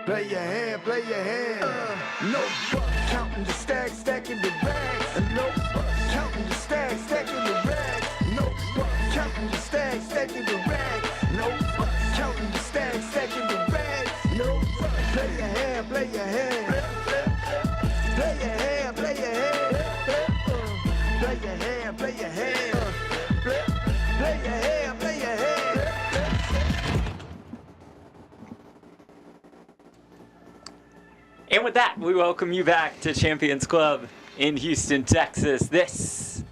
Play your hand, play your hand. No fuck, counting the stacks, stacking the rags. No fuck, counting the stacks, stacking the rags. No fuck, counting the stacks, stacking the rags. No fuck, counting the stacks, stacking the rags. No fuck, play your hand, play your hand. Play your hand, play your hand. Play your hand, play your hand. Play your hand, play your hand. And with that, we welcome you back to Champions Club in Houston, Texas. This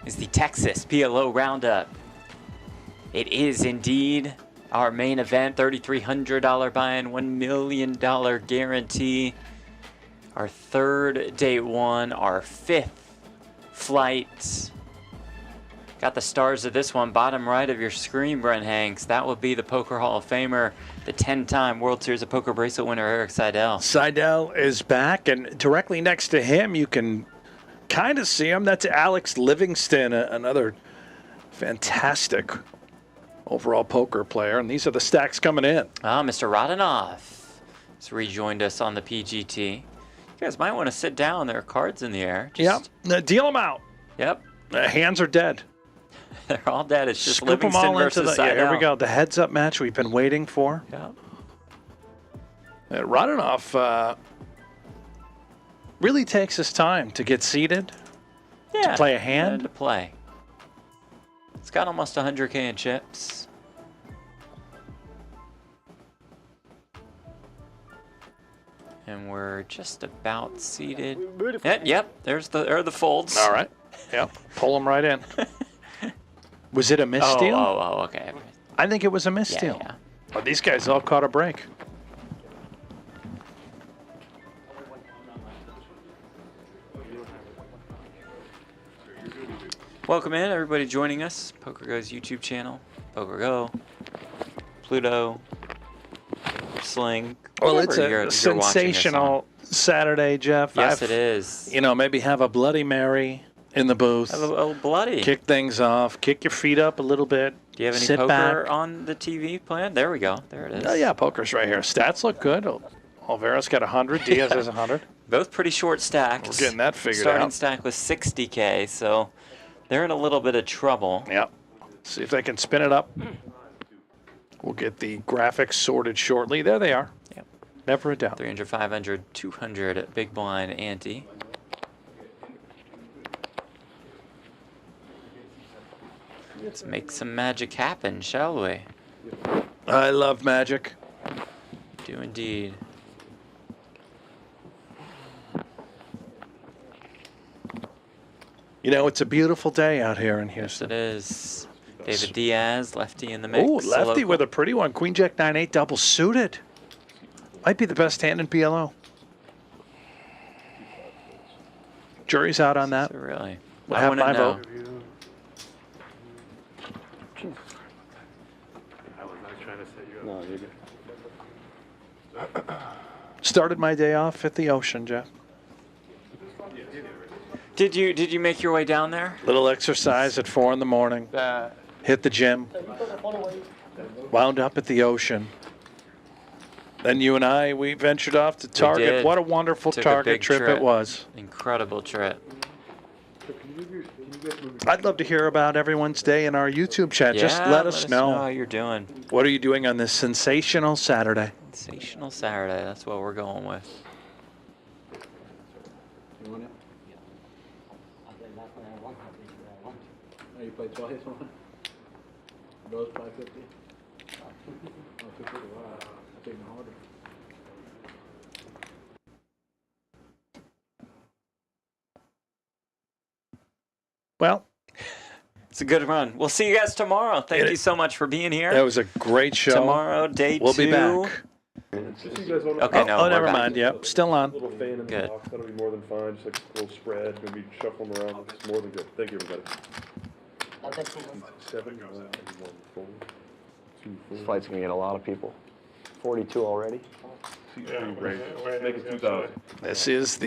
is the Texas PLO Roundup. It is indeed our main event, $3,300 buy-in, $1 million guarantee. Our third day one, our fifth flight. Got the stars of this one, bottom right of your screen, Brent Hanks. That will be the Poker Hall of Famer, the 10-time World Series of Poker bracelet winner, Erik Seidel. Seidel is back, and directly next to him, you can kind of see him. That's Alex Livingston, another fantastic overall poker player. And these are the stacks coming in. Mr. Rodanoff has rejoined us on the PGT. You guys might want to sit down. There are cards in the air. Yep. Deal them out. Yep. Hands are dead. They're all dead. It's just Scoop them Livingston all into versus the, Seidel. here we go. The heads-up match we've been waiting for. Yeah. Rodanoff really takes his time to get seated, to play a hand. To play. It's got almost 100K in chips. And we're just about seated. Yep, there are the folds. All right. Yep. Pull them right in. Was it a missteal? Oh, okay. I think it was a missteal. Yeah. But these guys all caught a break. Welcome in, everybody joining us. PokerGo's YouTube channel. PokerGo, Pluto, Sling. Well, it's a sensational Saturday, Jeff. Yes, it is. You know, maybe have a Bloody Mary in the booth. A little bloody. Kick things off. Kick your feet up a little bit. Do you have any Sit poker back. on the TV plan? There we go. There it is. Yeah, poker's right here. Stats look good. Olvera's got 100. Diaz has 100. Both pretty short stacks. We're getting that figured Starting out. stack was 60K, so they're in a little bit of trouble. Yep. See if they can spin it up. We'll get the graphics sorted shortly. There they are. Yep. Never a doubt. 300, 500, 200 big blind ante. Let's make some magic happen, shall we? I love magic. Do indeed. You know, it's a beautiful day out here in Houston. Yes, it is. David Diaz, lefty in the mix. Oh, lefty with a pretty one. Queen Jack 9-8 double suited. Might be the best hand in PLO. Jury's out on that. Really? We'll have my vote. No, you're good. Started my day off at the ocean, Jeff. Did you make your way down there? Little exercise at 4 in the morning. Hit the gym. Wound up at the ocean. Then you and I, we ventured off to Target. What a wonderful Target trip it was. Incredible trip. I'd love to hear about everyone's day in our YouTube chat. Just let us know how you're doing. What are you doing on this sensational Saturday? Sensational Saturday. That's what we're going with. You want it? Oh, you played twice on? Those 550? Oh, 250. Wow. I think the harder. Well, It's a good run. We'll see you guys tomorrow. Thank you so much for being here. that was a great show. Tomorrow, day 2. We'll be back. Okay, no, we're never back. mind. Yep, still on. Little fan in the Good. box, that'll be more than fine. Just like a little spread, maybe shuffle them around. It's more than good. Thank you, everybody. 7, 1, 4, 2, 4. This flight's gonna get a lot of people. 42 already. Make it 2,000. This is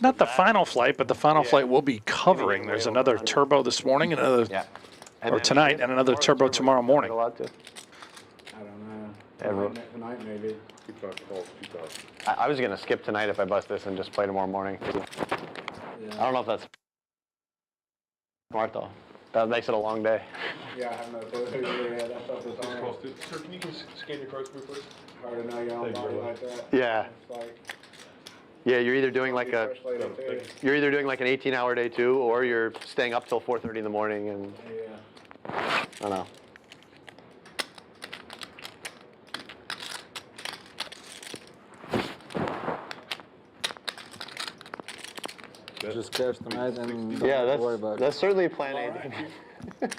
not the final flight, but the final flight we'll be covering. There's another turbo this morning, or tonight, and another turbo tomorrow morning. Allowed to. I don't Everyone. know. Tonight maybe. 2,000. I was gonna skip tonight if I bust this and just play tomorrow morning. I don't know if that's smart though. That makes it a long day. Yeah, I have no clue. Yeah, that stuff is on. Sir, can you scan your cards for me, please? Hard to know you're on body like that. Yeah. It's like, Yeah, you're either doing like fresh later too. you're either doing like an 18-hour day too, or you're staying up till 4:30 in the morning, and Yeah. I don't know. Just cash tonight and Yeah, don't worry about it. that's certainly plan A.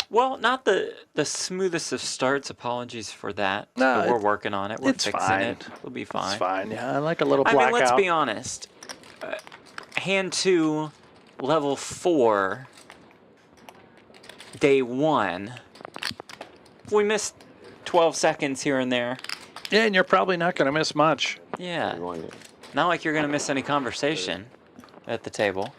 Well, not the smoothest of starts. Apologies for that. No, but we're working on it. We're it's fixing fine. it. We'll be fine. It's fine. Yeah, I like a little I blackout. mean, let's be honest. Hand 2, level 4, day 1. We missed 12 seconds here and there. Yeah, and you're probably not going to miss much. Yeah. Not like you're going to miss any conversation at the table.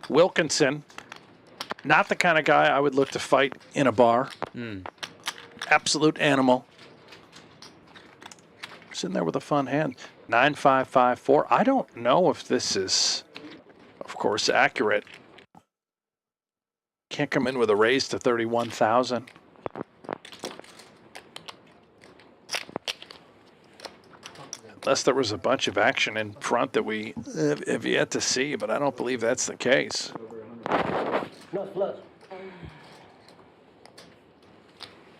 Wilkinson, not the kind of guy I would look to fight in a bar. Absolute animal. Sitting there with a fun hand. 9-5-5-4. I don't know if this is, of course, accurate. Can't come in with a raise to 31,000. Unless there was a bunch of action in front that we have yet to see, but I don't believe that's the case.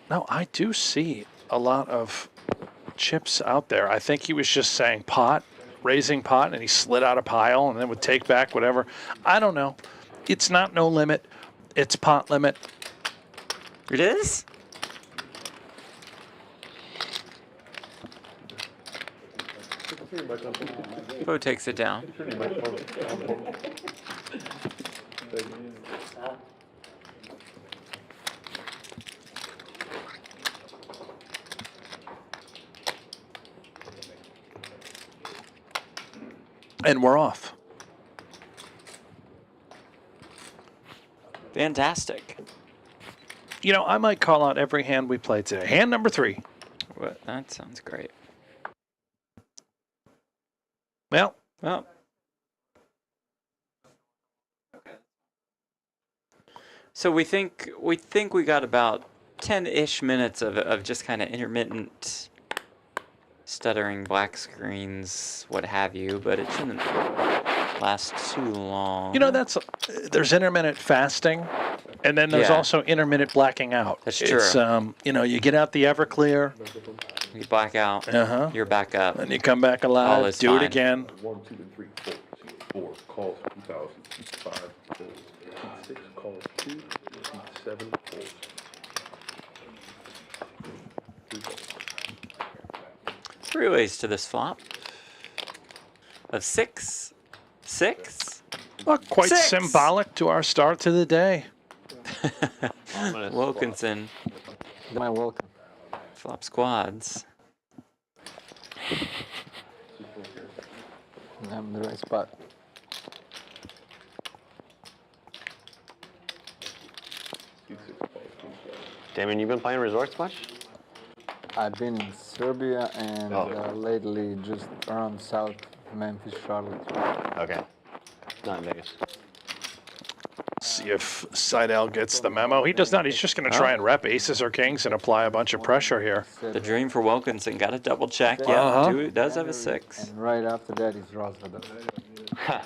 No, I do see a lot of chips out there. I think he was just saying pot, raising pot, and he slid out a pile and then would take back whatever. I don't know. It's not no limit. It's pot limit. It is? Bo takes it down. And we're off. Fantastic. You know, I might call out every hand we played today. Hand number 3. Well, that sounds great. Well, so we think we got about 10-ish minutes of just kind of intermittent stuttering, black screens, what have you, but it shouldn't last too long. you know, there's intermittent fasting, and then there's Yeah. also intermittent blacking out. That's It's, true. you know, you get out the Everclear, You black out, you're back up. and you come back All alive, is do it fine. again. 1, 2, and 3, 4. Calls 2,000. 5, 6. Calls 2. 7. Folds. 3 ways to this flop. Of 6. 6. Well, quite 6. symbolic to our start to the day. Wilkinson My welcome. flop squads. I'm in the right spot. Damien, you been playing resorts much? I've been in Serbia and lately just around South Memphis, Charlotte. Okay. Not in Vegas. See if Seidel gets the memo. He does not. He's just going to try and rep aces or kings and apply a bunch of pressure here. The dream for Wilkinson. Got to double check. Uh-huh. Yeah, does have a 6. And right after that is Rosvadov.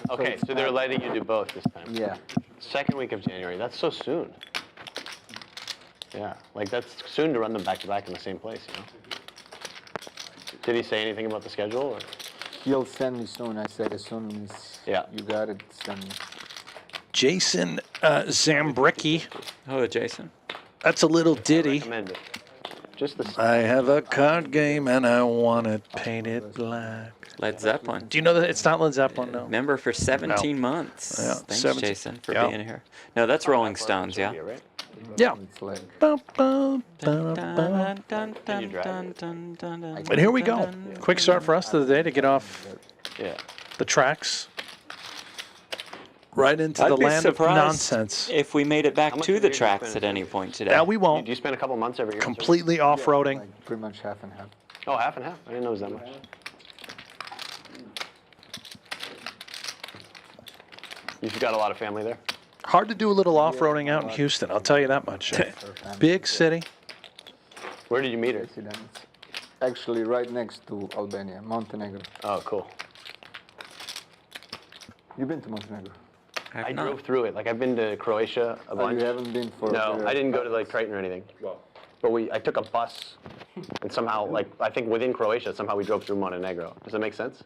Okay, so they're letting you do both this time. Yeah. Second week of January. That's so soon. Yeah, like that's soon to run them back to back in the same place, you know? Did he say anything about the schedule? Or? He'll send me soon. I said as soon as you got it, send me. Jason Zambricki. Oh, Jason. That's a little ditty. Recommend it. Just the. I have a card game and I want it painted black. Led Zeppelin. Do you know that it's not Led Zeppelin? No. Member for 17 months. Yeah, Thanks, 17. Jason, for Yeah. being here. No, that's Rolling Stones, yeah. Right? Yeah. It's like, And here we go. Quick start for us of the day to get off Yeah. the tracks. Right into I'd the be land of surprised nonsense. if we made it back How much to have the you tracks spent? at any point today. Now we Do won't. you spend a couple months every year? Completely off-roading. like pretty much half and half. Oh, half and half. I didn't know it was that much. You've got a lot of family there. Hard to do a little off-roading out in Houston, I'll tell you that much. Big city. Where did you meet her? Residence. Actually, right next to Albania, Montenegro. Oh, cool. You've been to Montenegro? I drove through it. Like I've been to Croatia a Oh, bunch. you haven't been for? No, I didn't go to like Triton or anything. But I took a bus, and somehow, like I think within Croatia, somehow we drove through Montenegro. Does that make sense?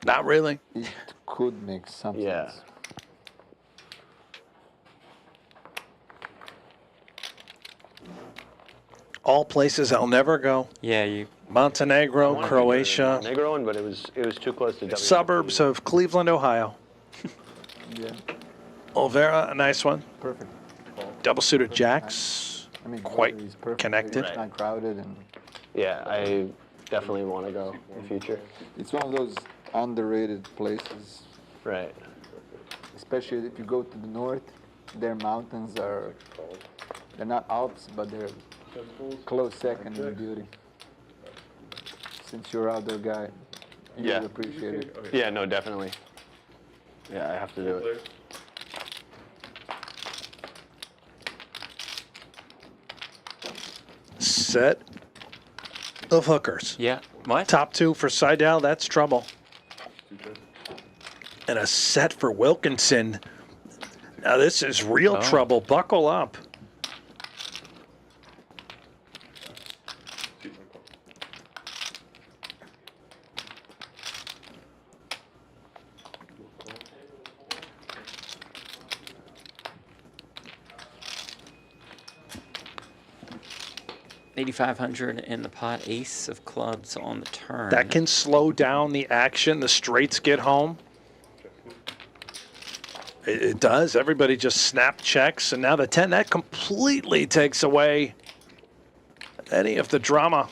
Not really. It could make some Yeah. sense. All places I'll never go. Yeah, you. Montenegro, Croatia, Montenegro, but it was too close to WSOP. suburbs of Cleveland, Ohio. Yeah, Olvera, a nice one. perfect. Double suited jacks. I mean, Quite it's perfect. connected. It's not crowded, and Yeah, I definitely want to go in the future. it's one of those underrated places. Right. Especially if you go to the north, their mountains they're not Alps, but they're close second in beauty. Since you're an outdoor guy, you Yeah. would appreciate it. Yeah, no, definitely. Yeah, I have to do it. Set of hookers. Yeah. What? Top 2 for Seidel, that's trouble. And a set for Wilkinson. Now this is real trouble. Buckle up. $8,500 in the pot. Ace of clubs on the turn. That can slow down the action. The straights get home. It does. Everybody just snap checks. And now the 10, that completely takes away any of the drama.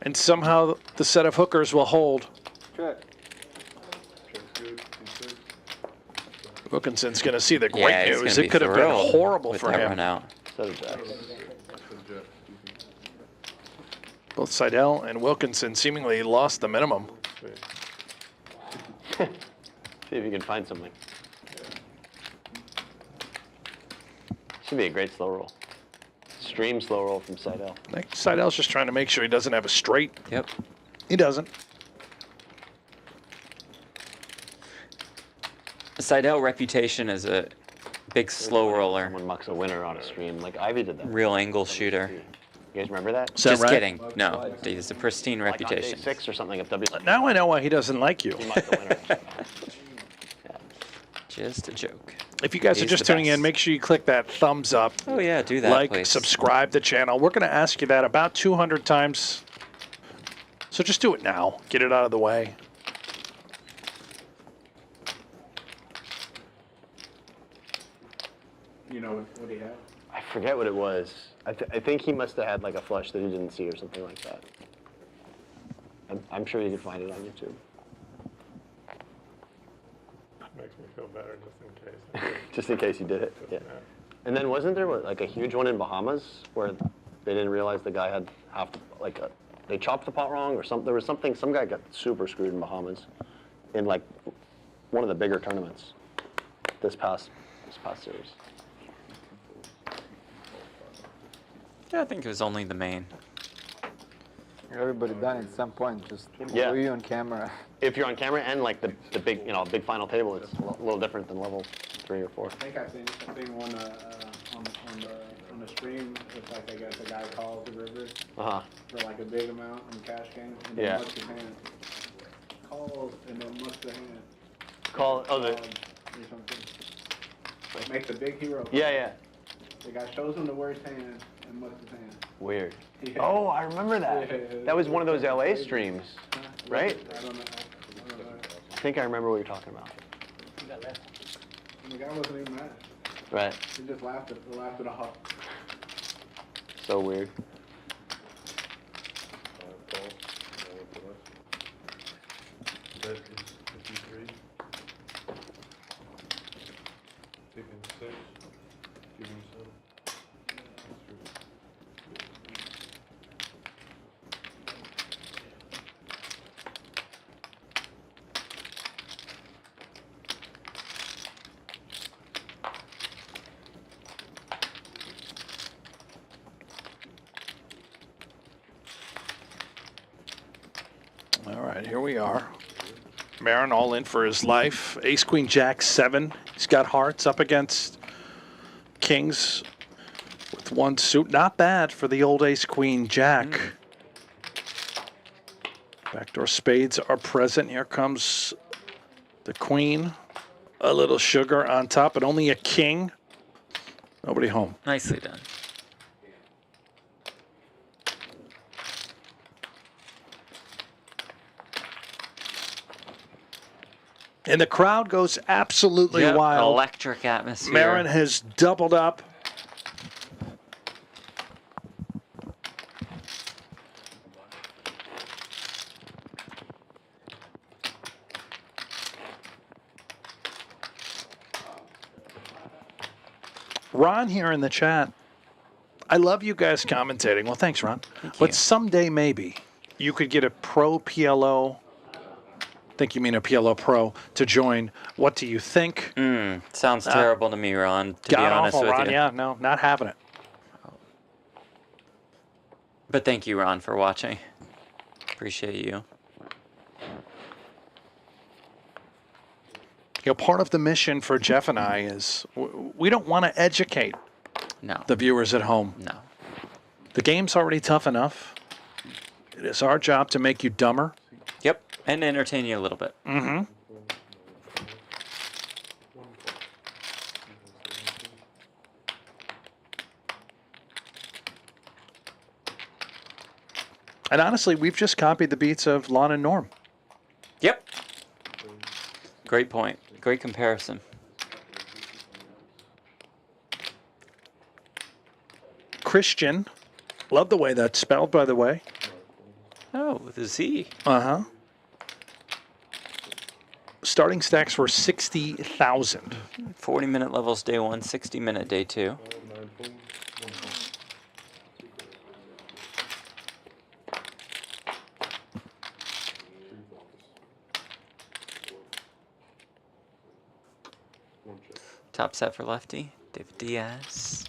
And somehow the set of hookers will hold. Wilkinson's going to see the great Yeah, he's news. gonna It could be have been thrilled horrible with for that him. run out. So did Jax. Both Seidel and Wilkinson seemingly lost the minimum. See if you can find something. Should be a great slow roll. Stream slow roll from Seidel. I think Seidel's just trying to make sure he doesn't have a straight. Yep. He doesn't. Seidel reputation as a big slow roller, Someone mucks a winner on a stream. Like Ivy did that. real angle shooter. You guys remember that? Is that Just right? kidding. No, he has a pristine Like on day reputation. 6 or something of WSOP. Now I know why he doesn't like you. He mucked the winner. Just a joke. If you guys are He's just the tuning best. in, make sure you click that thumbs up. Oh yeah, do that, Like, please. subscribe the channel. We're going to ask you that about 200 times. So just do it now. Get it out of the way. You know what he had? I forget what it was. I think he must have had like a flush that he didn't see or something like that. I'm sure you can find it on YouTube. Makes me feel better just in case. Just in case you did it. Yeah. And then wasn't there like a huge one in Bahamas where they didn't realize the guy had they chopped the pot wrong or something? There was something. Some guy got super screwed in Bahamas in like one of the bigger tournaments this past this past series. Yeah, I think it was only the main. Everybody done it at some point. Just Yeah. were you on camera? If you're on camera and like the big, big final table, it's a little different than level 3 or 4. I think I've seen one on the stream. It's like I guess a guy calls the river Uh-huh. for like a big amount in cash game, and Yeah. then musts his hand. Calls and then musts the hand. Call, oh, the, Or something. Make the big hero. yeah. The guy shows him the worst hand and musts his hand. Weird. Yeah. Oh, I remember that. Yeah. That was one of those LA streams, right? I don't know. I think I remember what you're talking about. The guy wasn't even mad. Right. He just laughed it off. So weird. Bet is 53. Taking 6. Giving 7. All right, here we are. Marin all in for his life. Ace, Queen, Jack, 7. He's got hearts up against kings with 1 suit. Not bad for the old Ace, Queen, Jack. Backdoor spades are present. Here comes the queen. A little sugar on top, but only a king. Nobody home. Nicely done. And the crowd goes absolutely Yep, wild. electric atmosphere. Marin has doubled up. Ron here in the chat. I love you guys commentating. Well, thanks, Ron. But someday maybe you could get a pro PLO. I think you mean a PLO Pro to join. What do you think? Sounds terrible to me, Ron, to be God honest awful, with Ron. you. Yeah, no, not having it. But thank you, Ron, for watching. Appreciate you. You know, part of the mission for Jeff and I is we don't want to educate No. the viewers at home. No. The game's already tough enough. It is our job to make you dumber. Yep. And entertain you a little bit. Mm-hmm. And honestly, we've just copied the beats of Lon and Norm. Yep. Great point. Great comparison. Christian. Love the way that's spelled, by the way. Oh, with a Z. Uh-huh. Starting stacks were 60,000. 40-minute levels day 1, 60-minute day 2. Top set for lefty, David Diaz.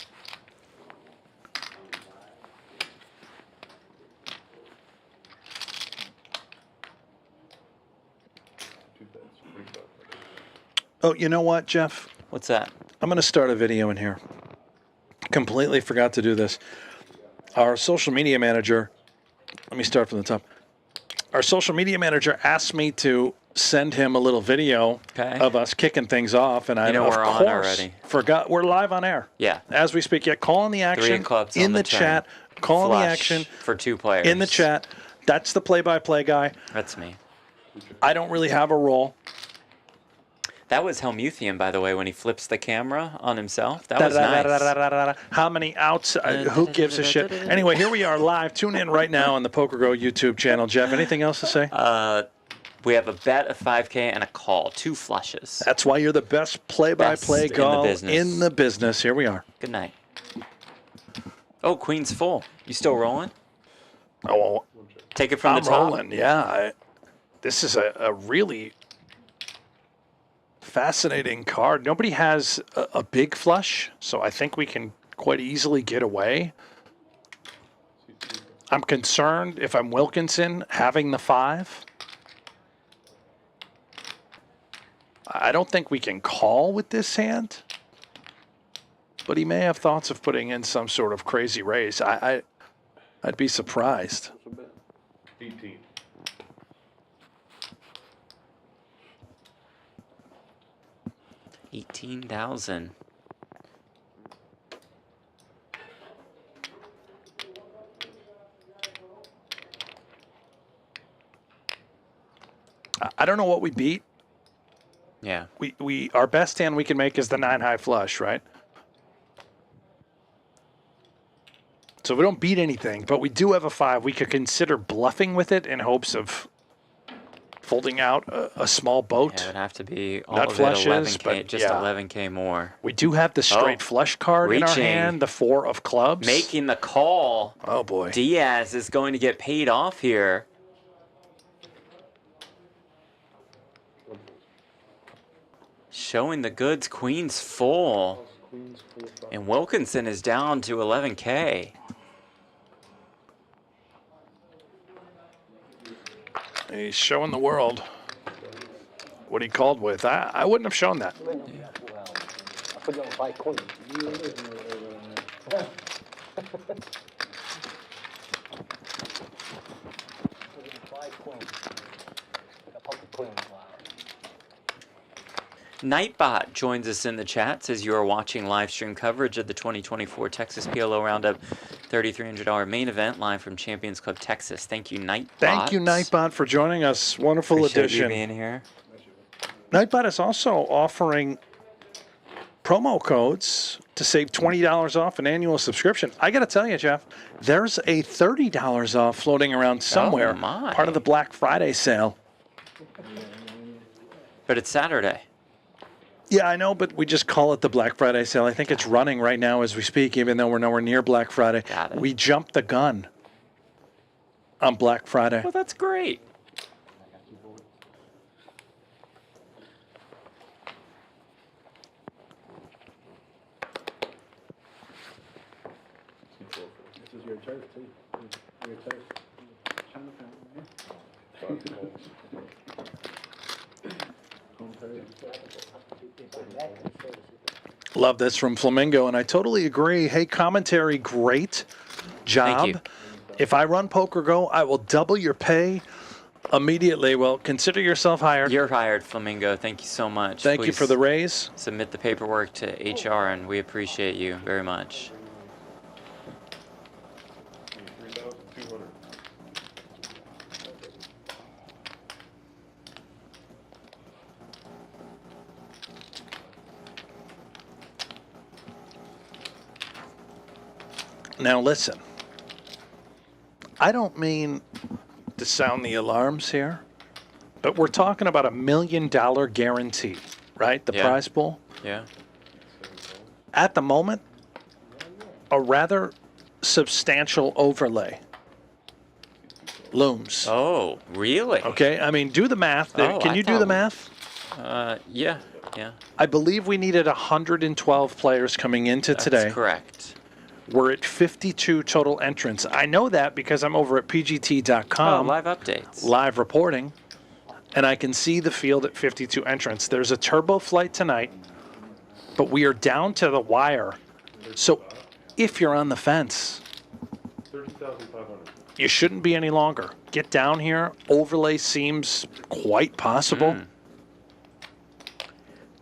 Oh, you know what, Jeff? What's that? I'm going to start a video in here. Completely forgot to do this. Our social media manager, let me start from the top. Our social media manager asked me to send him a little video of us kicking things off, and I know of we're course on already. forgot we're live on air. Yeah. As we speak, yeah, call on the action 3 clubs in on the turn. chat. Call on the Flush action for 2 players. in the chat. That's the play-by-play guy. That's me. I don't really have a role. That was Helmuthian, by the way, when he flips the camera on himself. That was nice. How many outs? Who gives a shit? Anyway, here we are live. Tune in right now on the PokerGo YouTube channel. Jeff, anything else to say? We have a bet, a 5K, and a call. 2 flushes. That's why you're the best play-by-play Best in the guy business. in the business. Here we are. Good night. Oh, queen's full. You still rolling? Oh, Take it from I'm the top. rolling. Yeah, this is a really Fascinating card. Nobody has a big flush, so I think we can quite easily get away. I'm concerned if I'm Wilkinson having the 5. I don't think we can call with this hand, but he may have thoughts of putting in some sort of crazy raise. I'd be surprised. 18. $18,000. I don't know what we beat. Yeah. We our best hand we can make is the 9 high flush, right? So we don't beat anything, but we do have a 5. We could consider bluffing with it in hopes of folding out a small boat. Yeah, it would have to be all Nut of it flushes, 11K, but just yeah. 11K more. We do have the straight flush card in our reaching. hand, the 4 of clubs. Making the call. Oh, boy. Diaz is going to get paid off here. Showing the goods, queen's full. And Wilkinson is down to 11K. He's showing the world what he called with. I wouldn't have shown that. I put you on 5 queens. Nightbot joins us in the chat, says you are watching live stream coverage of the 2024 Texas PLO Roundup $3,300 main event live from Champions Club, Texas. Thank you, Nightbot. Thank you, Nightbot, for joining us. Wonderful Appreciate addition. you being here. Nightbot is also offering promo codes to save $20 off an annual subscription. I got to tell you, Jeff, there's a $30 off floating around somewhere, my. part of the Black Friday sale. But it's Saturday. Yeah, I know, but we just call it the Black Friday sale. I think it's running right now as we speak, even though we're nowhere near Black Friday. Got it. We jumped the gun on Black Friday. Well, that's great. This is your turf, too. Your turf. China family, man. Home turf. Love this from Flamingo, and I totally agree. Hey, commentary, great job. Thank you. If I run PokerGo, I will double your pay immediately. Well, consider yourself hired. You're hired, Flamingo. Thank you so much. Thank you Please for the raise. submit the paperwork to HR, and we appreciate you very much. 3,200. Now, listen. I don't mean to sound the alarms here, but we're talking about $1 million guarantee, right? The Yeah. prize pool. Yeah. At the moment, a rather substantial overlay looms. Oh, really? Okay, I mean, do the math. Oh, Can I you do thought the we- math? Yeah. Yeah. I believe we needed 112 players coming into today. That's correct. We're at 52 total entrants. I know that because I'm over at Oh, pgt.com, live updates. live reporting, and I can see the field at 52 entrants. There's a turbo flight tonight, but we are down to the wire. So if you're on the fence, 13,500. you shouldn't be any longer. Get down here. Overlay seems quite possible.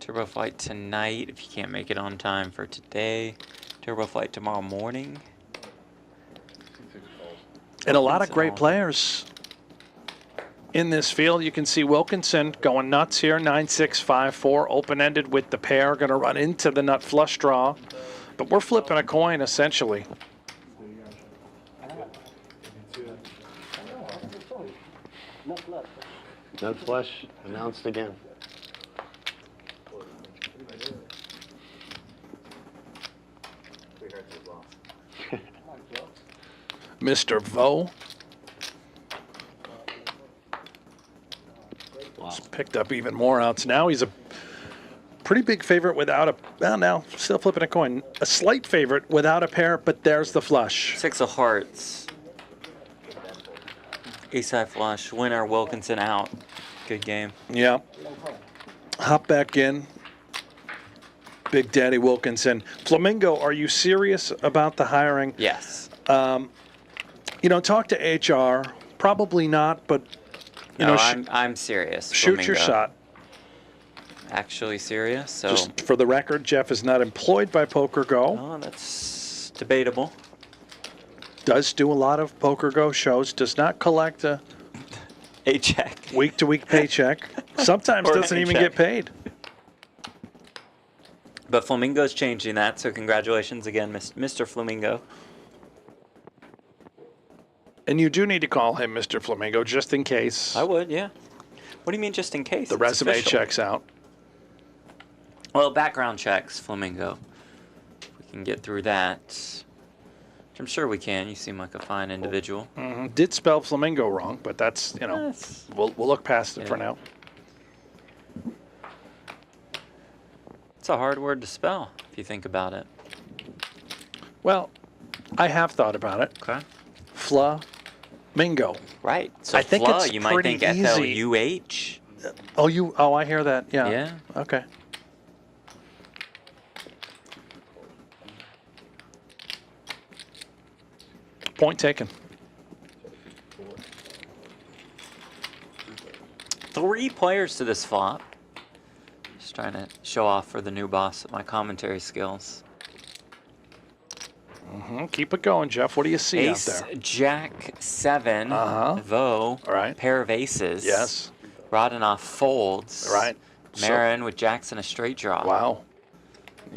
Turbo flight tonight, if you can't make it on time for today. Turbo flight tomorrow morning. And a lot of Wilkinson great on. players in this field. You can see Wilkinson going nuts here, 9-6-5-4, open-ended with the pair, going to run into the nut flush draw. But we're flipping a coin, essentially. Nut flush announced again. Mr. Vo. Wow. Picked up even more outs. Now he's a pretty big favorite without a, well, now still flipping a coin. A slight favorite without a pair, but there's the flush. 6 of hearts. Ace-high flush. Winner, Wilkinson out. Good game. Yeah. Hop back in. Big Daddy Wilkinson. Flamingo, are you serious about the hiring? Yes. You know, talk to HR. Probably not, but, you No, know, I'm serious. shoot your Flamingo. shot. Actually serious, so. Just for the record, Jeff is not employed by PokerGo. Oh, that's debatable. Does do a lot of PokerGo shows. Does not collect a A check. week-to-week paycheck. Sometimes Or doesn't any even check. get paid. But Flamingo's changing that, so congratulations again, Mr. Flamingo. And you do need to call him Mr. Flamingo just in case I would, yeah. What do you mean just in case? the It's resume official. checks out. Well, background checks, Flamingo. We can get through that. Which I'm sure we can. You seem like a fine individual. Did spell Flamingo wrong, but that's, you know, Yes. we'll look past it for Yeah. now. It's a hard word to spell, if you think about it. Well, I have thought about it. Okay. Flamingo. Right. So I think fla, it's you might pretty think easy. F-L-U-H. Oh, I hear that. Yeah. Yeah. Okay. Point taken. 3 players to this flop. Just trying to show off for the new boss my commentary skills. Keep it going, Jeff. What do you see Ace, out there? Jack, 7, Uh-huh. Vo, All right. pair of aces. Yes. Rodenoff folds. Right. So- Marin with Jackson a straight draw. Wow.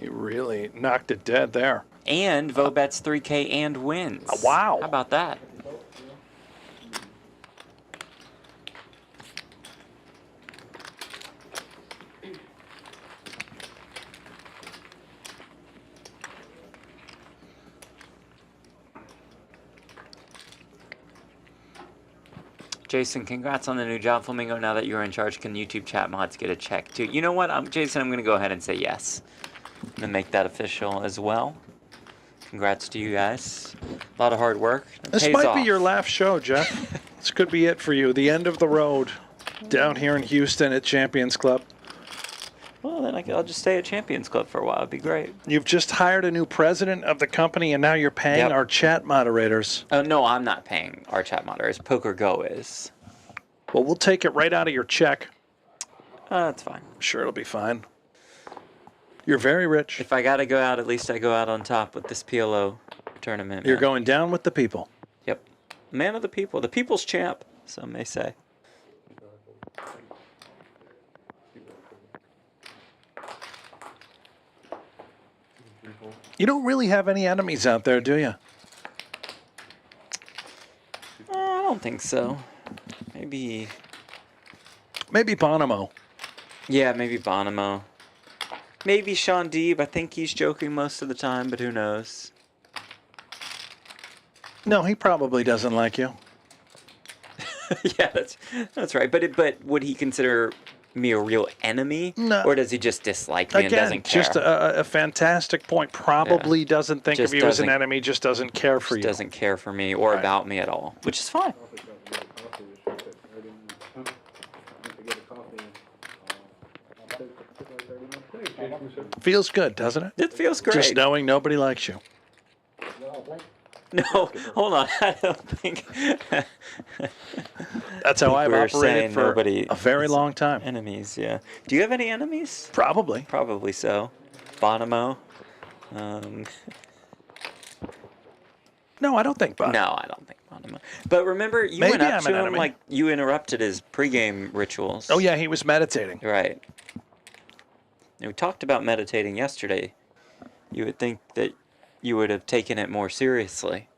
You really knocked it dead there. And Vo bets 3K and wins. Wow. How about that? Jason, congrats on the new job, Flamingo. Now that you're in charge, can YouTube chat mods get a check too? You know what, Jason, I'm going to go ahead and say yes. I'm going to make that official as well. Congrats to you guys. A lot of hard work. It This pays might off. be your last show, Jeff. This could be it for you. The end of the road down here in Houston at Champions Club. Well, then I'll just stay at Champions Club for a while. It'd be great. You've just hired a new president of the company, and now you're paying Yep. our chat moderators. Oh, no, I'm not paying our chat moderators. PokerGo is. Well, we'll take it right out of your check. That's fine. I'm sure it'll be fine. You're very rich. If I got to go out, at least I go out on top with this PLO tournament. You're man. going down with the people. Yep. Man of the people. The people's champ, some may say. You don't really have any enemies out there, do you? I don't think so. Maybe. Maybe Bonomo. Yeah, maybe Bonomo. Maybe Sean Deeb. I think he's joking most of the time, but who knows? No, he probably doesn't like you. Yeah, that's right. But would he consider me a real enemy? No. Or does he just dislike me and Again, doesn't care? just a fantastic point. Probably doesn't think Just of you as an doesn't- enemy, just doesn't care for you. Doesn't care for me or Right. about me at all, which is fine. Feels good, doesn't it? It feels great. Just knowing nobody likes you. No, hold on. I don't think. That's how I've we were operated saying for nobody a very long time. Enemies, yeah. Do you have any enemies? Probably. Probably so. Bonomo. No, I don't think Bonomo. No, I don't think Bonomo. But remember, you Maybe went up I'm to an him enemy. like you interrupted his pregame rituals. Oh, yeah, he was meditating. Right. And we talked about meditating yesterday. You would think that you would have taken it more seriously.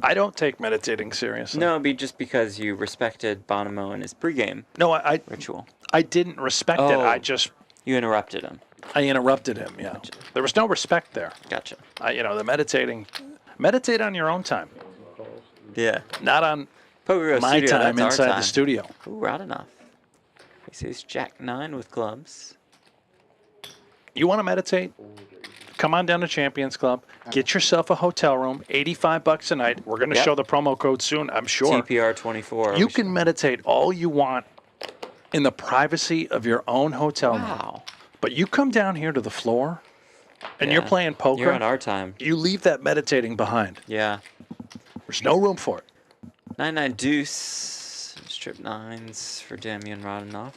I don't take meditating seriously. No, it'd be just because you respected Bonomo and his pregame No, I ritual. didn't respect it. Oh. I just You interrupted him. I interrupted him. Yeah, there was no respect there. Gotcha. The meditating. Meditate on your own time, Yeah. not on PokerGo my Studio, time that's our inside time. the studio. Ooh, right enough. says Jack 9 with clubs. You want to meditate? Come on down to Champions Club. Get yourself a hotel room, $85 a night. We're going to Yep. show the promo code soon, I'm sure. TPR 24. You can meditate all you want in the privacy of your own hotel room. Wow. But you come down here to the floor and you're Yeah. playing poker. You're on our time. You leave that meditating behind. Yeah. There's no room for it. 9-9 deuce. Strip 9s for Damian Rodenoff.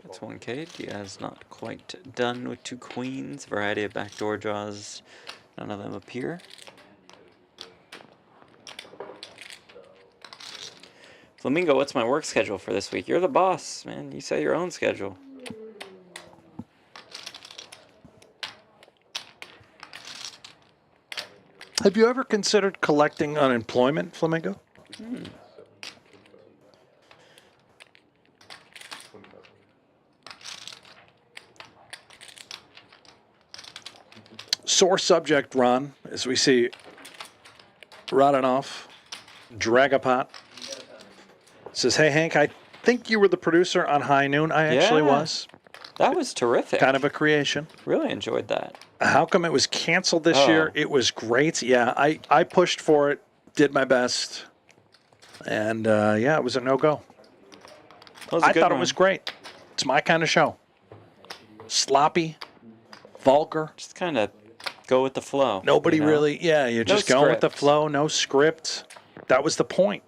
That's 1K. Diaz not quite done with 2 queens. Variety of backdoor draws. None of them appear. Flamingo, what's my work schedule for this week? You're the boss, man. You set your own schedule. Have you ever considered collecting unemployment, Flamingo? Sore subject, Ron, as we see Rodenoff, Dragapot. Says, hey, Hank, I think you were the producer on High Noon. I actually Yeah. was. That was terrific. Kind of a creation. Really enjoyed that. How come it was canceled this year? It was great. Yeah, I pushed for it, did my best. And, yeah, it was a no-go. I thought it was great. It's my kind of show. Sloppy, vulgar. Just kind of go with the flow. Nobody you know? really, yeah, you're just going with the script. flow, no script. That was the point.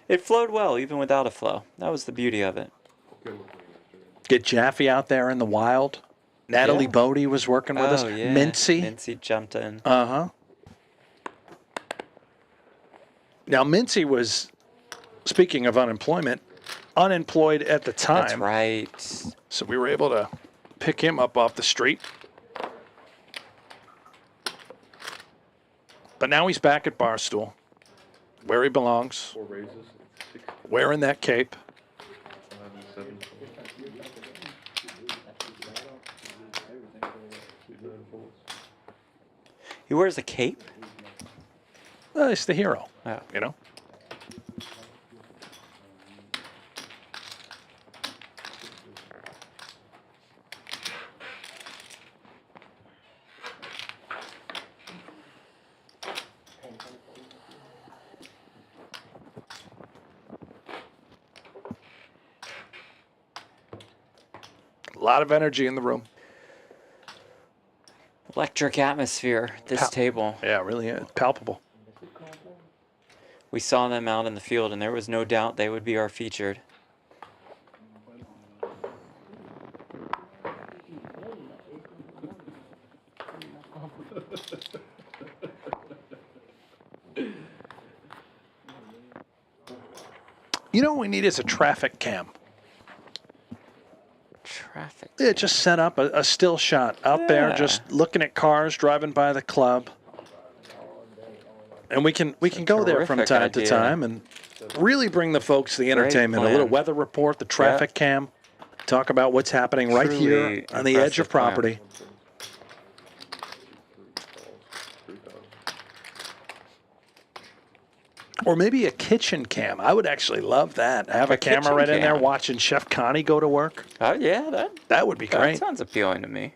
It flowed well, even without a flow. That was the beauty of it. Get Jaffe out there in the wild. Natalie Yeah. Bodie was working with us. Yeah. Mincy. Mincy jumped in. Uh-huh. Now, Mincy was, speaking of unemployment, unemployed at the time. That's right. So we were able to pick him up off the street. But now he's back at Barstool, where he belongs, 4 raises, 6, wearing that cape. 5, and 7. 9 folds. He wears a cape? It's the hero, Oh. you know? A lot of energy in the room. Electric atmosphere at this table. Yeah, really palpable. We saw them out in the field, and there was no doubt they would be our featured. You know what we need is a traffic cam. Traffic. Yeah, just set up a still shot out there, just looking at cars driving by the club. And we can go there from terrific time to idea. time and really bring the folks the entertainment. A plan. little weather report, the traffic cam, talk about what's happening right here Truly on the edge of impressive plan. property. Or maybe a kitchen cam. I would actually love that. Have a camera kitchen right in there cam. watching Chef Connie go to work. Oh, yeah, That would be that great. sounds appealing to me.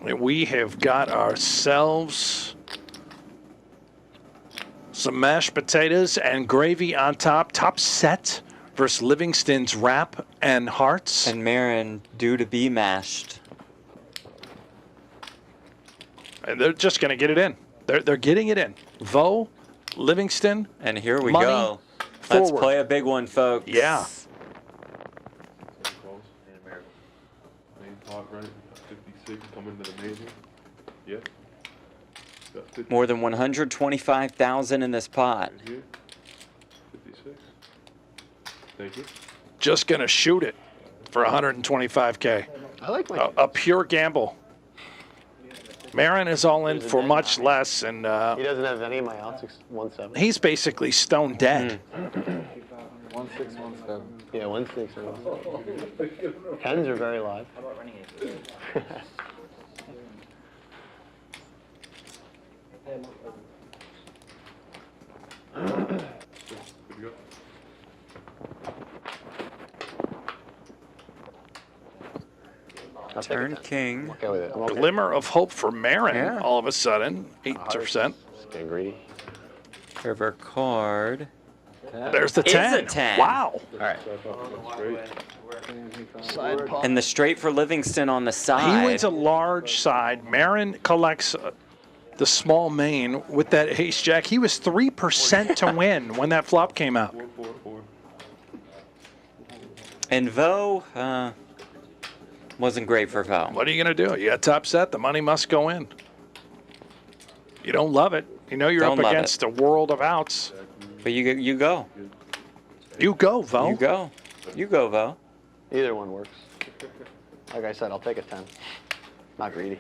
We have got ourselves some mashed potatoes and gravy on top. Top set versus Livingston's wrap and hearts. And Marin due to be mashed. And they're just going to get it in. They're getting it in. Vo, Livingston. And here we Money go. Let's forward. play a big one, folks. Yeah. Calls. Main pot, right? 56 coming to the major. Yeah. Got 50 More than 125,000 in this pot. right here. 56. Thank you. Just going to shoot it for 125K. I like my. A pure gamble. Marin is all in for much less, and He doesn't have any of my outs, 1-7. he's basically stone dead. 1-6, 1-7. Yeah, 1-6. 10s are very live. I'll take a Turn 10. king. Okay with it. I'm okay. Glimmer of hope for Marin Yeah. all of a sudden, 8%. Just getting greedy. River card. There's the It's 10. a 10. Wow. All right. Side pot. And the straight for Livingston on the side. He wins a large side. Marin collects the small main with that ace jack. He was 3% to win when that flop came out. And Vo wasn't great for Vo. What are you going to do? You got top set. The money must go in. You don't love it. You know you're Don't up love against a world of outs. But you go. You go, Vo. You go. You go, Vo. Either one works. Like I said, I'll take a 10. Not greedy.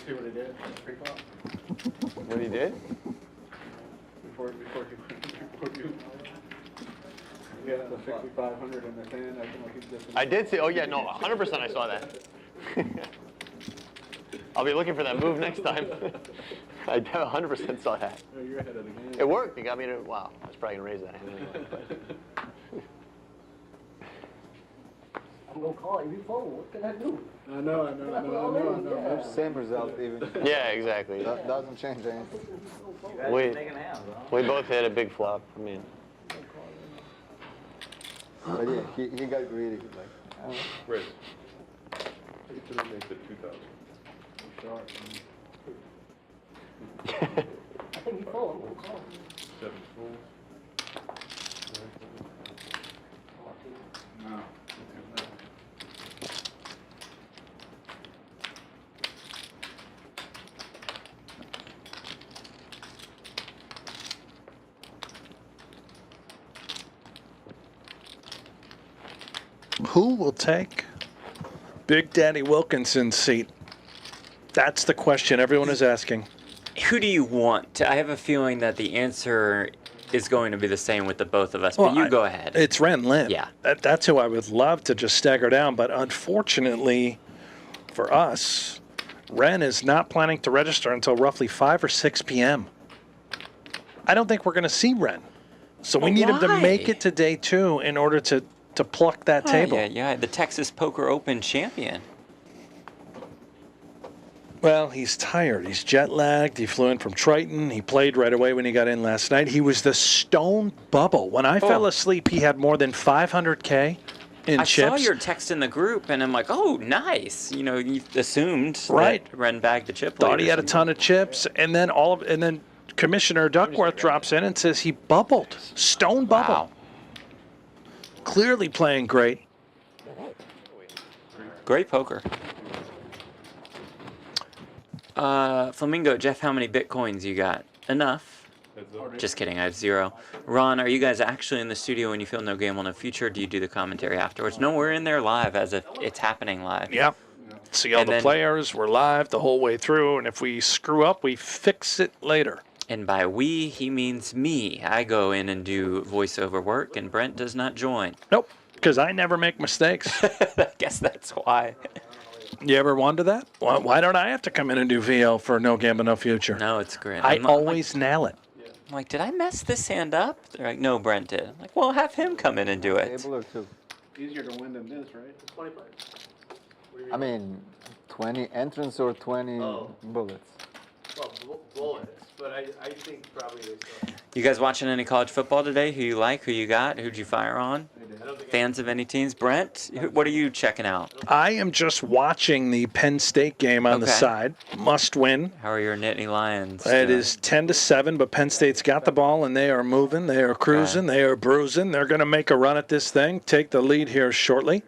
See what he did? Pre-flop? What he did? Before you. Yeah, the 6,500 in the 10. I think he's just. I did see. Oh yeah, no, 100% I saw that. I'll be looking for that move next time. I 100% saw that. Oh, you're ahead of the game. It worked. It got me to. Wow, I was probably gonna raise that hand anyway. But. I'm gonna call you phone. What can I do? I know. Same result even. Yeah, exactly. That doesn't change anything. We both hit a big flop. I mean, But yeah, he got greedy. Like, Raise. Take it to the make it 2,000. I think he phone. I'm gonna call him. 7 full. No. Who will take Big Daddy Wilkinson's seat? That's the question everyone is asking. Who do you want? I have a feeling that the answer is going to be the same with the both of us, but you go ahead. It's Ren Lim. Yeah. That's who I would love to just stagger down, but unfortunately for us, Ren is not planning to register until roughly 5 or 6 p.m. I don't think we're going to see Ren. So we need him to make it to day 2 in order to pluck that table. Yeah, the Texas Poker Open champion. Well, he's tired. He's jet lagged. He flew in from Triton. He played right away when he got in last night. He was the stone bubble. When I fell asleep, he had more than 500K in I chips. saw your text in the group, and I'm like, oh, nice. You know, you assumed Right. that Ren bagged the chip. Thought lead he or had a ton of chips, and then Commissioner Duckworth drops in and says he bubbled. Stone bubble. Wow. Clearly playing great. Great poker. Flamingo, Jeff, how many Bitcoins you got? Enough. Just kidding, I have 0. Ron, are you guys actually in the studio when you feel no gamble, no future? Do you do the commentary afterwards? No, we're in there live as if it's happening live. Yep. See all And the then- players. We're live the whole way through, and if we screw up, we fix it later. And by we, he means me. I go in and do voiceover work, and Brent does not join. Nope, because I never make mistakes. I guess that's why. You ever wonder that? Why don't I have to come in and do VO for No Gamble, No Future? No, it's great. I I'm always nail it. like, did I mess this hand up? They're like, no, Brent did. I'm like, well, have him come in and do it. Table or 2? Easier to win than this, right? 20 bucks. I mean, 20 entrance or 20 bullets. Well, bullets, but I think probably they still. You guys watching any college football today? Who you like? Who you got? Who'd you fire on? Fans of any teams? Brent, what are you checking out? I am just watching the Penn State game on the Okay. side. Must win. How are your Nittany Lions? It doing? is 10-7, but Penn State's got the ball, and they are moving. They are cruising. They are bruising. They're going to make a run at this thing, take the lead here shortly.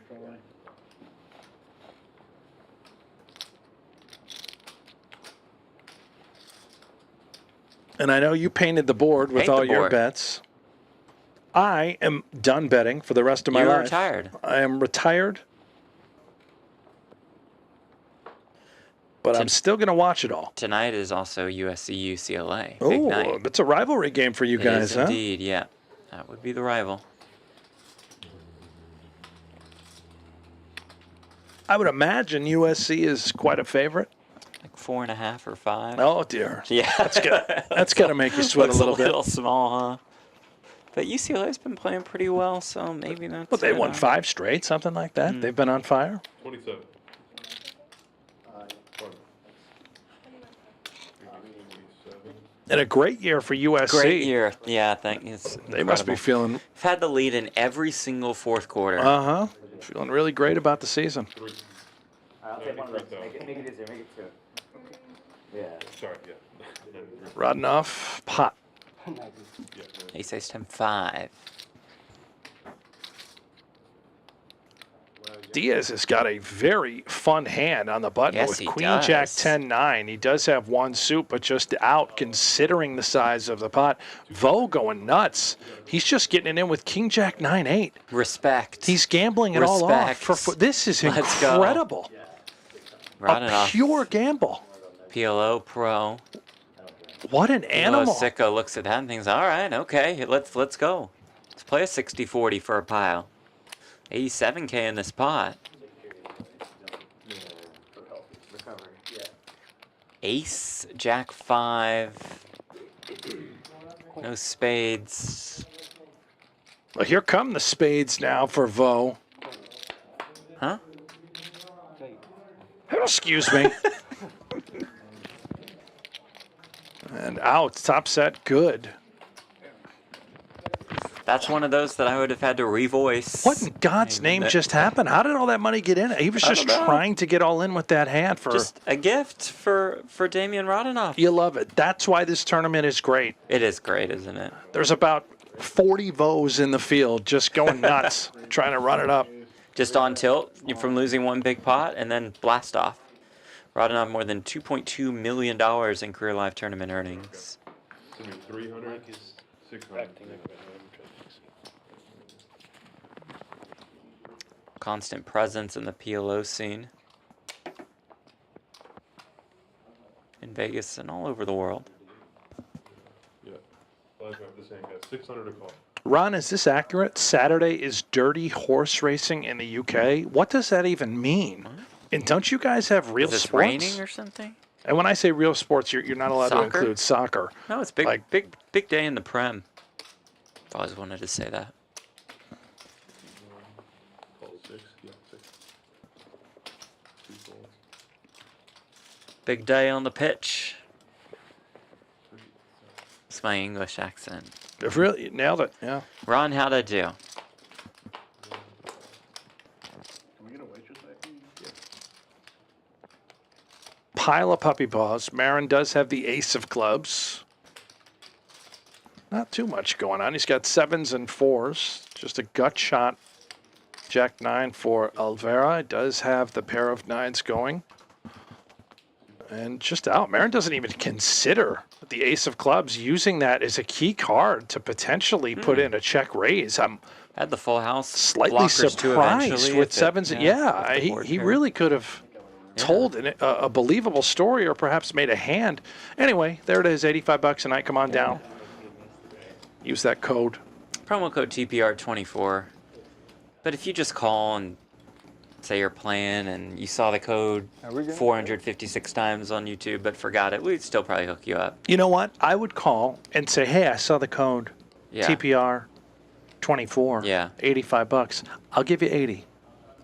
And I know you painted the board with Paint the all your board. bets. I am done betting for the rest of my You're life. retired. I am retired. But I'm still going to watch it all. Tonight is also USC UCLA. Big Oh, night. it's a rivalry game for you It guys, is huh? indeed, yeah. That would be the rival. I would imagine USC is quite a favorite. Like 4.5 or 5. Oh, dear. Yeah. That's got to make you sweat a Looks little bit. small, huh? But UCLA's been playing pretty well, so maybe that's. Well, they won 5 straight, something like that. They've been on fire. 27. And a great year for USC. Great year. Yeah, I think it's. They must be feeling, We've had the lead in every single fourth quarter. feeling really great about the season. I'll take one of those. Make it easier, make it 2. Yeah. Sorry, yeah. Rodnoff, pot. Ace, ace, 10, 5. Diaz has got a very fun hand on the button Yes, with he Queen does. Jack 10-9. He does have one suit, but just out considering the size of the pot. Vo going nuts. He's just getting it in with King Jack 9-8. Respect. He's gambling it all off. Respect. This is Let's go. incredible. Right A pure gamble. PLO Pro. What an PLO animal. Sicko looks at that and thinks, all right, okay, let's go. Let's play a 60-40 for a pile. 87K in this pot. Ace, Jack 5. No spades. Well, here come the spades now for Vo. Huh? Excuse me. And out, top set, good. That's one of those that I would have had to revoice. What in God's name just happened? How did all that money get in? He was just trying to get all in with that hand for. Just a gift for Damian Rodenoff. You love it. That's why this tournament is great. It is great, isn't it? There's about 40 Vos in the field just going nuts, trying to run it up. Just on tilt from losing one big pot and then blast off. Rodenoff more than $2.2 million in career live tournament earnings. 300, 600. Constant presence in the PLO scene. In Vegas and all over the world. Yeah. Five got the same guy. 600 a call. Ron, is this accurate? Saturday is dirty horse racing in the UK. What does that even mean? And don't you guys have real Is this sports? raining or something? And when I say real sports, you're not allowed to Soccer? include soccer. No, it's big, Like- big day in the Prem. I've always wanted to say that. Call 6. Yeah, 6. 2 calls. Big day on the pitch. It's my English accent. They've really nailed it. Yeah. Ron, how'd I do? Can we get a waitress back? Yeah. Pile of puppy paws. Marin does have the ace of clubs. Not too much going on. He's got 7s and 4s. Just a gut shot. Jack 9 for Alvera. Does have the pair of 9s going. And just out. Marin doesn't even consider the ace of clubs, using that as a key card to potentially put in a check raise. I'm Had the full house. slightly blockers too surprised eventually with if it- 7s. if Yeah, the board he paired. really could have told a believable story or perhaps made a hand. Anyway, there it is, $85 a night. Come on down. Use that code. Promo code TPR24. But if you just call and say you're playing and you saw the code 456 times on YouTube but forgot it, we'd still probably hook you up. You know what? I would call and say, hey, I saw the code Yeah. TPR 24. Yeah. $85. I'll give you 80.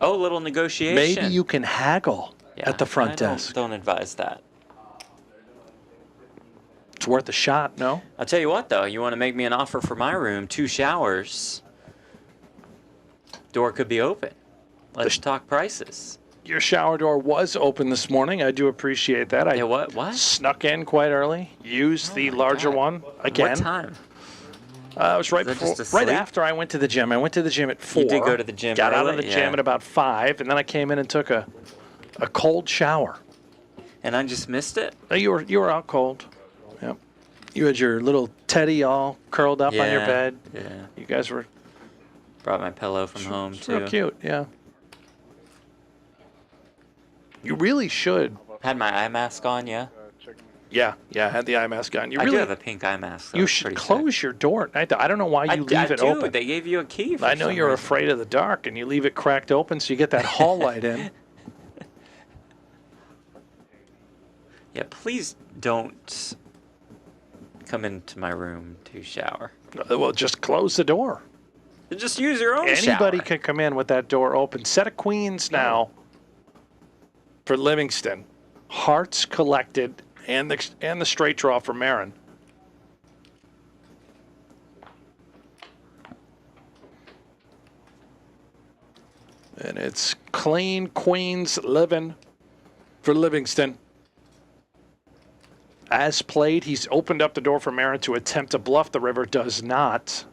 Oh, little negotiation. Maybe you can haggle Yeah, at the front I don't- desk. Don't advise that. It's worth a shot, no? I'll tell you what, though. You want to make me an offer for my room, 2 showers. Door could be open. Let's talk prices. Your shower door was open this morning. I do appreciate that. I Yeah, what? snuck in quite early, used the larger one again. What time? It was right Was that before, just right asleep? after I went to the gym. I went to the gym at 4. You did go to the gym Got out of early? the gym Yeah. at about 5, and then I came in and took a cold shower. And I just missed it? You were out cold. Yep. You had your little teddy all curled up on your bed. Yeah. You guys were Brought my pillow from home, it's too. real cute, yeah. You really should. Had my eye mask on, yeah. Yeah, I had the eye mask on. You I really do have a pink eye mask. You should close your door at night. I don't know why you leave it open. They gave you a key for I know some you're reason. afraid of the dark, and you leave it cracked open so you get that hall light in. Yeah, please don't come into my room to shower. Well, just close the door. Just use your own Anybody shower. can come in with that door open. Set of queens now for Livingston. Hearts collected and the straight draw for Marin. And it's clean queens living for Livingston. As played, he's opened up the door for Marin to attempt to bluff the river. Does not.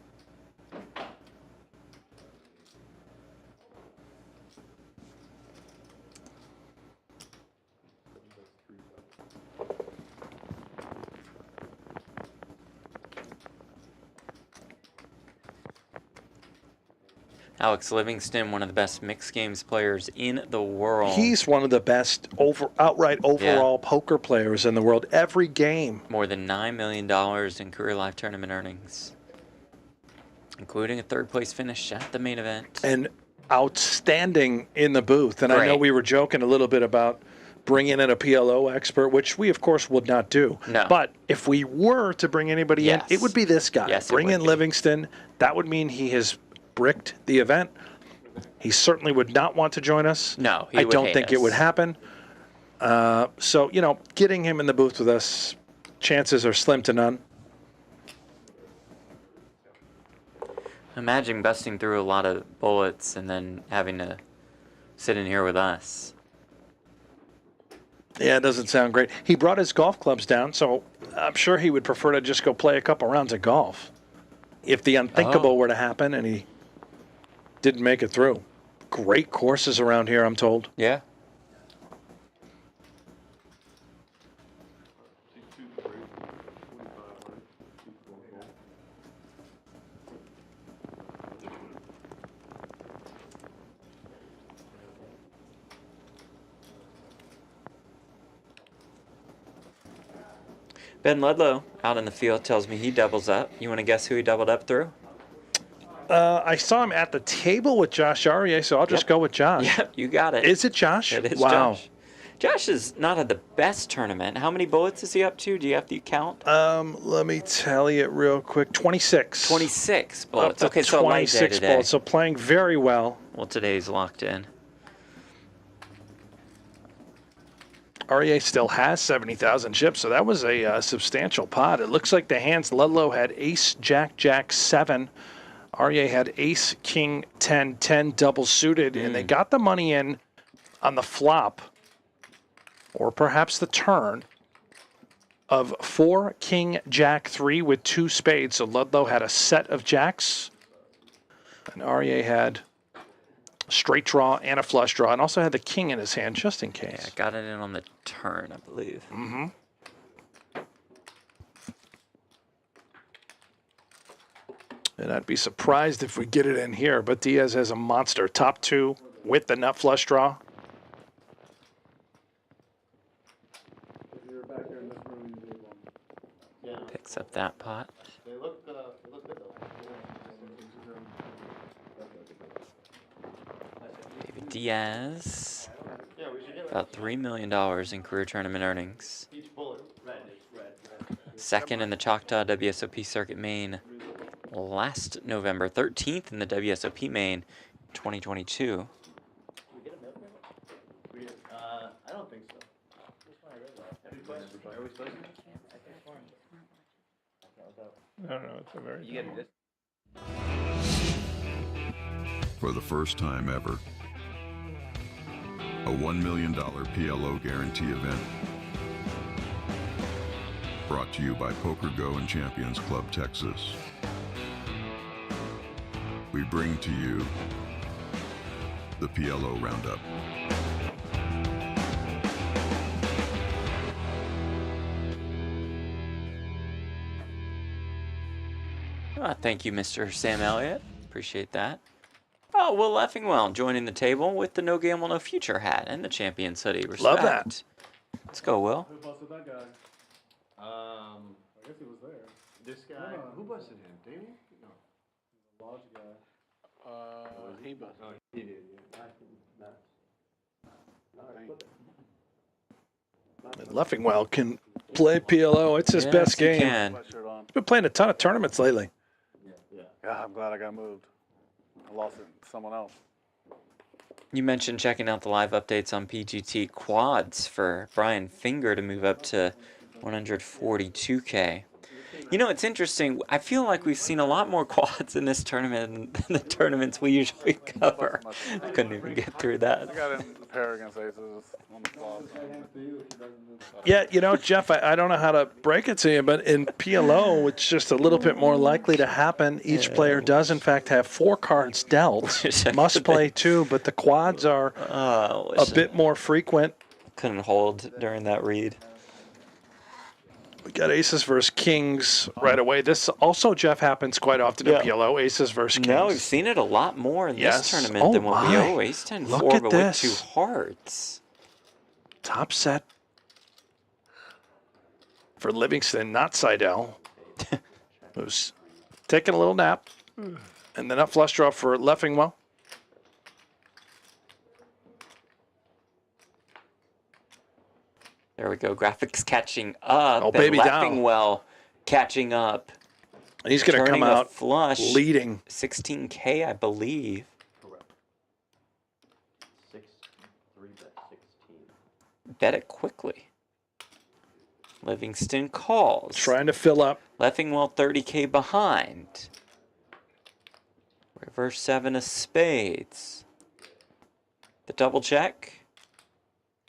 Alex Livingston, one of the best mixed games players in the world. He's one of the best outright overall poker players in the world. Every game. More than $9 million in career live tournament earnings, including a third-place finish at the main event. And outstanding in the booth. And I know Great. we were joking a little bit about bringing in a PLO expert, which we, of course, would not do. No. But if we were to bring anybody in, it would be this guy. Yes, it bring would in be. Livingston. That would mean he has bricked the event. He certainly would not want to join us. No, he I would don't hate think it us. would happen. So, getting him in the booth with us, chances are slim to none. Imagine busting through a lot of bullets and then having to sit in here with us. Yeah, it doesn't sound great. He brought his golf clubs down, so I'm sure he would prefer to just go play a couple rounds of golf if the unthinkable were to happen and he didn't make it through. Great courses around here, I'm told. Yeah. Ben Ludlow out in the field tells me he doubles up. You want to guess who he doubled up through? I saw him at the table with Josh Arieh, so I'll just go with Josh. Yep, you got it. Is it Josh? It is wow. Josh. Josh has not had the best tournament. How many bullets is he up to? Do you have to count? Let me tally it real quick. 26. 26 Up bullets. to Okay, so a light day 26 today. bullets. So playing very well. Well, today's locked in. Arieh still has 70,000 chips, so that was a substantial pot. It looks like the hands Ludlow had ace, jack, jack, 7. Arieh had ace, king, 10, 10 double suited, and they got the money in on the flop, or perhaps the turn, of 4, king, jack, 3 with 2 spades. So Ludlow had a set of jacks, and Arieh had a straight draw and a flush draw, and also had the king in his hand just in case. Yeah, got it in on the turn, I believe. Mm-hmm. And I'd be surprised if we get it in here, but Diaz has a monster. Top 2 with the nut flush draw. Picks up that pot. They look good though. David Diaz. Yeah, we should get About $3 million in career tournament earnings. each bullet. Red. Second in the Choctaw WSOP Circuit Main last November. 13th in the WSOP Main 2022. I don't think so. Are we supposed to? I don't know. It's a very. For the first time ever, a $1 million PLO guarantee event. Brought to you by PokerGO and Champions Club Texas. We bring to you the PLO Roundup. Thank you, Mr. Sam Elliott. Appreciate that. Oh, Will Leffingwell joining the table with the No Gamble, No Future hat and the Champions hoodie. Respect. Love that. Let's go, Will. Who busted that guy? I guess he was there. This guy, who busted him? Damien? No. The lodge guy. He busted. Oh, he did, yeah. Leffingwell can play PLO. It's his Yes, best he game. can. He's been playing a ton of tournaments lately. Yeah, I'm glad I got moved. I lost it to someone else. You mentioned checking out the live updates on PGT quads for Brian Finger to move up to 142K. You know, it's interesting. I feel like we've seen a lot more quads in this tournament than the tournaments we usually cover. I couldn't even get through I that. got in a pair against aces on the flop. Yeah, you know, Jeff, I don't know how to break it to you, but in PLO, it's just a little bit more likely to happen. Each player does, in fact, have 4 cards dealt. Must play 2, but the quads are a bit more frequent. Couldn't hold during that read. We got aces versus kings right away. This also, Jeff, happens quite often in PLO, aces versus kings. No, we've seen it a lot more in this tournament than what we always tend Look for, at but this. with 2 hearts. Top set for Livingston, not Seidel, who's taking a little nap. And then up flush draw for Leffingwell. There we go. Graphics catching up. Oh, baby down. Leffingwell catching up. And he's going to come Turning a out flush. leading. 16K, I believe. Correct. 6-3 bet 16. Bet it quickly. Livingston calls. Trying to fill up. Leffingwell 30K behind. Reverse 7 of spades. The double check.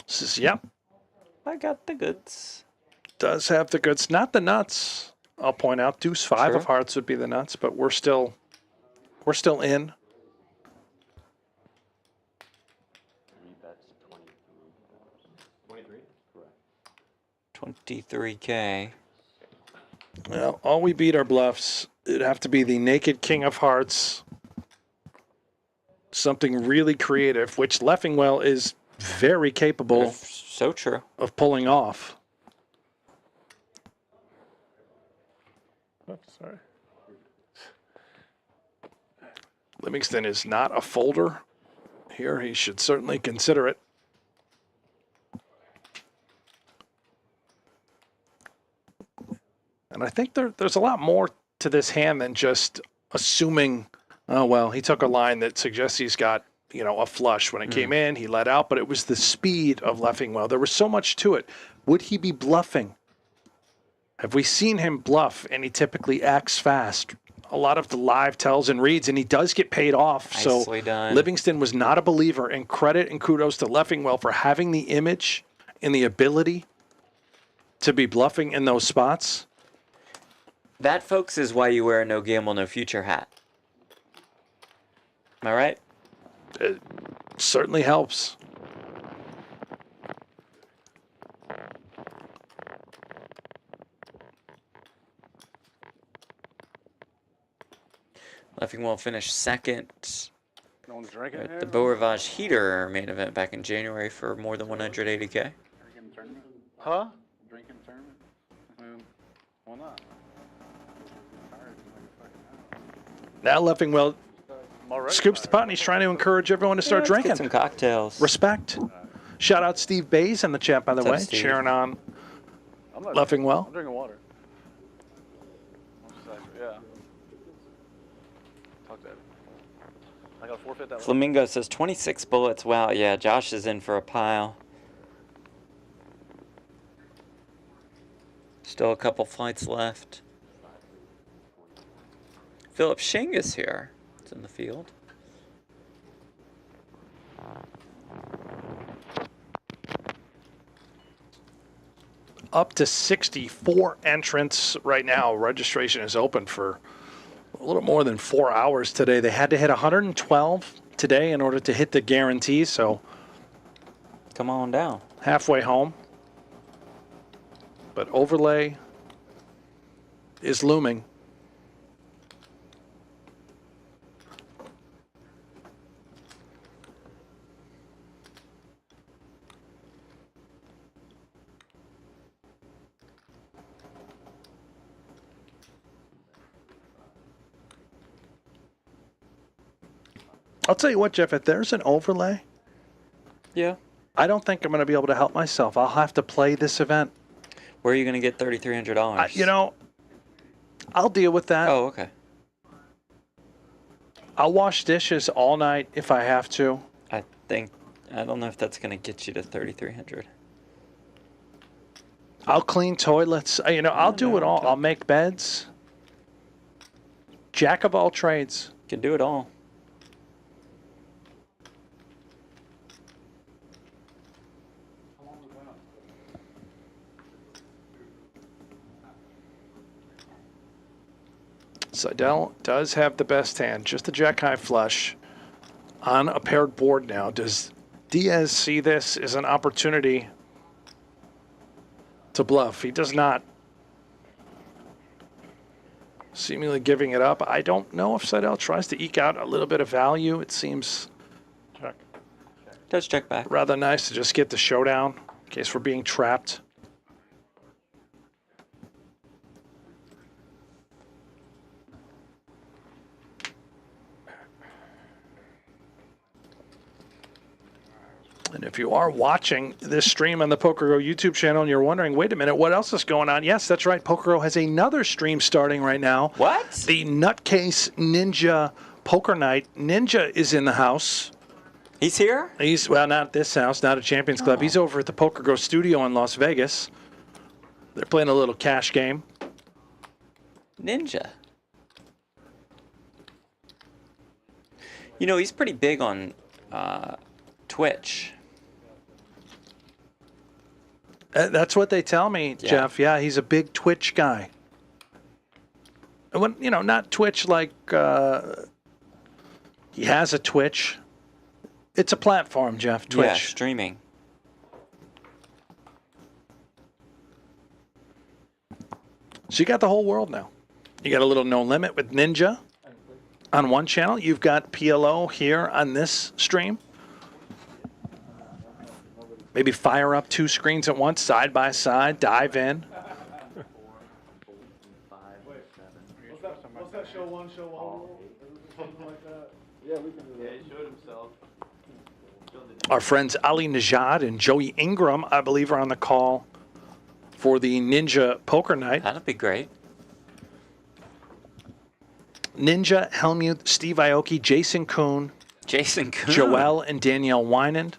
Says, yep. I got the goods. Does have the goods. Not the nuts. I'll point out deuce 5 Sure. of hearts would be the nuts, but we're still in. 3 bets 23. 23? Correct. 23K. Well, all we beat are bluffs. It'd have to be the naked king of hearts. Something really creative, which Leffingwell is very capable So true. of pulling off. Oops, sorry. Livingston is not a folder here. He should certainly consider it. And I think there's a lot more to this hand than just assuming, oh, well, he took a line that suggests he's got, you know, a flush. When it came in, he let out, but it was the speed of Leffingwell. There was so much to it. Would he be bluffing? Have we seen him bluff? And he typically acts fast. A lot of the live tells and reads, and he does get paid off. Nicely So done. Livingston was not a believer, and credit and kudos to Leffingwell for having the image and the ability to be bluffing in those spots. That, folks, is why you wear a No Gamble, No Future hat. Am I right? It certainly helps. Leffingwell finished second No one's drinking at here? the Beau Rivage Heater main event back in January for more than 180K. Drinking tournament? Huh? Drinking tournament? I mean, why not? Tired, like a fucking Now Leffingwell I'm already scoops the pot, and he's trying to encourage everyone to start Let's drinking. get some cocktails. Respect. Shout out Steve Bays in the chat, by the What's up, way, Steve? cheering on I'm not Leffingwell. I'm drinking water. I'm just actually, yeah. Talk to Eddie. I gotta forfeit that. Flamingo says 26 bullets. Wow, yeah, Josh is in for a pile. Still a couple flights left. Philip Shing is here. It's in the field. Up to 64 entrants right now. Registration is open for a little more than 4 hours today. They had to hit 112 today in order to hit the guarantee, so Come on down. halfway home. But overlay is looming. I'll tell you what, Jeff, if there's an overlay, Yeah. I don't think I'm going to be able to help myself. I'll have to play this event. Where are you going to get $3,300? You know, I'll deal with that. Oh, okay. I'll wash dishes all night if I have to. I don't know if that's going to get you to 3,300. I'll clean toilets. You know, I'll do it all. I'll make beds. Jack of all trades. Can do it all. Seidel does have the best hand. Just a jack-high flush on a paired board now. Does Diaz see this as an opportunity to bluff? He does not. Seemingly giving it up. I don't know if Seidel tries to eke out a little bit of value. It seems Does check back. rather nice to just get the showdown in case we're being trapped. And if you are watching this stream on the PokerGO YouTube channel and you're wondering, wait a minute, what else is going on? Yes, that's right. PokerGO has another stream starting right now. What? The Nutcase Ninja Poker Night. Ninja is in the house. He's here? He's, well, not at this house, not at Champions Club. He's over at the PokerGO studio in Las Vegas. They're playing a little cash game. Ninja. You know, he's pretty big on Twitch. That's what they tell me, Yeah. Jeff. Yeah, he's a big Twitch guy. And when, you know, not Twitch like he has a Twitch. It's a platform, Jeff. Twitch. Yeah, streaming. So you got the whole world now. You got a little No Limit with Ninja on one channel. You've got PLO here on this stream. Maybe fire up two screens at once, side by side, dive in. What's that show one, show all? Something like that. Yeah, we can do that. Yeah, he showed himself. Our friends Ali Najad and Joey Ingram, I believe, are on the call for the Ninja Poker Night. That'd be great. Ninja, Helmuth, Steve Aoki, Jason Kuhn, Joelle, and Danielle Winand.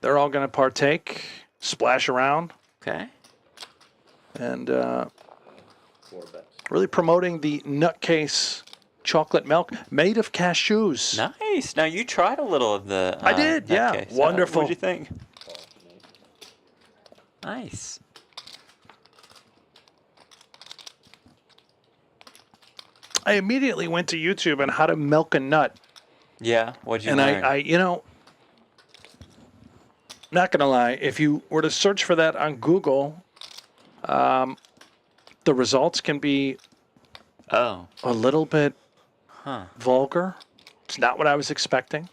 They're all going to partake, splash around. Okay. And really promoting the Nutcase chocolate milk made of cashews. Nice. Now, you tried a little of the I did, yeah. Nutcase. Wonderful. What'd you think? Nice. I immediately went to YouTube on how to milk a nut. Yeah, what'd you And learn? I, you know, not going to lie, if you were to search for that on Google, the results can be a little bit vulgar. It's not what I was expecting.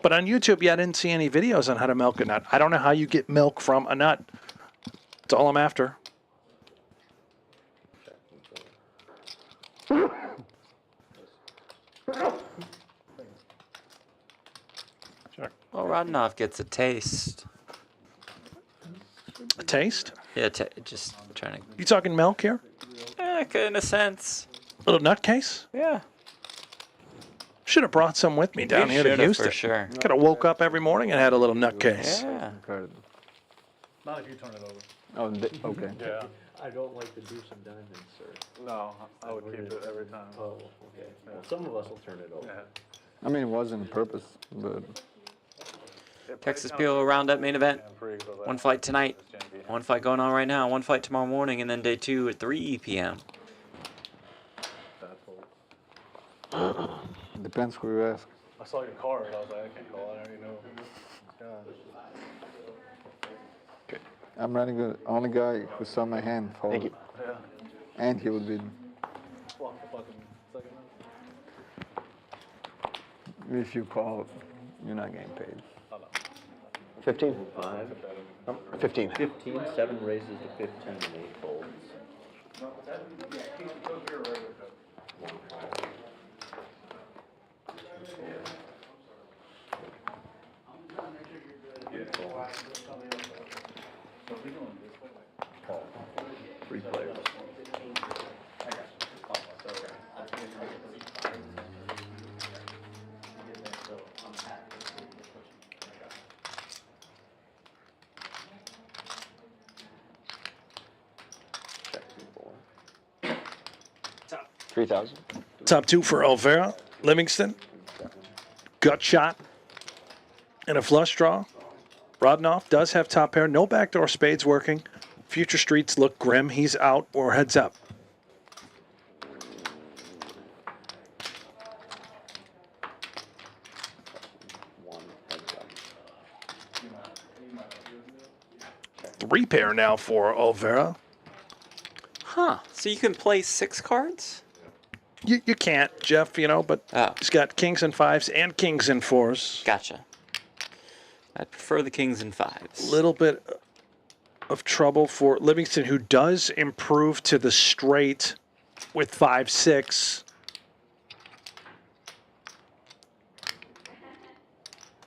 But on YouTube, yeah, I didn't see any videos on how to milk a nut. I don't know how you get milk from a nut. That's all I'm after. Well, Rodnoff gets a taste. A taste? Yeah, just trying to... You talking milk here? In a sense. Little nutcase? Yeah. Should have brought some with me down here to should've, Houston. for sure. Could have woke up every morning and had a little nutcase. Yeah. Not if you turn it over. Oh, okay. Yeah. I don't like to do some diamonds, sir. No, I would keep it every time. Oh, okay. Well, some of us will turn it over. Yeah. I mean, it wasn't on purpose, but Texas PLO Roundup main event. One fight tonight. One fight going on right now. One fight tomorrow morning, and then day 2 at 3 p.m. depends who you ask. I saw your card. I was like, I can't call it. I already know. Yeah. I'm running the only guy who saw my hand fold. Thank you. Yeah. And he would be. Block the fucking second one. If you call, you're not getting paid. 15? 5. 15. 15, 7 raises to 15, and 8 folds. Three players. Check 2-4. 3,000. Top 2 for Olvera. Livingston. Gut shot. And a flush draw. Rodnoff does have top pair. No backdoor spades working. Future streets look grim. He's out or heads up. One heads up. 3 pair now for Olvera. Huh. So you can play 6 cards? You can't, Jeff, but Oh. he's got kings and 5s and kings and 4s. Gotcha. I'd prefer the kings and 5s. Little bit of trouble for Livingston, who does improve to the straight with 5-6.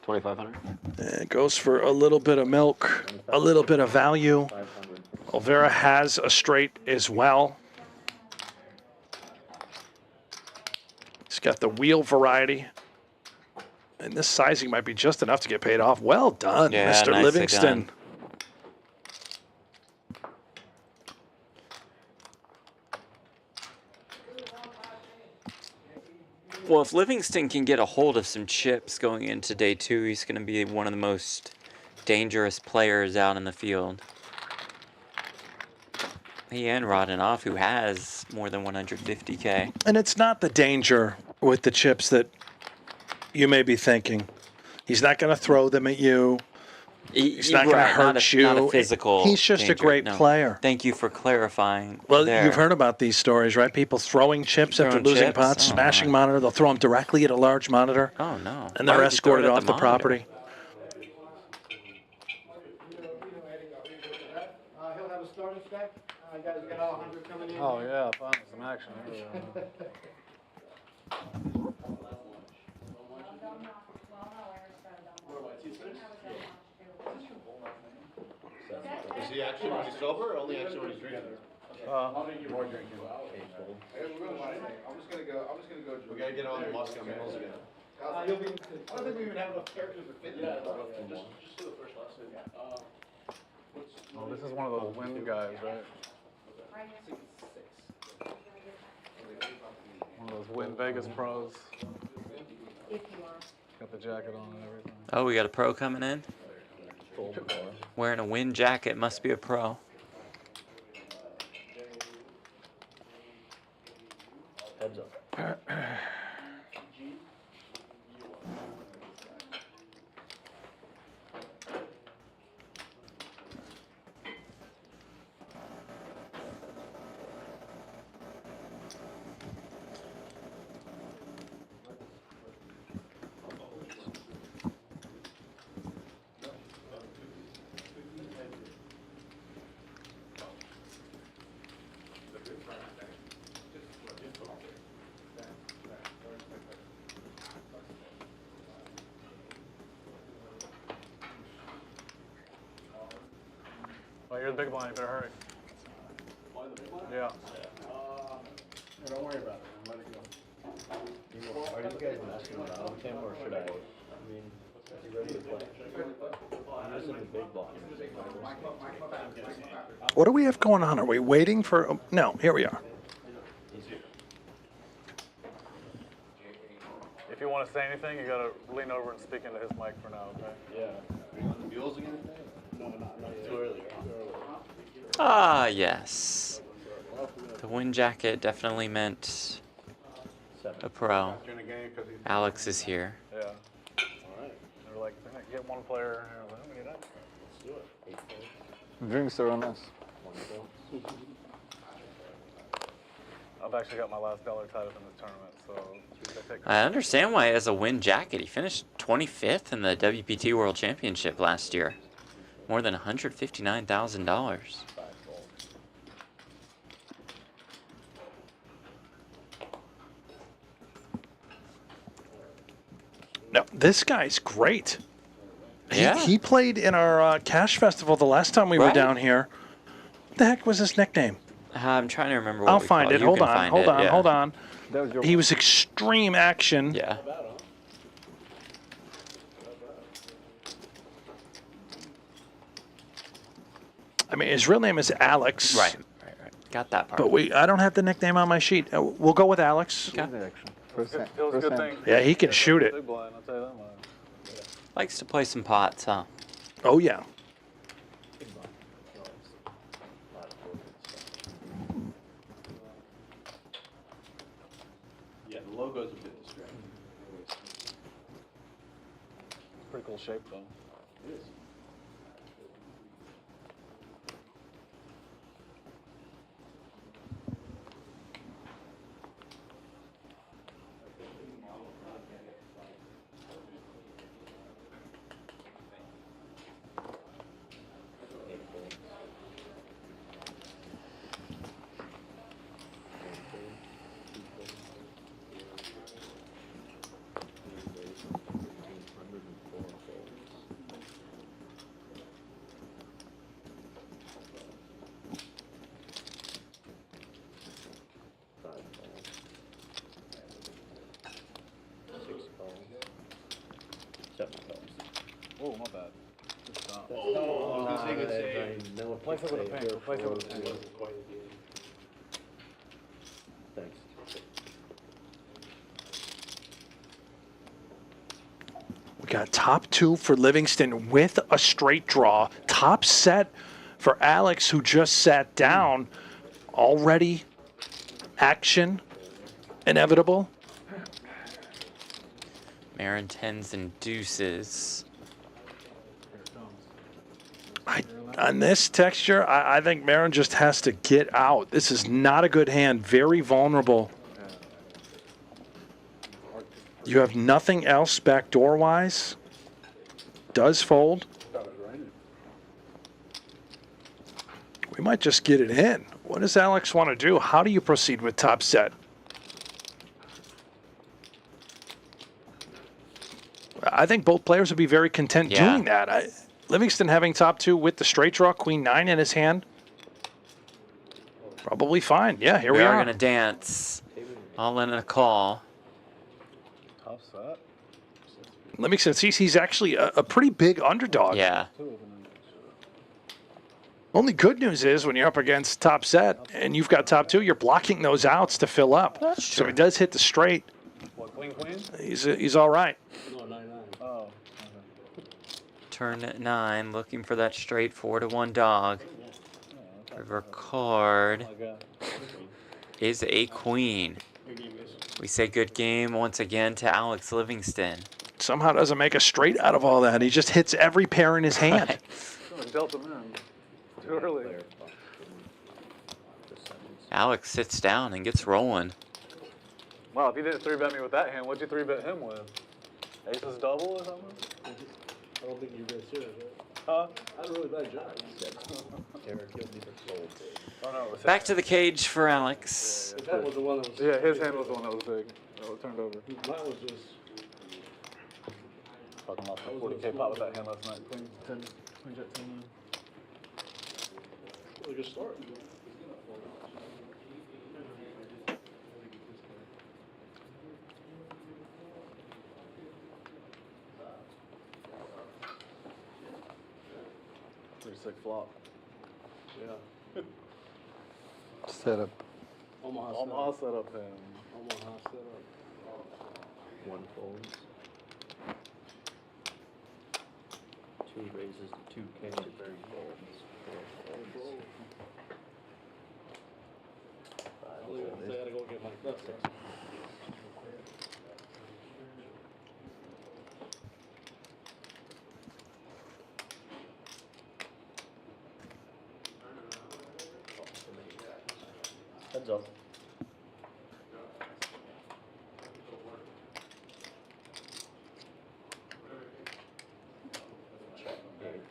2,500. It goes for a little bit of milk, a little bit of value. Olvera has a straight as well. He's got the wheel variety. And this sizing might be just enough to get paid off. Well done, Yeah, Mr. nicely Livingston. done. Well, if Livingston can get a hold of some chips going into day 2, he's going to be one of the most dangerous players out in the field. He and Rodnoff, who has more than 150K. And it's not the danger with the chips that you may be thinking. He's not going to throw them at you. He's not going to hurt you. Not a physical He's just a danger, great no. player. Thank you for clarifying. Well, there. you've heard about these stories, right? People throwing chips after Throwing losing chips? pots, Oh, smashing my. monitor. They'll throw them directly at a large monitor. Oh, no. And Why they're would you throw it escorted at off the monitor? property. He'll have a starting stack. Guys got all 100 coming in. Oh, yeah, finally some action. Is he actually when he's sober or only actually when he's drinking? More drinking. I'm just gonna go. We gotta get on the Moscow Mules again. I don't think we even have enough characters to fit. Yeah, just do the first lesson. Oh, this is one of those wind guys, right? One of those Win Vegas pros. Got the jacket on and everything. Oh, we got a pro coming in? Wearing a wind jacket, must be a pro. Heads up. Oh, you're the big blind, you better hurry. Yeah. Don't worry about it. Let it go. Are you guys asking about him or should I? I mean, is he ready to play? I'm using the big blind. What do we have going on? Are we waiting for... No, here we are. If you want to say anything, you gotta lean over and speak into his mic for now, okay? Yeah. Are you on the mules again? No, not too early. Ah, yes. The wind jacket definitely meant a pro. Alex is here. Yeah. All right. They were like, get one player. And I was like, let me get that. Let's do it. Drinks are on us. I've actually got my last dollar tied up in this tournament, so I take. I understand why he has a wind jacket. He finished 25th in the WPT World Championship last year. More than $159,000. No, this guy's great. Yeah. He played in our Cash Festival the last time we were Right. down here. What the heck was his nickname? I'm trying to remember what I'll we find call it. You Hold can on, find hold it, on, yeah. hold on. That was your He was extreme action. Yeah. I mean, his real name is Alex. Right. Got that part. But I don't have the nickname on my sheet. We'll go with Alex. Okay. first hand. Feels First good hand. thing. Yeah, he can shoot it. Big blind, I'll tell you that much. Likes to play some pots, huh? Oh, yeah. Yeah, the logo's a bit distracting. Pretty cool shape though. It is. Oh, my bad. Good stop. Oh, I was gonna say good save. Play for the pain. Play for the pain. Thanks. We got top 2 for Livingston with a straight draw. Top set for Alex, who just sat down. Already action inevitable. Marin tens and deuces. On this texture, I think Marin just has to get out. This is not a good hand. Very vulnerable. You have nothing else backdoor-wise. Does fold. We might just get it in. What does Alex want to do? How do you proceed with top set? I think both players would be very content doing that. Livingston having top 2 with the straight draw, queen 9 in his hand. Probably fine. Yeah, here we We are. are going to dance. All in a call. Tough set. Livingston sees he's actually a pretty big underdog. Yeah. Only good news is when you're up against top set and you've got top 2, you're blocking those outs to fill up. That's So true. he does hit the straight. What, queen, queen? He's all right. No, 9-9. Oh. Turn at 9, looking for that straight 4-1 dog. River card My God. is a queen. We say good game once again to Alex Livingston. Somehow doesn't make a straight out of all that. He just hits every pair in his hand. Dealt him in. Too early. Alex sits down and gets rolling. Wow, if you didn't 3-bet me with that hand, what'd you 3-bet him with? Aces double or something? I don't think you guys serious, right? Huh? I had a really bad job. Oh, no, it was Back to the cage for Alex. His hand was the one that was. Yeah, his hand was the one that was big. That was turned over. Mine was just. Fucking lost my 40K pot with that hand last night. Queen 10, queen jack 10. Really good start. Pretty sick flop. Yeah. Setup. Omaha set up him. Omaha set up. One folds. 2 raises, 2 kings, 3 folds. 4 folds. I gotta go get my nuts. Heads up. Check 8.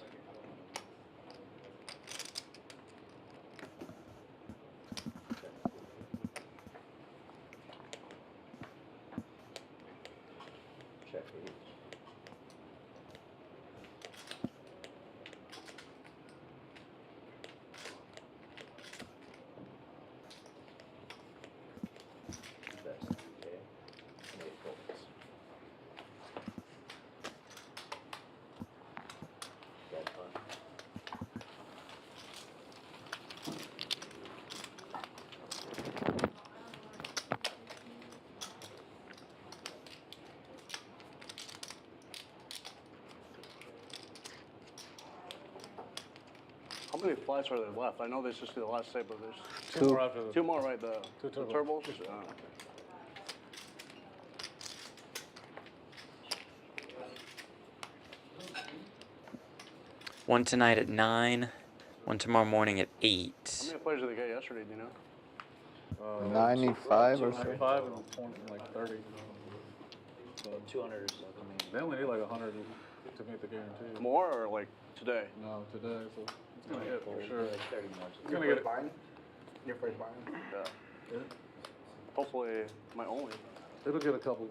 Check 8. many flights are there left? I know this is the last day, but there's Two more after the. two more, right? The Two turbos. One tonight at 9, one tomorrow morning at 8. How many players did they get yesterday? Do you know? 95 or so. 95 and like 30. So 200 or something. they only need like 100 to meet the guarantee. More or like today? No, today, so it's gonna hit for sure. Like 30 more. It's gonna get it. Your first buy? Yeah. Hopefully, my only. It'll get a couple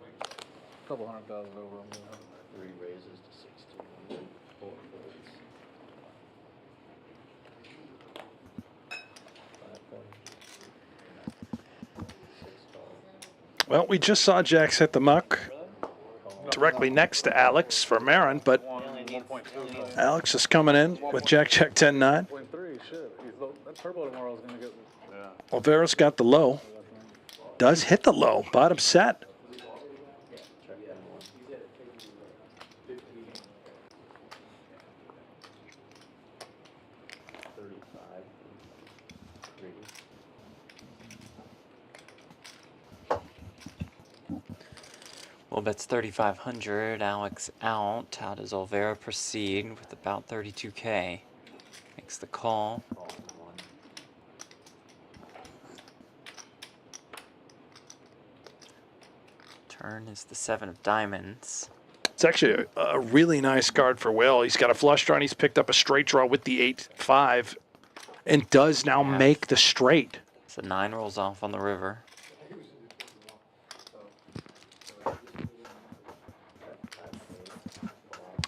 $100,000 over them. 3 raises to 16. 4 folds. 5 points. 6 calls. Well, we just saw Jax hit the muck directly next to Alex for Marin, but 1.2. Alex is coming in with Jack check 10-9. 1.3, shit. That turbo tomorrow is gonna get. Olvera's got the low. Does hit the low. Bottom set. Well, bet's 3,500. Alex out. How does Olvera proceed with about 32K? Makes the call. Turn is the 7 of diamonds. It's actually a really nice card for Will. He's got a flush draw and he's picked up a straight draw with the 8-5 and does now make the straight. So 9 rolls off on the river.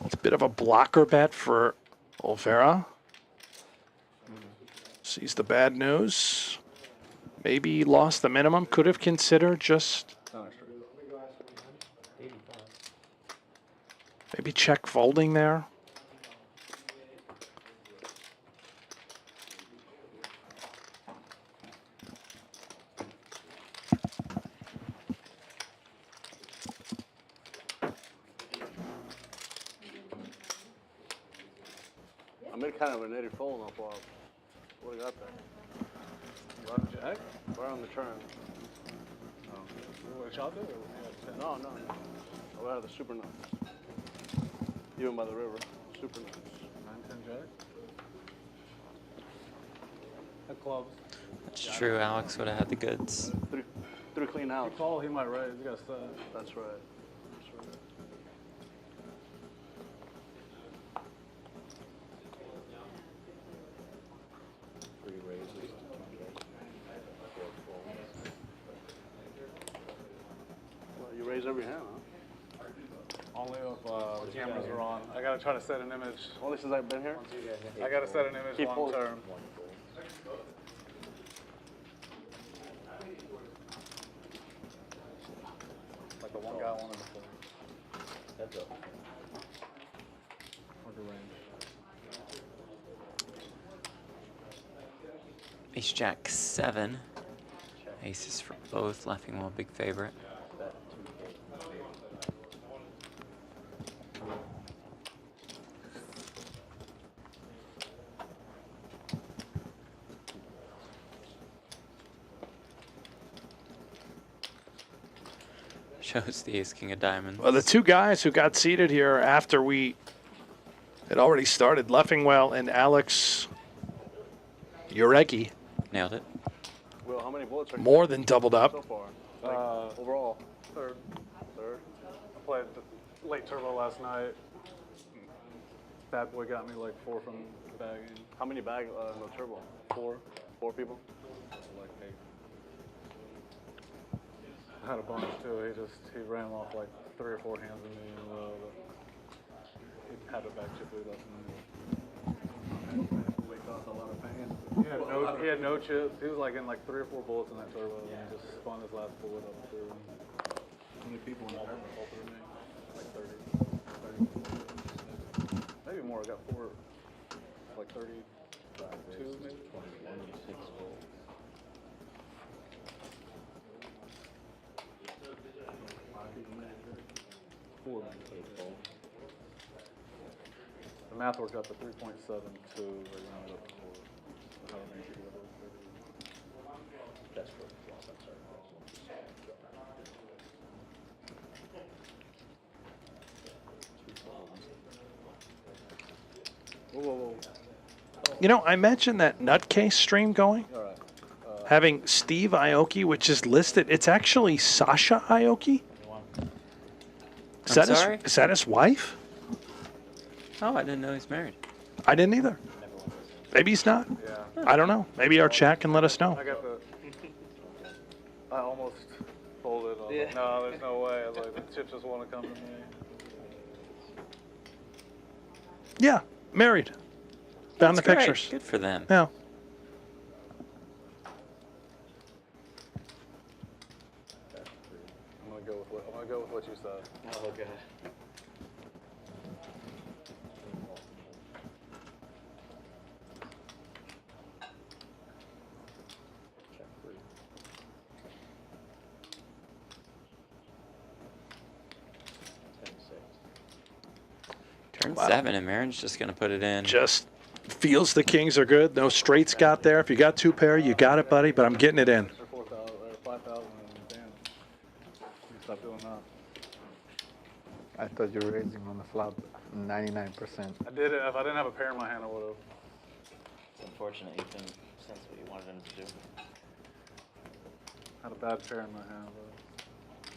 It's a bit of a blocker bet for Olvera. Sees the bad news. Maybe lost the minimum. Could have considered just maybe check folding there. I made kind of a nitty fold up. What do you got there? Run jack? Right on the turn. What shot it? No. I had the super nuts. Even by the river. Super nuts. 9-10 jack. Had clubs. That's true. Alex would have had the goods. Three clean outs. Call, he might raise. You got to set. That's right. That's right. Well, you raise every hand, huh? Only if the cameras are on. I got to try to set an image. Only since I've been here? I got to set an image Keep long folding. term. Like the one guy wanted to play. Heads up. Or the range. Ace Jack 7. Aces for both. Leffingwell big favorite. Bet 2K. Shows the ace king of diamonds. Well, the two guys who got seated here after we had already started, Leffingwell and Alex Arieh, Nailed it. Will, how many bullets are you more than doubled up. so far? Like, overall? Third. Third? I played the late turbo last night. Bad boy got me like 4 from bagging. How many bag no turbo? 4. 4 people? Like 8. I had a bonus too. He ran off like 3 or 4 hands in me in a row. He had a back chip lead left in me. He had no chips. He was like in like 3 or 4 bullets in that turbo, and he just spun his last bullet up through. How many people in the tournament all through me? Like 30. Maybe more. I got 4. Like 32 maybe. 21, 6 volts. The math worked out to 3.72. They rounded up to 4. You know, I mentioned that Nutcase stream going. Having Steve Aoki, which is listed. It's actually Sasha Aoki. Is that his wife? Oh, I didn't know he's married. I didn't either. Maybe he's not. Yeah. I don't know. Maybe our chat can let us know. I almost folded. Like, no, there's no way. I was like, the chips just want to come to me. Yeah, married. Found the That's great. pictures. Good for them. Yeah. I'm gonna go with what you said. Oh, okay. Turn 7, and Marin's just going to put it in. Just feels the kings are good. No straights got there. If you got 2 pair, you got it, buddy, but I'm getting it in. 4,000 or 5,000 and damn. Stop doing that. I thought you were raising on the flop 99%. I did it. If I didn't have a pair in my hand, I would have. It's unfortunate you couldn't sense what you wanted him to do. Had a bad pair in my hand, but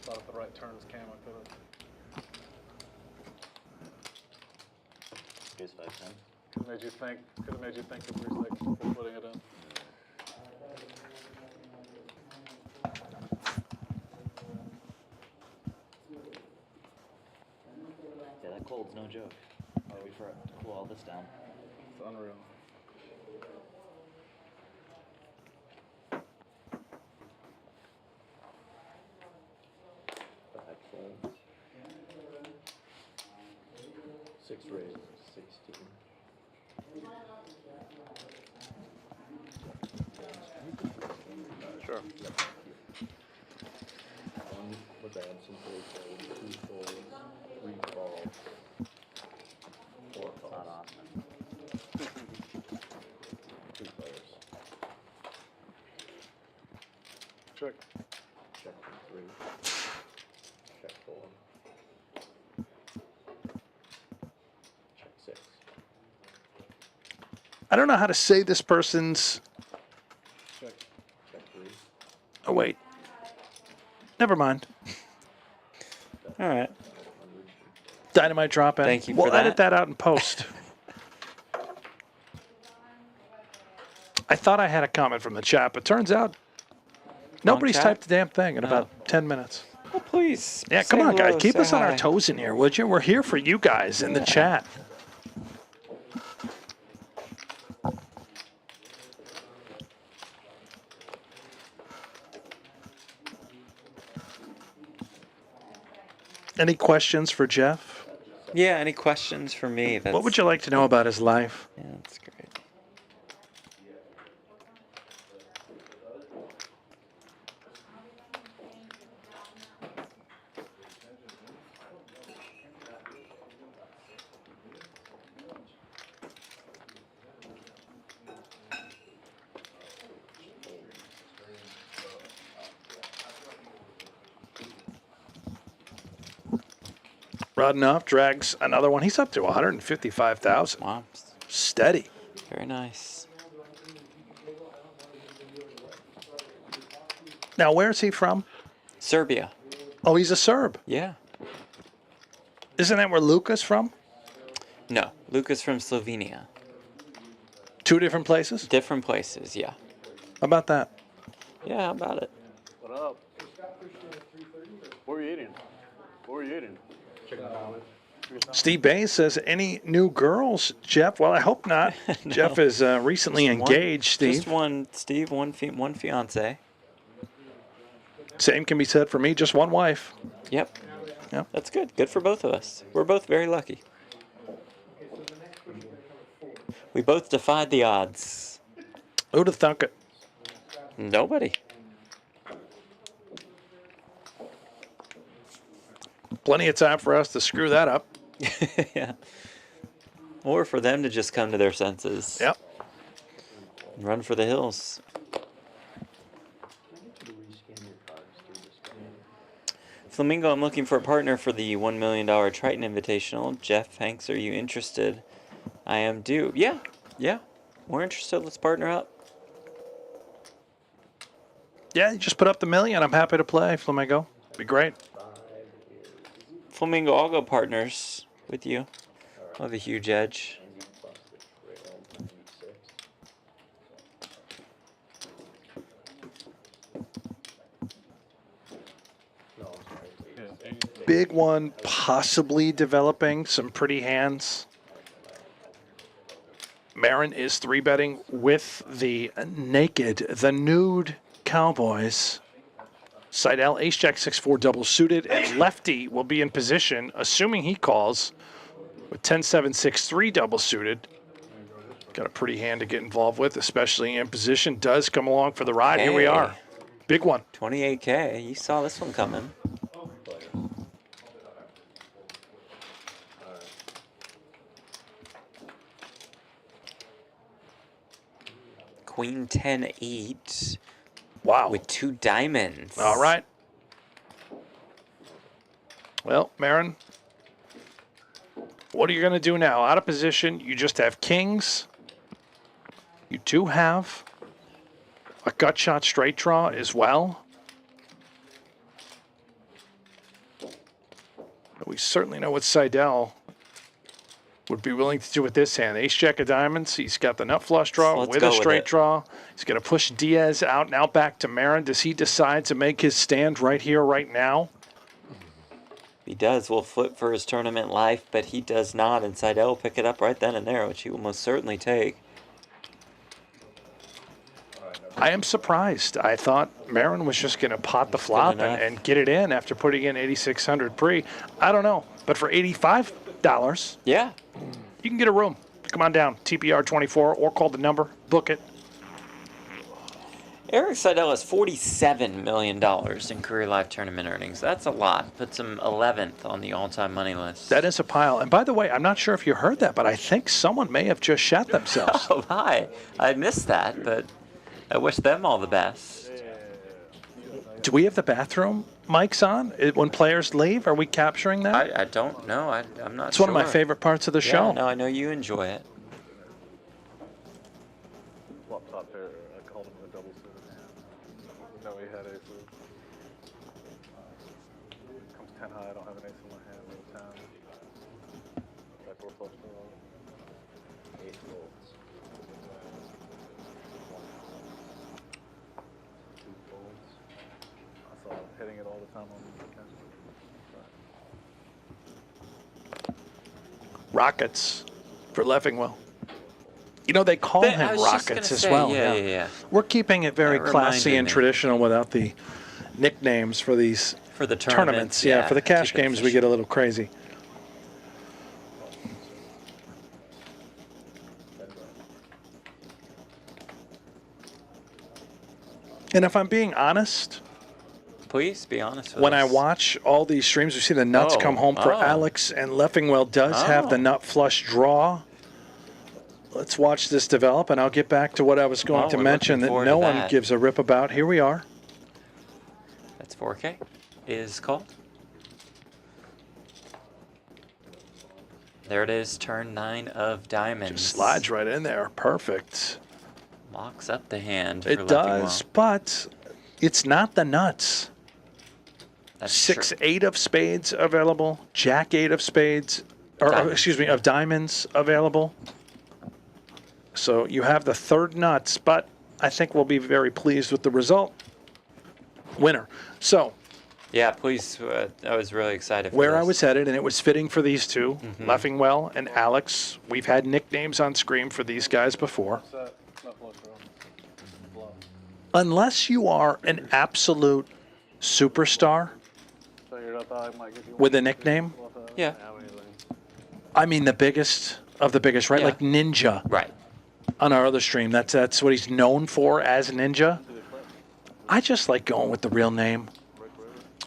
thought if the right turns came, I could have. Here's 5-10. Could have made you think of 3-6 before putting it in. Yeah, that cold's no joke. Oh, we forgot to cool all this down. It's unreal. Six raises, 16. Sure. One with absent, 2 folds, 3 calls, 4 calls. Not awesome. 2 players. Check. Check for 3. Check 4. Check 6. I don't know how to say this person's. Check. Check 3. Oh, wait. Never mind. All right. Dynamite drop in. Thank you for We'll edit that out in post. I thought I had a comment from the chat, but turns out nobody's chat? typed a damn thing in about 10 minutes. Well, please. Yeah, say come on, guys. hello, Keep say us on our hi. toes in here, would you? We're here for you guys in the chat. Any questions for Jeff? Yeah, any questions for me? What would you like to know about his life? Yeah, that's great. Rodnoff drags another one. He's up to 155,000. Wow. Steady. Very nice. Now, where is he from? Serbia. Oh, he's a Serb. Yeah. Isn't that where Luca's from? No, Luca's from Slovenia. 2 different places? Different places, yeah. How about that? Yeah, how about it? What up? What were you eating? What were you eating? Chicken salad. Steve Bay says, any new girls, Jeff? Well, I hope not. No. Jeff is recently Just engaged, Steve. Just one, Steve, one fiance. Same can be said for me, just one wife. Yep. Yep. That's good. Good for both of us. We're both very lucky. We both defied the odds. Who'd have thunk it? Nobody. Plenty of time for us to screw that up. Yeah. Or for them to just come to their senses. Yep. Run for the hills. Flamingo, I'm looking for a partner for the $1 million Triton Invitational. Jeff Hanks, are you interested? I am due. Yeah, yeah. We're interested. Let's partner up. Yeah, you just put up the $1 million. I'm happy to play, Flamingo. Be great. Flamingo, I'll go partners with you. I'll have a huge edge. Big one, possibly developing some pretty hands. Marin is 3-betting with the nude Cowboys. Seidel, ace-jack, 6-4 double suited, and lefty will be in position, assuming he calls, with 10-7, 6-3 double suited. Got a pretty hand to get involved with, especially in position. Does come along for the ride. Here we are. Big one. 28K. You saw this one coming. Queen 10-8. Wow. With 2 diamonds. All right. Well, Marin, what are you going to do now? Out of position, you just have kings. You do have a gut shot straight draw as well. But we certainly know what Seidel would be willing to do with this hand. Ace-jack of diamonds. He's got the nut flush draw with a straight draw. He's going to push Diaz out, now back to Marin. Does he decide to make his stand right here, right now? He does. We'll flip for his tournament life, but he does not. And Seidel will pick it up right then and there, which he will most certainly take. I am surprised. I thought Marin was just going to pot the flop and get it in after putting in 8,600 pre. I don't know. But for $85, yeah, you can get a room. Come on down, TPR 24, or call the number, book it. Erik Seidel has $47 million in career live tournament earnings. That's a lot. Puts him 11th on the all-time money list. That is a pile. And by the way, I'm not sure if you heard that, but I think someone may have just shat themselves. Oh, hi. I missed that, but I wish them all the best. Do we have the bathroom mics on when players leave? Are we capturing that? I don't know. I'm not It's sure. one of my favorite parts of the show. No, I know you enjoy it. Flop top pair, I called him a double suited hand. No, he had aces. Comes 10 high, I don't have an ace in my hand, no 10. Backdoor flush draw. 8 folds. 2 folds. I saw hitting it all the time on the weekend. Rockets for Leffingwell. You know, they call him Rockets as well. Yeah. We're keeping it very That classy reminded and me. traditional without the nicknames for these For the tournaments. Yeah, for the cash keep it games, we get a little crazy. And if I'm being honest, Please be honest with when us. I watch all these streams, we see the nuts come home for Alex, and Leffingwell does have the nut flush draw. Let's watch this develop, and I'll get back to what I was going to mention that no one gives a rip about. Here we are. That's 4K. Is called. There it is, turn 9 of diamonds. Just slides right in there. Perfect. Locks up the hand. It does, but it's not the nuts. 6-8 of spades available. Jack-8 of spades, or excuse me, of diamonds available. So you have the third nuts, but I think we'll be very pleased with the result. Winner. So. Yeah, please. I was really excited for Where this. I was headed, and it was fitting for these two, Leffingwell and Alex. We've had nicknames on screen for these guys before. Unless you are an absolute superstar with a nickname. Yeah. I mean, the biggest of the biggest, right? Yeah. Like Ninja. Right. On our other stream, that's what he's known for as Ninja. I just like going with the real name.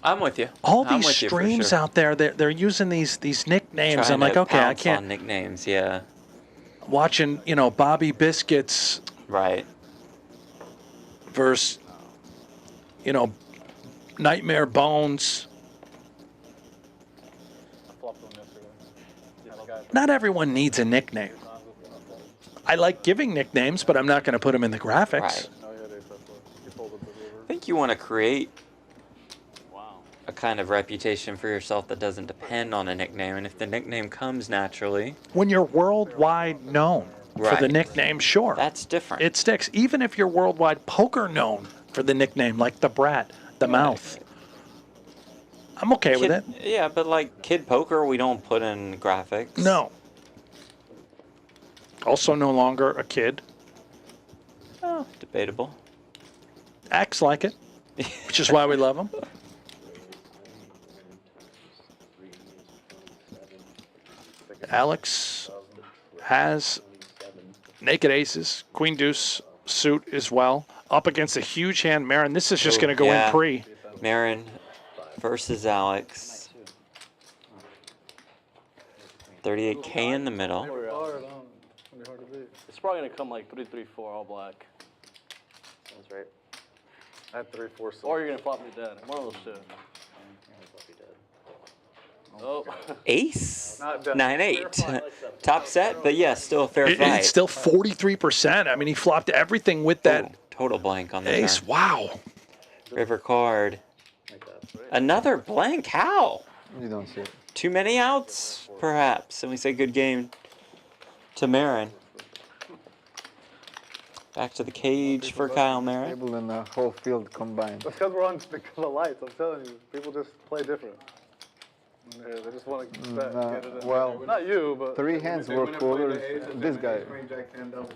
I'm with you. All I'm these with you for streams sure. out there, they're using these nicknames. Trying I'm like, to okay, I pounce can't. on nicknames, yeah. Watching, Bobby Biscuits. Right. versus, you know, Nightmare Bones. Not everyone needs a nickname. I like giving nicknames, but I'm not going to put them in the graphics. Right. I think you want to create a kind of reputation for yourself that doesn't depend on a nickname. And if the nickname comes naturally. When you're worldwide known for the nickname, sure. That's different. It sticks. Even if you're worldwide poker known for the nickname, like the Brat, the Mouth. I'm okay with it. Yeah, but like Kid Poker, we don't put in graphics. No. Also no longer a kid. Oh, debatable. Acts like it, which is why we love him. Alex has naked aces, queen deuce suit as well, up against a huge hand Marin. This is just going to go in pre. Marin versus Alex. 38K in the middle. It's probably going to come like 3-3-4 all black. That's right. I had 3-4. Or you're going to flop me dead. One of those two. Oh. Ace? 9-8. Top set, but yeah, still a fair fight. It's still 43%. I mean, he flopped everything with that. Total blank on the ace. turn. Wow. River card. Another blank. How? You don't see it. Too many outs, perhaps. And we say good game to Marin. Back to the cage for Kyle Marin. Table and the whole field combined. That's because we're on the lights. I'm telling you, people just play different. Yeah, they just want to get it in. Well, not you, but 3 hands were cooler. This guy.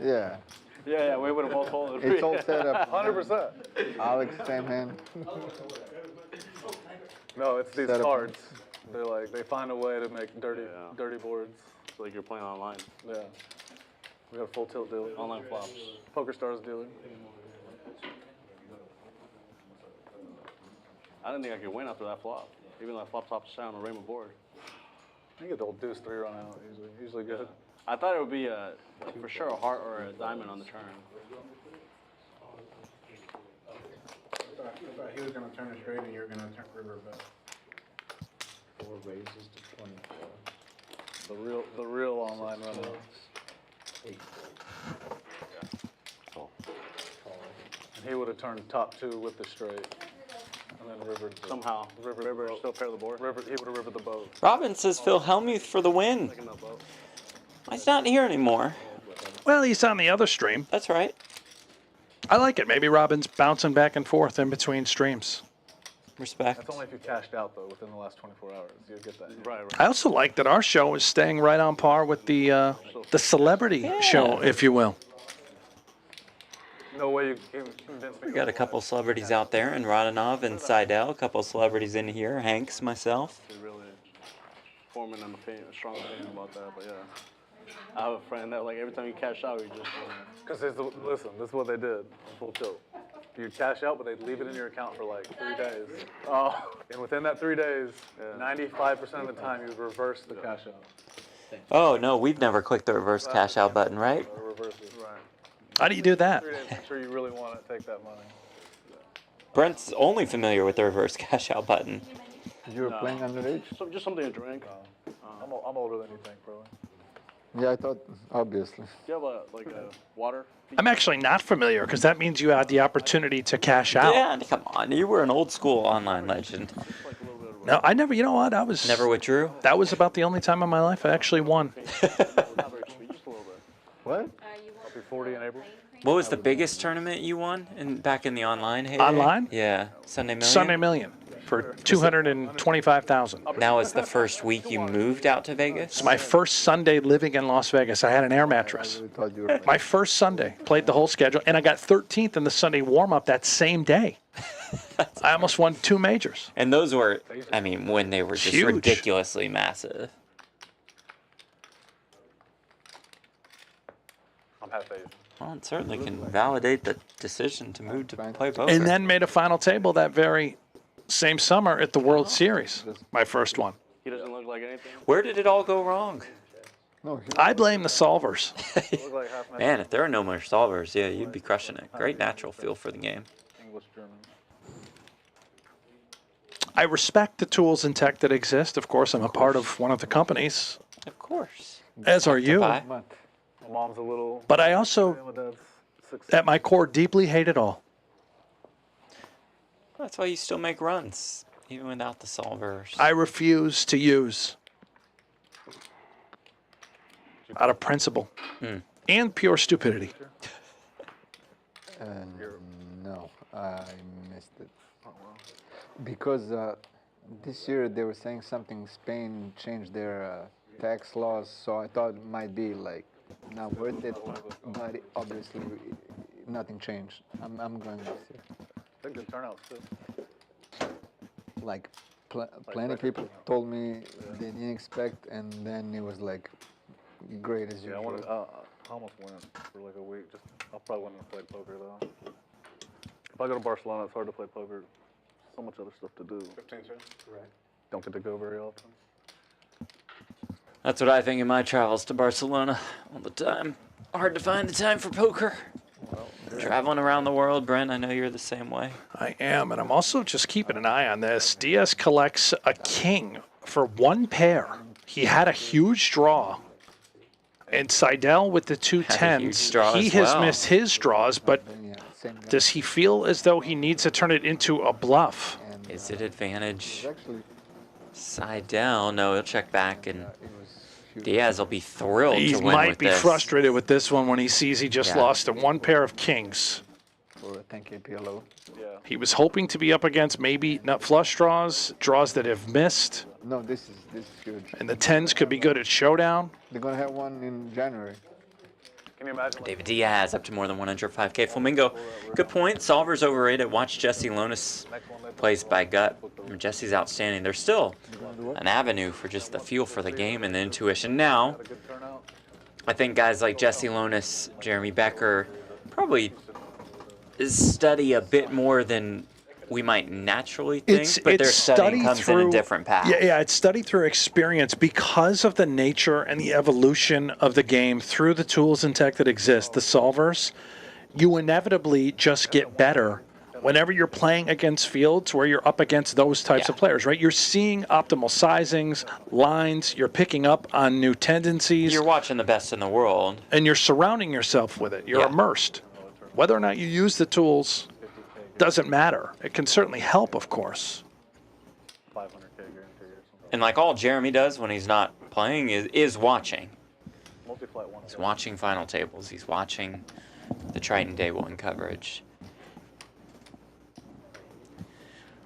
Yeah. Yeah, we would have both folded. It's all set up. 100%. Alex, same hand. No, it's these Set up. cards. They're like, they find a way to make dirty boards. It's like you're playing online. Yeah. We got a full tilt dealer. Online flops. Poker Stars dealer. I didn't think I could win after that flop. Even though I flop top down on a rainbow board. I get the old deuce 3 run out usually good. I thought it would be for sure a heart or a diamond on the turn. I thought he was going to turn it straight and you were going to turn river bet. 4 raises to 24. The real online run out. 8. And he would have turned top 2 with the straight. And then rivered somehow. River still pair the board. He would have rivered the boat. Robin says Phil Hellmuth for the win. He's not here anymore. Well, he's on the other stream. That's right. I like it. Maybe Robin's bouncing back and forth in between streams. Respect. That's only if you cashed out, though, within the last 24 hours. You'll get that. Right. I also like that our show is staying right on par with the celebrity show, if you will. No way you can convince me. We got a couple celebrities out there, and Rodionov and Seidel, a couple celebrities in here, Hanks, myself. Really forming a strong opinion about that, but yeah. I have a friend that, like, every time you cash out, you just... Because, listen, this is what they did. Full tilt. You cash out, but they'd leave it in your account for like 3 days. Oh. And within that 3 days, 95% of the time, you would reverse the cash out. Oh, no, we've never clicked the reverse cash out button, right? Reverse it. Right. How do you do that? 3 days, make sure you really want to take that money. Brent's only familiar with the reverse cash out button. You were playing underage? So, just something to drink. I'm older than you think, probably. Yeah, I thought, obviously. Do you have a water? I'm actually not familiar because that means you had the opportunity to cash out. Yeah, come on. You were an old school online legend. No, I never, you know what? I was. Never withdrew? That was about the only time in my life I actually won. What? I'll be 40 in April. What was the biggest tournament you won back in the online heyday? Online? Yeah. Sunday Million? Sunday Million for $225,000. Now it's the first week you moved out to Vegas? It's my first Sunday living in Las Vegas. I had an air mattress. My first Sunday. Played the whole schedule, and I got 13th in the Sunday warm-up that same day. I almost won 2 majors. And those were, I mean, when they were just Huge. ridiculously massive. I'm half Asian. Well, it certainly can validate the decision to move to play poker. And then made a final table that very same summer at the World Series. My first one. He doesn't look like anything. Where did it all go wrong? No, I blame the solvers. Look like half Man, if there are no more solvers, yeah, you'd be crushing it. Great natural feel for the game. English, German. I respect the tools and tech that exist. Of course, I'm a part of one of the companies, Of course. as are you. Pie. month. My mom's a little. But I also, My dad's 6. at my core, deeply hate it all. That's why you still make runs, even without the solvers. I refuse to use, out of principle and pure stupidity. No, I missed it. Because this year they were saying something, Spain changed their tax laws, so I thought it might be like not worth it, but obviously nothing changed. I'm going this year. I think good turnouts too. Like plenty of people told me they didn't expect, and then it was like great as Yeah, I usual. almost went for like a week. I'll probably want to play poker though. If I go to Barcelona, it's hard to play poker. So much other stuff to do. 15 cents? Correct. Don't get to go very often. That's what I think in my travels to Barcelona all the time. Hard to find the time for poker. Traveling around the world, Brent, I know you're the same way. I am, and I'm also just keeping an eye on this. Diaz collects a king for one pair. He had a huge draw. And Seidel with the two Had a huge tens, draw he as has well. missed his draws, but Yeah, same guy. does he feel as though he needs to turn it into a bluff? And, Is it advantage? actually, Seidel, no, he'll check back, and it was huge. Diaz will be thrilled He to win might with be this. frustrated with this one when he sees he just Yeah. lost to one pair of kings. For a 10K PLO. Yeah. He was hoping to be up against maybe nut flush draws, draws that have missed, No, this is huge. and the tens could be good at showdown. They're gonna have one in January. Can you imagine? David Diaz up to more than 105K. Flamingo, good point. Solver's overrated. Watch Jesse Lonis plays by gut. I mean, Jesse's outstanding. There's still an avenue for just the feel for the game and the intuition. Now, A good turnout. I think guys like Jesse Lonis, Jeremy Becker, probably study a bit more than we might naturally think, but their studying comes in a different path. Yeah, it's studied through experience because of the nature and the evolution of the game through the tools and tech that exist, the solvers. You inevitably just get better whenever you're playing against fields where you're up against those types of players, right? You're seeing optimal sizings, lines, you're picking up on new tendencies. You're watching the best in the world. And you're surrounding yourself with it. You're immersed. Whether or not you use the tools doesn't matter. It can certainly help, of course. 500K guarantee or something. And like all Jeremy does when he's not playing is watching. Multi-flight one. He's watching final tables. He's watching the Triton Day 1 coverage.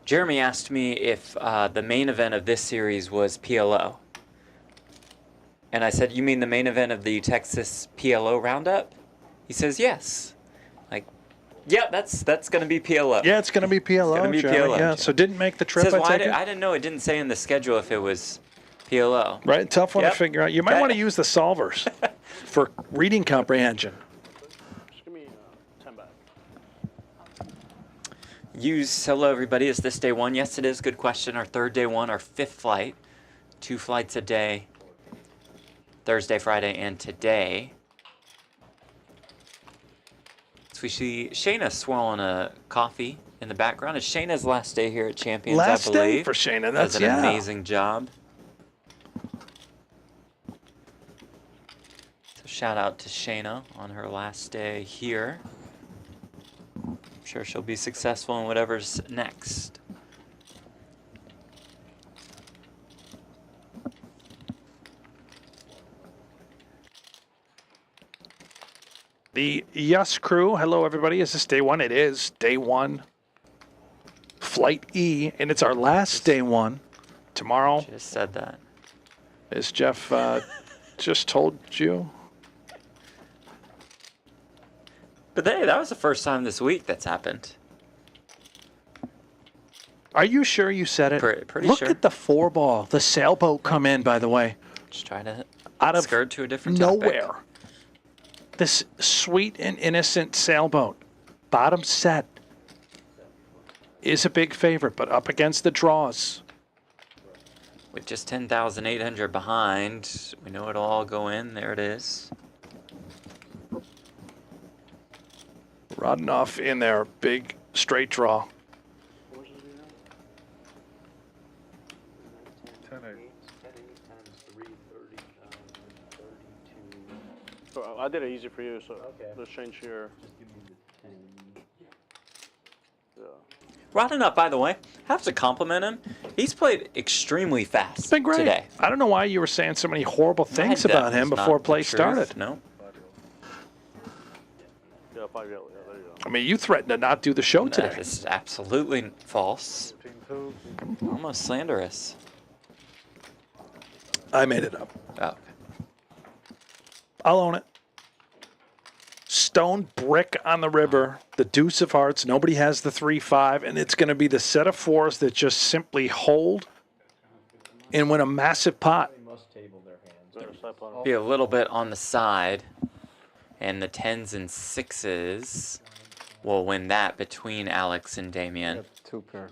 Jeremy asked me if the main event of this series was PLO. And I said, you mean the main event of the Texas PLO Roundup? He says, yes. Like, yeah, that's going to be PLO. Yeah, it's going to be PLO. gonna be Jeremy. PLO, Yeah, Jeremy. so didn't make the He trip, says, I well, take it? I didn't know. It didn't say in the schedule if it was PLO. Right, tough one Yep. to figure out. You might Okay. want to use the solvers for reading comprehension. Just give me 10 back. Hello everybody, is this day one? Yes, it is. Good question. Our third day one, our fifth flight. 2 flights a day. Thursday, Friday, and today. So we see Shayna swirling a coffee in the background. It's Shayna's last day here at Champions, Last I day believe. for Shayna. Does That's an amazing job. So shout out to Shayna on her last day here. I'm sure she'll be successful in whatever's next. The Yes crew. Hello, everybody. Is this day one? It is day one. Flight E, and it's our last day one. Tomorrow, Just said that. as Jeff just told you. But hey, that was the first time this week that's happened. Are you sure you said it? Pretty Look sure. at the 4-ball. The sailboat come in, by the way. Just try to Out of skirt to a different topic. nowhere. This sweet and innocent sailboat, bottom set, is a big favorite, but up against the draws. with just 10,800 behind. We know it'll all go in. There it is. Rodenoff in there, big straight draw. 10-8. So I did it easy for you, so let's change here. Yeah. Rodenoff, by the way, have to compliment him. He's played extremely fast It's been great. today. I don't know why you were saying so many horrible things That about was him not before the play truth. started. No. Yeah, 5 yellow. Yeah, there you go. I mean, you threatened to not do the show today. That is absolutely false. Almost slanderous. I made it up. Oh, okay. I'll own it. Stone brick on the river, the deuce of hearts. Nobody has the 3-5, and it's going to be the set of fours that just simply hold and win a massive pot. Be a little bit on the side, and the 10s and 6s will win that between Alex and Damien. 2 pair.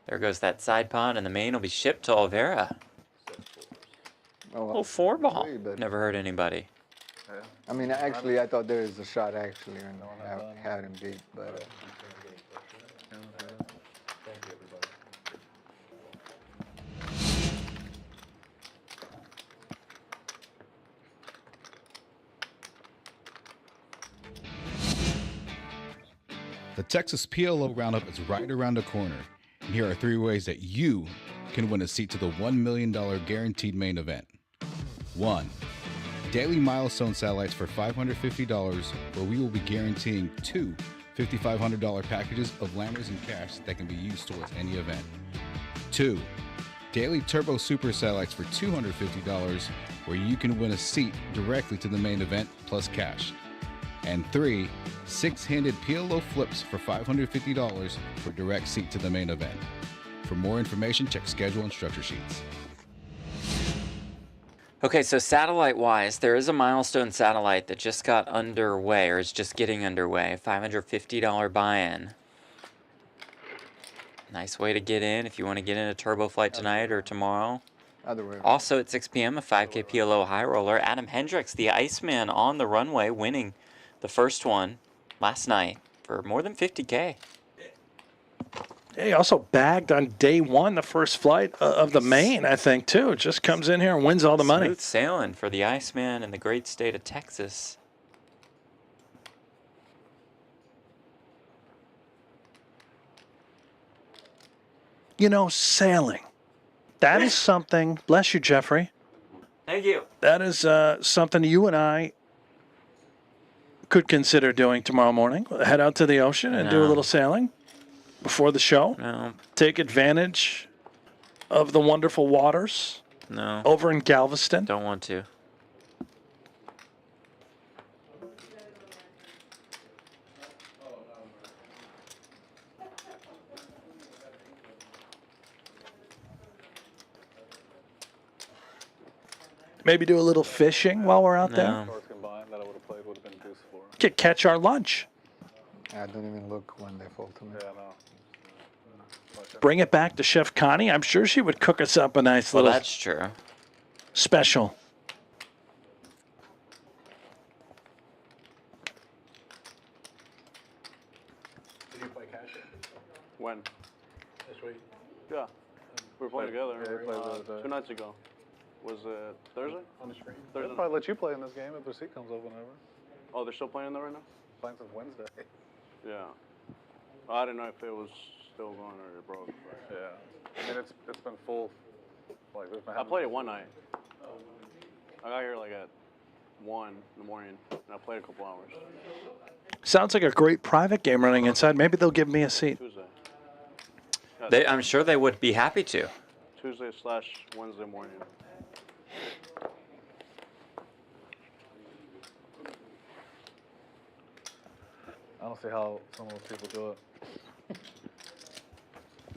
There goes that side pot, and the main will be shipped to Olvera. Oh, 4-ball. Never hurt anybody. I mean, actually, I thought there was a shot actually, and I had him beat, but. The Texas PLO Roundup is right around the corner, and here are 3 ways that you can win a seat to the $1 million guaranteed main event. 1. Daily milestone satellites for $550, where we will be guaranteeing 2 $5,500 packages of lammers and cash that can be used towards any event. 2. Daily turbo super satellites for $250, where you can win a seat directly to the main event plus cash. And 3, 6-handed PLO flips for $550 for direct seat to the main event. For more information, check schedule and structure sheets. Okay, so satellite-wise, there is a milestone satellite that just got underway, or is just getting underway. $550 buy-in. Nice way to get in if you want to get in a turbo flight tonight or tomorrow. Other way. Also at 6 p.m., a 5K PLO high roller. Adam Hendricks, the Iceman, on the runway, winning the first one last night for more than 50K. Yeah, he also bagged on day one, the first flight of the main, I think, too. Just comes in here and wins all the money. Smooth sailing for the Iceman in the great state of Texas. You know, sailing. That is something, bless you, Jeffrey. Thank you. That is something you and I could consider doing tomorrow morning. Head out to the ocean and do a little sailing before the show. No. Take advantage of the wonderful waters. No. Over in Galveston. Don't want to. Maybe do a little fishing while we're out there. Cards combined that I would have played would have been deuce for. Could catch our lunch. I don't even look when they fall to me. Yeah, no. Bring it back to Chef Connie. I'm sure she would cook us up a nice Well, little that's true. special. Did you play cash? When? This week. Yeah. We were playing together Yeah, we played the other day. 2 nights ago. Was it Thursday? On the screen. Thursday. They'll probably let you play in this game if their seat comes open ever. Oh, they're still playing there right now? Playing since Wednesday. Yeah. I didn't know if it was still going or it broke. But. Yeah. I mean, it's been full. Like, there's been I played it one night. I got here like at 1 in the morning, and I played a couple hours. Sounds like a great private game running inside. Maybe they'll give me a seat. Tuesday. I'm sure they would be happy to. Tuesday/Wednesday morning. I don't see how some of those people do it.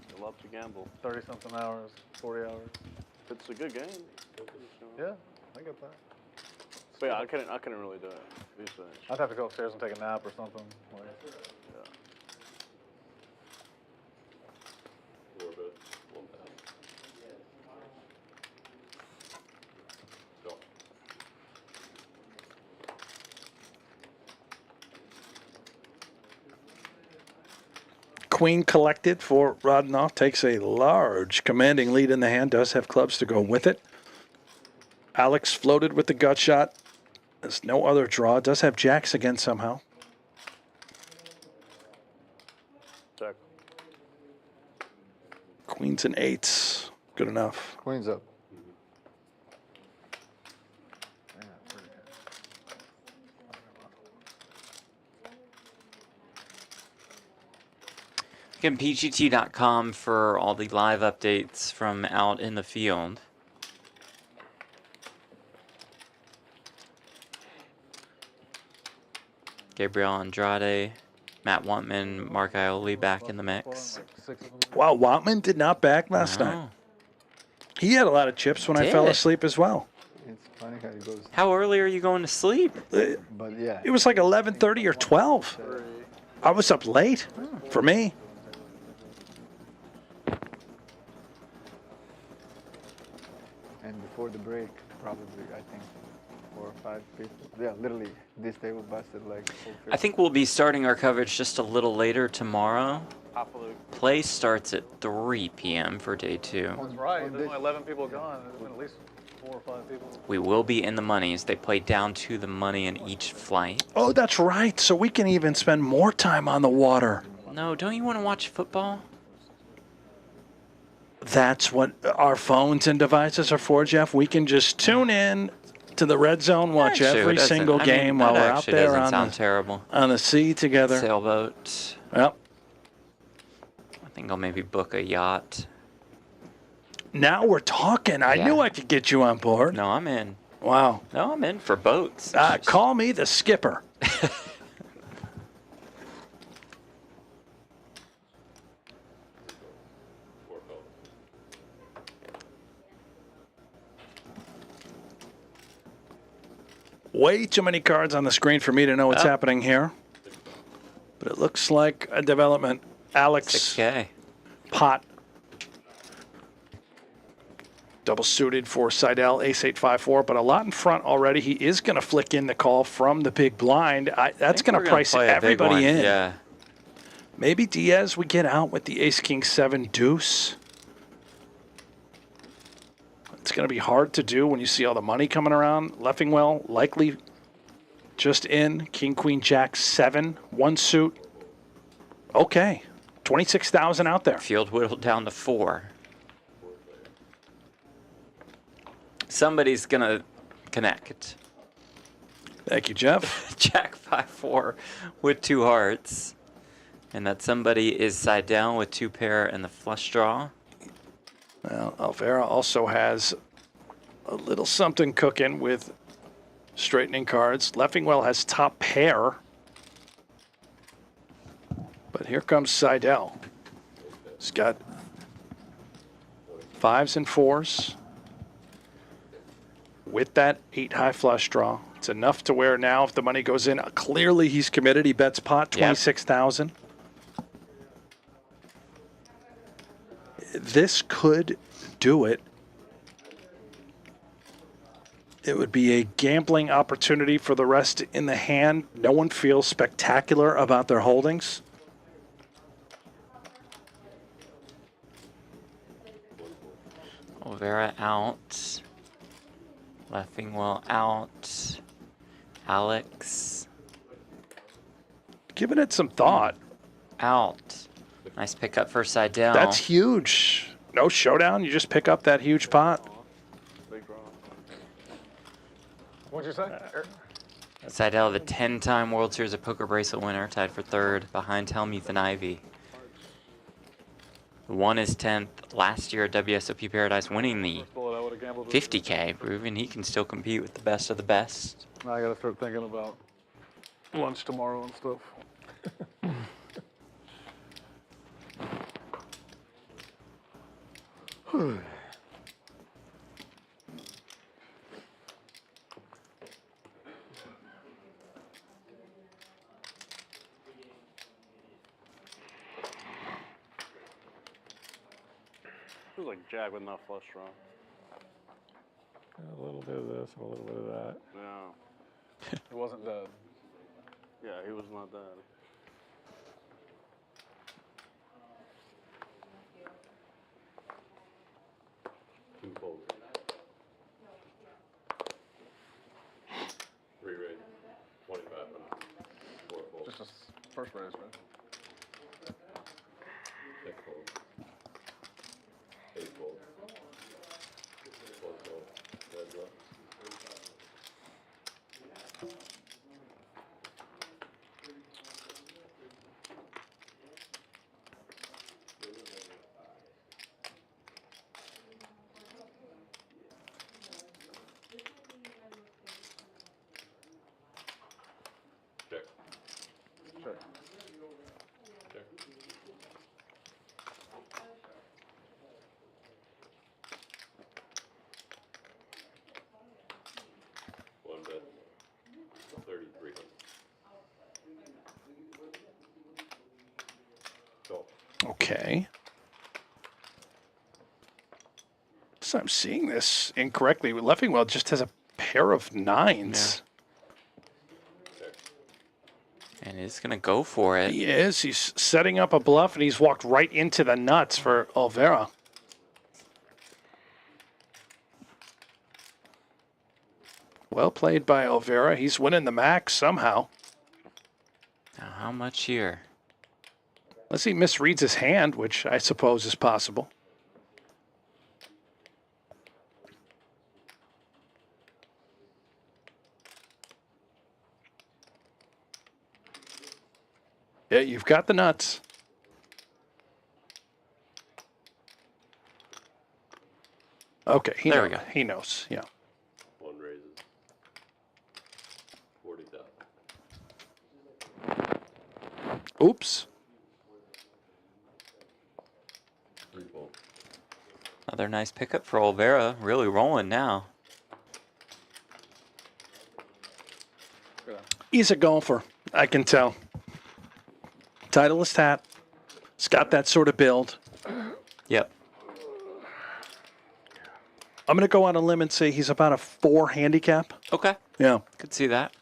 They love to gamble. 30-something hours, 40 hours. It's a good game. Yeah, I get that. But yeah, I couldn't really do it these days. I'd have to go upstairs and take a nap or something. Like, Yeah. queen collected for Rodnoff. Takes a large commanding lead in the hand. Does have clubs to go with it. Alex floated with the gut shot. There's no other draw. Does have jacks again somehow. Check. Queens and eights. Good enough. Queen's up. Again, PGT.com for all the live updates from out in the field. Gabriel Andrade, Matt Wantman, Mark Ioli back in the mix. Wow, Wantman did not back last night. He had a lot of chips when I fell asleep as well. It's funny how it goes. How early are you going to sleep? But yeah. It was like 11:30 or 12. I was up late for me. And before the break, probably, I think, 4 or 5 people. Yeah, literally, this table busted like. I think we'll be starting our coverage just a little later tomorrow. Play starts at 3 p.m. for day 2. That's right. There's only 11 people gone. There's been at least 4 or 5 people. We will be in the moneys. They play down to the money in each flight. Oh, that's right. So we can even spend more time on the water. No, don't you want to watch football? That's what our phones and devices are for, Jeff. We can just tune in to the red zone, watch every single game while we're out there on the sea together. Sailboat. Yep. I think I'll maybe book a yacht. Now we're talking. I knew I could get you on board. No, I'm in. Wow. No, I'm in for boats. Call me the skipper. Way too many cards on the screen for me to know what's happening here. But it looks like a development. Alex 6K. Pot. Double suited for Seidel, ace-8-5-4, but a lot in front already. He is going to flick in the call from the big blind. That's going to price everybody in. Yeah. Maybe Diaz we get out with the ace-king-7 deuce. It's going to be hard to do when you see all the money coming around. Leffingwell likely just in. King, queen, jack, 7. One suit. Okay. 26,000 out there. Field whittled down to 4. Somebody's going to connect. Thank you, Jeff. Jack 5-4 with 2 hearts. And that somebody is Seidel with 2 pair and the flush draw. Well, Alvera also has a little something cooking with straightening cards. Leffingwell has top pair. But here comes Seidel. He's got 5s and 4s. With that 8 high flush draw. It's enough to where now if the money goes in, clearly he's committed. He bets pot, 26,000. This could do it. It would be a gambling opportunity for the rest in the hand. No one feels spectacular about their holdings. Olvera out. Leffingwell out. Alex. Giving it some thought. Out. Nice pickup for Seidel. That's huge. No showdown. You just pick up that huge pot. What'd you say? Seidel, the 10-time World Series of Poker bracelet winner, tied for 3rd behind Helmuth and Ivy. Won his 10th last year at WSOP Paradise, winning the 50K, proving he can still compete with the best of the best. Now I gotta start thinking about lunch tomorrow and stuff. It was like Jack with not flush draw. A little bit of this and a little bit of that. Yeah. It wasn't dead. Yeah, he was not dead. First raise, right? Check fold. Ace fold. Fold fold. Red bluff. Check. Sure. Check. One bet. 3,300. Call. Okay. So I'm seeing this incorrectly. Leffingwell just has a pair of nines. And he's going to go for it. He is. He's setting up a bluff, and he's walked right into the nuts for Olvera. Well played by Olvera. He's winning the max somehow. Now, how much here? Unless he misreads his hand, which I suppose is possible. Yeah, you've got the nuts. Okay, he There knows. we go. He knows. Yeah. One raises. 40,000. Oops. Three fold. Another nice pickup for Olvera. Really rolling now. He's a golfer. I can tell. Titleist hat. He's got that sort of build. Yep. I'm going to go on a limb and say he's about a 4 handicap. Okay. Yeah. Could see that.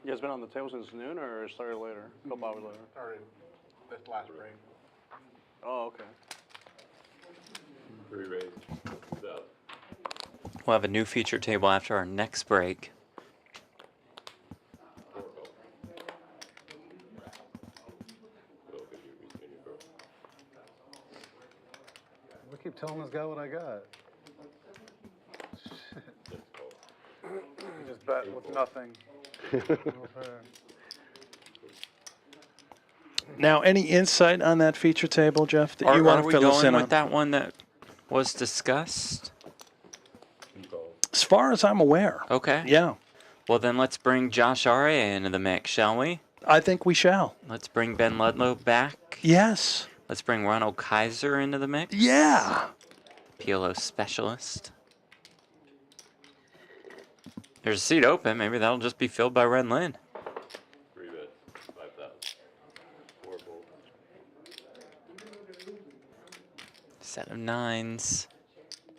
You guys been on the table since noon or started later? A couple hours later? Started this last break. Oh, okay. Three raise. 2,000. We'll have a new feature table after our next break. Four call. Well, good, you're your girl. We keep telling this guy what I got. Six call. He just bet with nothing. No fair. Now, any insight on that feature table, Jeff, that you Are want to we fill us going in with on? that one that was discussed? Two calls. As far as I'm aware. Okay. Yeah, Well, then let's bring Josh Arieh into the mix, shall we? I think we shall. Let's bring Ben Ludlow back. Yes. Let's bring Ronald Keijzer into the mix. Yeah. PLO specialist. There's a seat open. Maybe that'll just be filled by Ren Lin. Three bets. 5,000. Four fold. Set of nines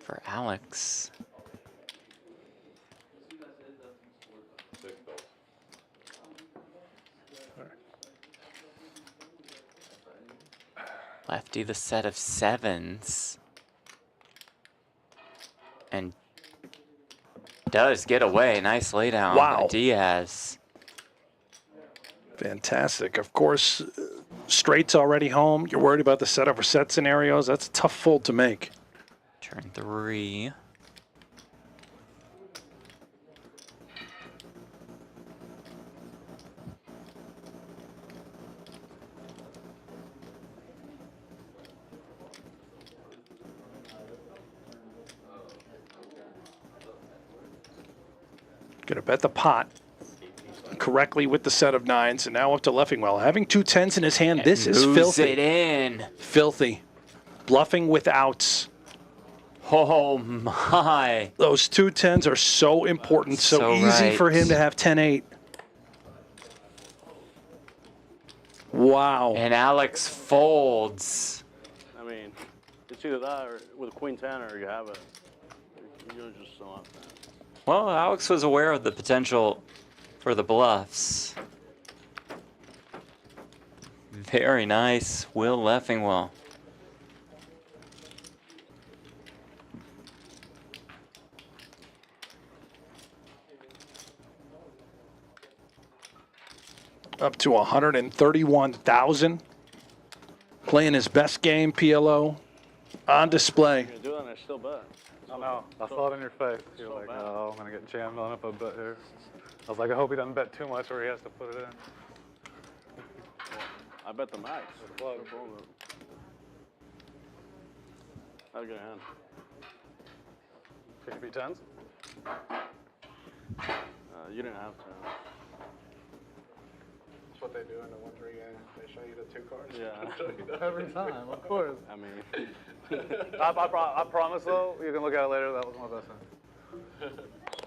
for Alex. Six calls. Lefty the set of sevens. And does get away. Nice laydown Wow. by Diaz. Fantastic. Of course, straight's already home. You're worried about the set over set scenarios. That's a tough fold to make. Turn three. Gonna bet the pot correctly with the set of nines, and now up to Leffingwell. Having 2 10s in his hand, this is Moves filthy. it in. Filthy. Bluffing with outs. Oh my. Those 2 10s are so important, so easy for him to have 10-8. Wow. And Alex folds. I mean, it's either that or with Queen 10 or you have it. You're just so up. Well, Alex was aware of the potential for the bluffs. Very nice, Will Leffingwell. Up to 131,000. Playing his best game, PLO, on display. You're gonna do it and I still bet. I know. I saw it in your face. You're like, oh, I'm going to get jammed on if I bet here. I was like, I hope he doesn't bet too much or he has to put it in. I bet the max. Had a good hand. Can you beat 10s? You didn't have to. That's what they do in the 1-3 game. They show you the 2 cards. Yeah. Every time, of course. I mean, I promise though, you can look at it later. That was my best hand.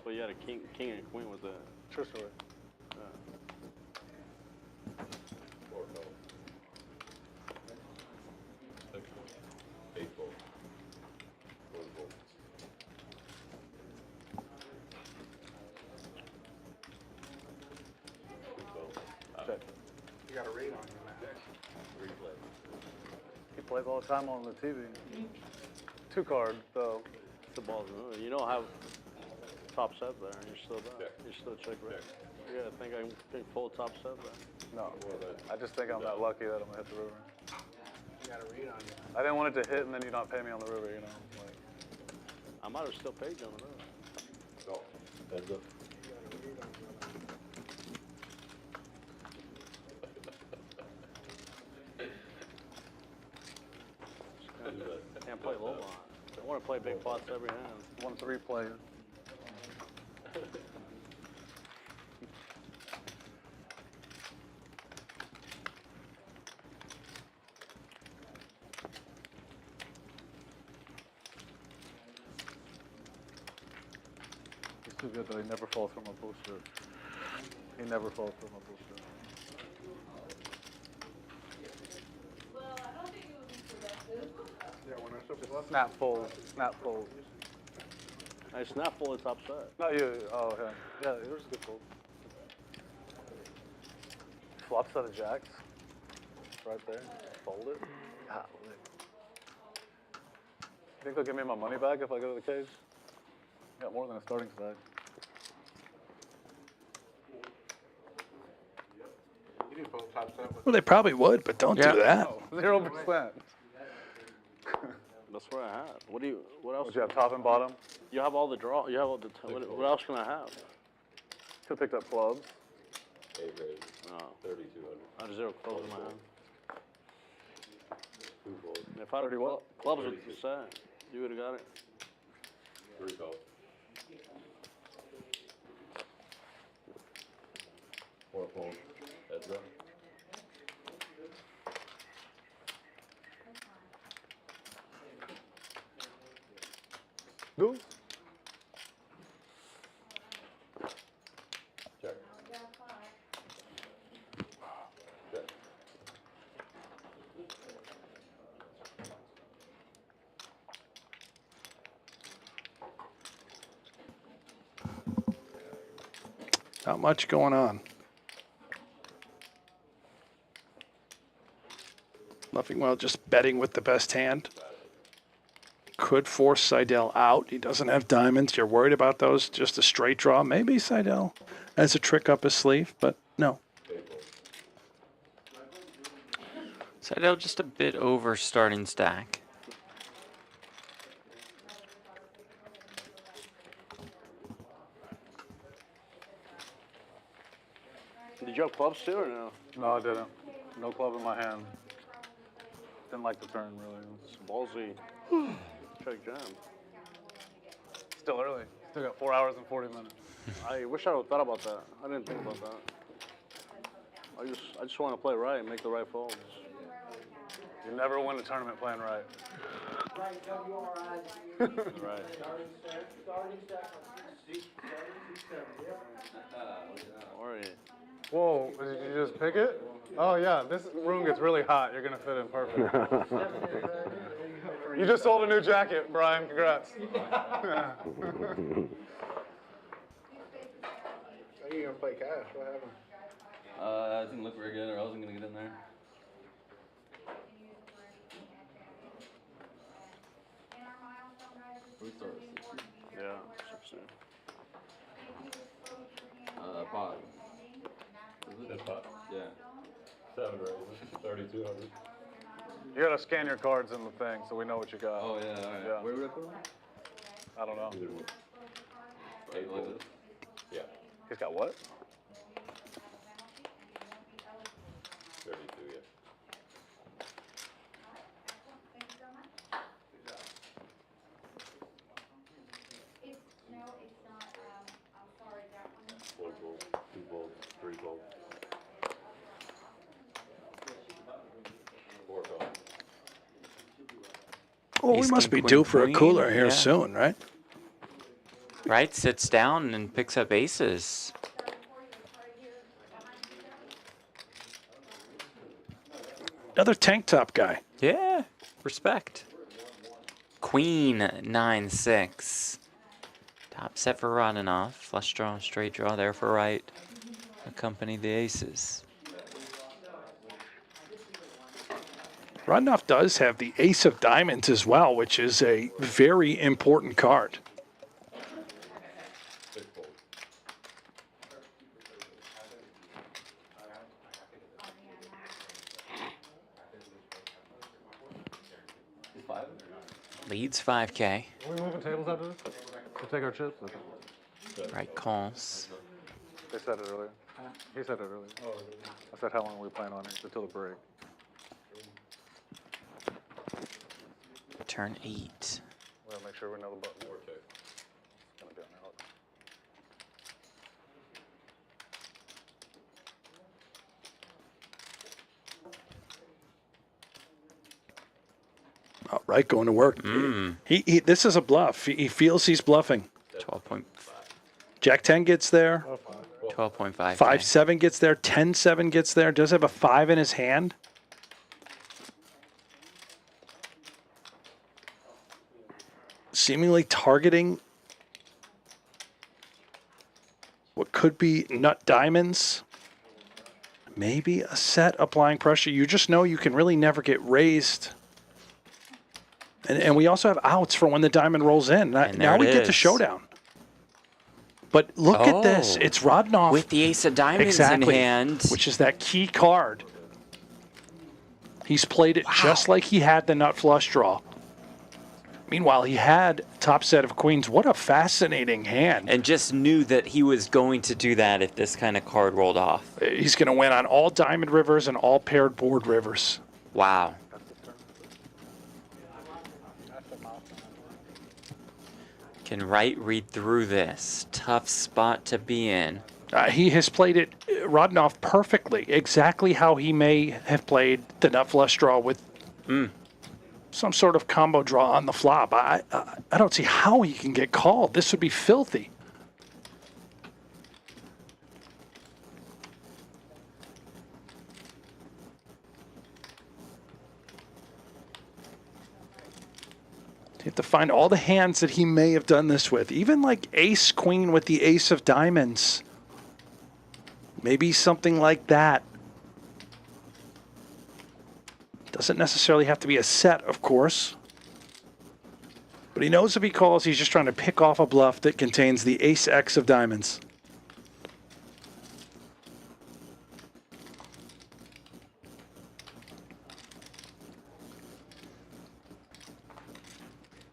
but you had a king and queen with that. True story. You got a read on you, man. He plays all the time on the TV. 2 card though. The ball's moving. You don't have top set there, and you're still there. You're still check right. Yeah, I think I can full top set there. No, I just think I'm that lucky that I'm gonna hit the river. You got a read on you. I didn't want it to hit and then you not pay me on the river, you know. Like, I might have still paid you on the river. No, heads up. Can't play low line. I want to play big pots every hand. 1-3 player. He's too good though. He never falls for my bullshit. He never falls for my bullshit. Yeah, when I took the Snap fold. Snap fold. I snap full of top set. Not you. Oh, yeah. Yeah, it was a good fold. Flop set of jacks. Right there. Fold it. Golly. You think they'll give me my money back if I go to the cage? Got more than a starting stack. You didn't put top set with Well, they probably would, but don't do that. 0%. That's what I have. What else? Would you have top and bottom? You have all the draw. You have all the. What else can I have? Could have picked up clubs. A grade, No. 3,200. I have 0 clubs in my hand. 2 folds, If I had clubs with the set, you would have got it. 3 calls. 4 folds, heads up. Do? Check. Check. Not much going on. Leffingwell just betting with the best hand. Could force Seidel out. He doesn't have diamonds. You're worried about those. Just a straight draw. Maybe Seidel has a trick up his sleeve, but no. Seidel just a bit over starting stack. Did you have clubs too or no? No, I didn't. No club in my hand. Didn't like the turn, really. It's ballsy. Check jam. Still early. Still got 4 hours and 40 minutes. I wish I would have thought about that. I didn't think about that. I just want to play right and make the right folds. You never win a tournament playing right. Right. Or Whoa, did you just pick it? Oh yeah, this room gets really hot. You're gonna fit in perfect. You just sold a new jacket, Brian. Congrats. Are you gonna play cash? What happened? I didn't look very good, or I wasn't gonna get in there. We start at 60. yeah. 5. That's 5. Yeah. 7 raises, 3,200. You gotta scan your cards in the thing so we know what you got. Oh yeah, all right. Yeah. Where would I put them? I don't know. 8 Like this? Yeah, He's got what? 32, yeah. Four gold, 2 gold, 3 gold. 4 gold. Oh, we Ace, must king, be due queen, for a queen, cooler here yeah. soon, right? Right, sits down and picks up aces. Another tank top guy. Yeah, respect. Queen 9-6. Top set for Rodenoff. Flush draw, straight draw there for right. Accompany the aces. Rodenoff does have the ace of diamonds as well, which is a very important card. 6 gold. Is 5? Leads 5K. Are we moving tables after this? To take our chips? Right calls. They said it earlier. He said it earlier. I said how long are we playing on it until the break? Turn 8. We gotta make sure we know the button. 4K. It's gonna be on out. All right, going to work. He this is a bluff. He feels he's bluffing. 12.5. Jack 10 gets there. 12.5. 5-7 gets there. 10-7 gets there. Does have a 5 in his hand. Seemingly targeting what could be nut diamonds. Maybe a set applying pressure. You just know you can really never get raised. And we also have outs for when the diamond rolls in. Now we get to showdown. But look at this. It's Rodenoff. With the ace of diamonds in hand. Which is that key card. He's played it just like he had the nut flush draw. Meanwhile, he had top set of queens. What a fascinating hand. And just knew that he was going to do that if this kind of card rolled off. He's going to win on all diamond rivers and all paired board rivers. Wow. Can Wright read through this? Tough spot to be in. He has played it, Rodenoff, perfectly. Exactly how he may have played the nut flush draw with some sort of combo draw on the flop. I don't see how he can get called. This would be filthy. You have to find all the hands that he may have done this with. Even like ace queen with the ace of diamonds. Maybe something like that. Doesn't necessarily have to be a set, of course. But he knows if he calls, he's just trying to pick off a bluff that contains the ace X of diamonds.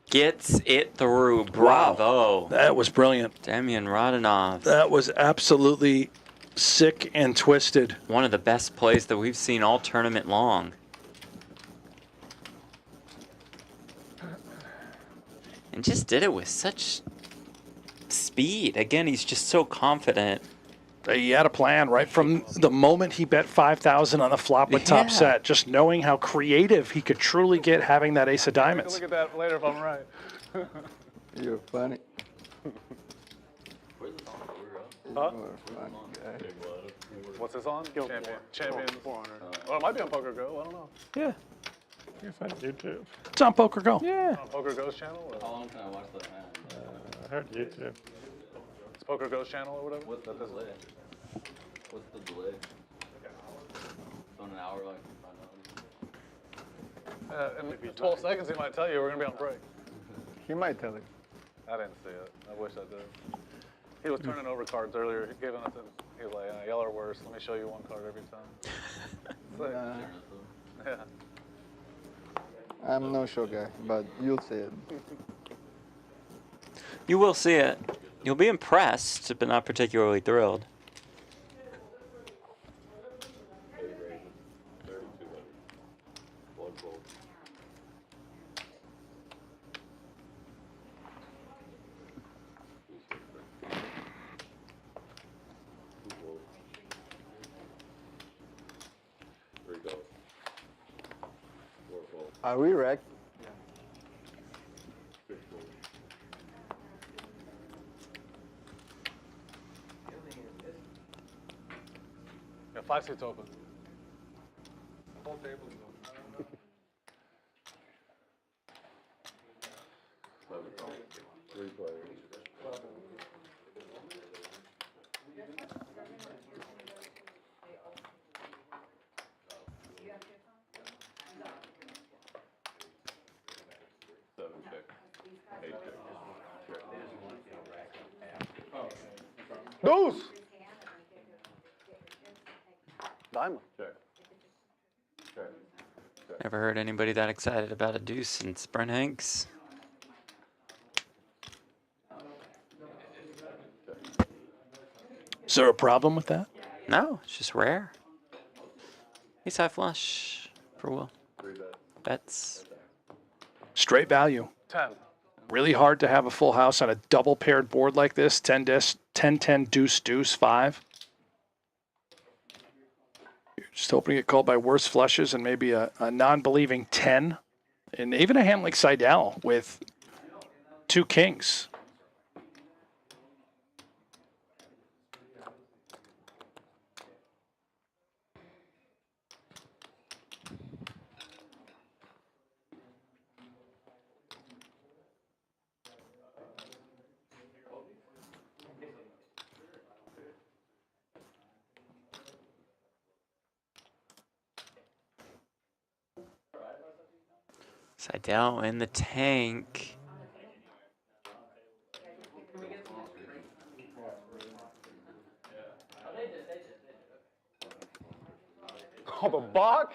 Gets it through. Bravo. Wow. That was brilliant. Damian Rodenoff. That was absolutely sick and twisted. One of the best plays that we've seen all tournament long. And just did it with such speed. Again, he's just so confident. He had a plan right from the moment he bet 5,000 on the flop with top set, just knowing how creative he could truly get having that ace of diamonds. Look at that later if I'm right. You're funny. Huh? You're a funny guy. What's this on? Champions. 400. Well, it might be on PokerGo. I don't know. Yeah. You can find it on YouTube. It's on PokerGo. Yeah. On PokerGo's channel? Or? How long can I watch that hand? I heard YouTube. It's PokerGo's channel or whatever? What's the delay? What's the delay? On an hour, like, In 12 seconds, he might tell you we're going to be on break. He might tell you. I didn't see it. I wish I did. He was turning over cards earlier. He was like, yellow or worse. Let me show you one card every time. Yeah. I'm no show guy, but you'll see it. You will see it. You'll be impressed, but not particularly thrilled. Are we wrecked? Yeah, 5 seats open. The whole table is open. Three players. Deuce! Diamond. Check. Check. Never heard anybody that excited about a deuce since Brent Hanks. Is there a problem with that? No, it's just rare. Ace high flush for Will. Bets. Straight value. 10. Really hard to have a full house on a double paired board like this. 10-10, deuce, deuce, 5. You're just hoping to get called by worse flushes and maybe a non-believing 10. And even a hand like Seidel with 2 kings. Seidel in the tank. Oh, the Bach?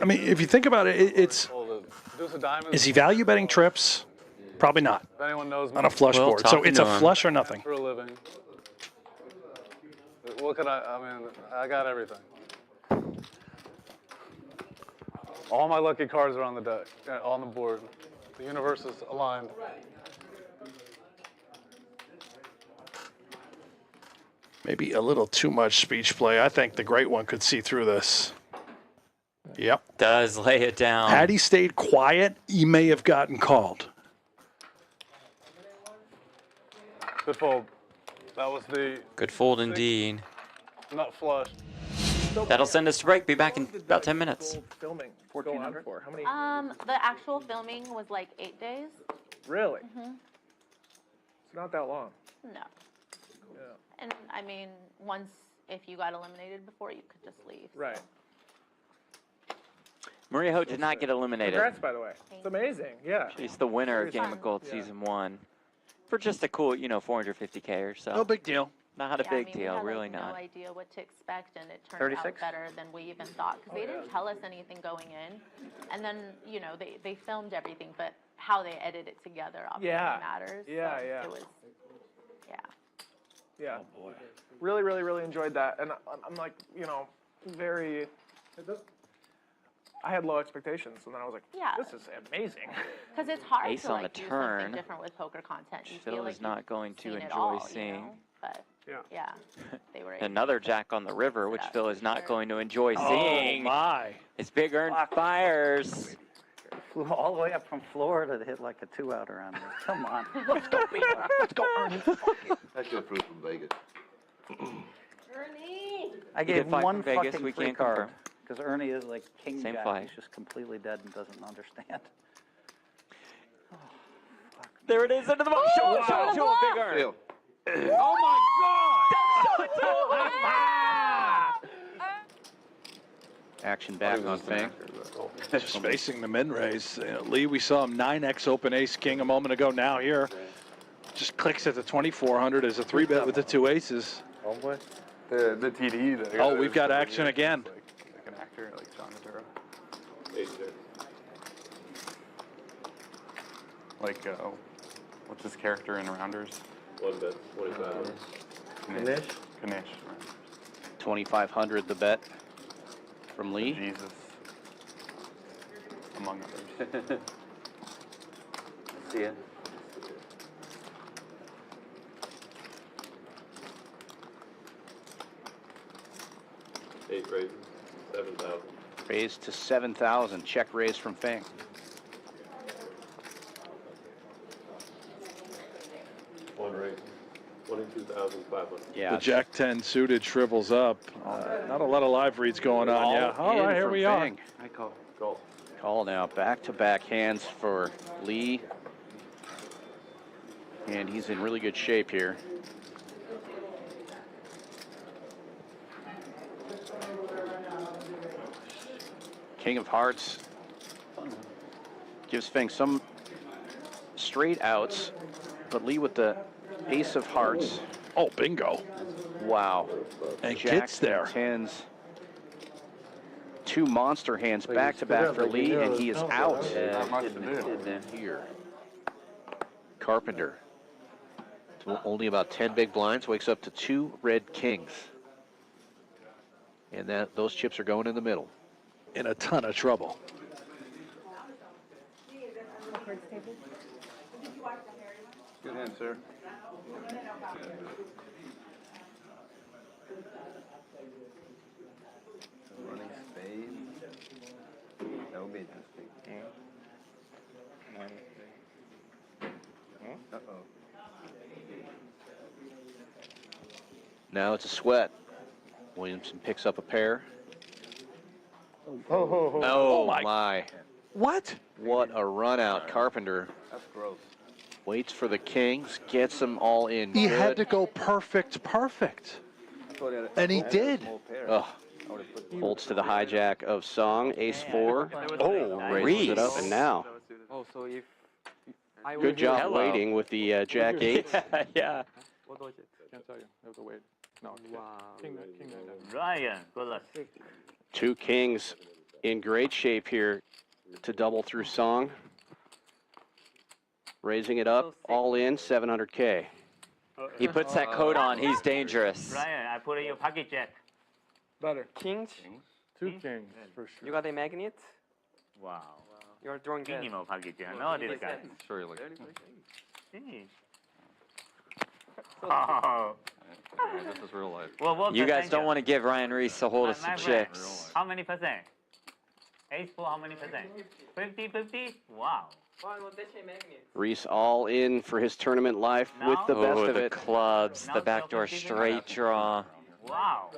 I mean, if you think about it, it's. Is he value betting trips? Probably not. If anyone knows me, On a flush board. So it's a flush or nothing. for a living. What could I mean, I got everything. All my lucky cards are on the deck, on the board. The universe is aligned. Maybe a little too much speech play. I think the great one could see through this. Yep. Does lay it down. Had he stayed quiet, he may have gotten called. Good fold. That was the Good fold indeed. nut flush. That'll send us to break. Be back in about 10 minutes. Filming. 1400 for how many? The actual filming was like 8 days. Really? Mm-hmm. It's not that long. No. Yeah. And I mean, once if you got eliminated before, you could just leave. Right. Maria Ho did not get eliminated. Congrats, by the way. It's amazing. Yeah. She's the winner of Seriously. Game of Gold Yeah. Season 1 for just a cool, 450K or so. No big deal. Not a Yeah, big we deal, had, really no not. idea what to expect, and it turned 36? out better than we even thought, because they didn't tell us anything going in. And then, they filmed everything, but how they edit it together obviously matters. Yeah, so yeah. It was Yeah. Really, really, really enjoyed that. And I'm like, you know, very. I had low expectations, and then I was like, Yeah. this is amazing. Because it's hard Ace to on like the do turn. something different with poker content. You Phil feel like is not you've going to seen it enjoy all, seeing. You know? But yeah, they were. Another jack on the river, which Phil is not going to enjoy Oh, seeing. my. It's Big Earn fires. Flew all the way up from Florida to hit like a 2-outer on this. Come on. Let's go, Beaver. Let's go, Ernie. That's your fruit from Vegas. Ernie! I You gave did fight one from Vegas, fucking we free can't card. confirm. Because Ernie is like king Same jack. flight. He's just completely dead and doesn't understand. There it is into the ball. Show it to him, Big Earn. Phil. Oh, my God. Show it to him. Action back on Fang. Just facing the min-raise. You know, Lee, we saw him 9x open ace-king a moment ago. Now here, just clicks at the 2,400 as a 3-bet with the 2 aces. Homeboy? The TD. Oh, we've got action again. Like an actor, like John Maduro. Like, what's his character in Rounders? One bet. What is that? Kanish. Kanish. 2,500 the bet from Lee. Jesus. Among others. See ya. Eight raises, 7,000. Raised to 7,000. Check raise from Fang. One raise, 22,500. Yeah. The Jack 10 suited shrivels up. Not a lot of live reads going on. Yeah. All right, here we are. I call. Call. Call now. Back-to-back hands for Lee. And he's in really good shape here. King of Hearts gives Feng some straight outs, but Lee with the Ace of Hearts. Oh, bingo. Wow. And Jack gets there. Tens. Two monster hands back-to-back for Lee, and he is out here. Carpenter. To only about 10 big blinds, wakes up to 2 red kings. And those chips are going in the middle. In a ton of trouble. Good hand, sir. Running spade. That would be interesting. Uh-oh. Now it's a sweat. Williamson picks up a pair. Oh my. What? What a run out. Carpenter That's gross. waits for the kings, gets them all in. He good. had to go perfect. And he did. Ugh. Folds to the hijack of Song, ace 4. Oh, Raises it up, and now. Oh, so if Good job waiting with the Jack 8. Yeah. What was it? Can't tell you. I have to wait. No. Wow. King. Ryan, good luck. 2 kings in great shape here to double through Song. Raising it up, all in, 700K. He puts that coat on. He's dangerous. Ryan, I put in your pocket jack. Better. Kings? 2 kings, for sure. You got a magnet? Wow. You're drawing King dead. in pocket jack. No, this guy. Sure, like. Oh. This is real life. Well, what You guys percentage? don't want to give Ryan Reese a hold of some My friend, chips. How many percent? Ace 4, how many percent? 50-50? Wow. Reese all in for his tournament life with the best Oh, of the it. clubs, the backdoor straight draw. Wow.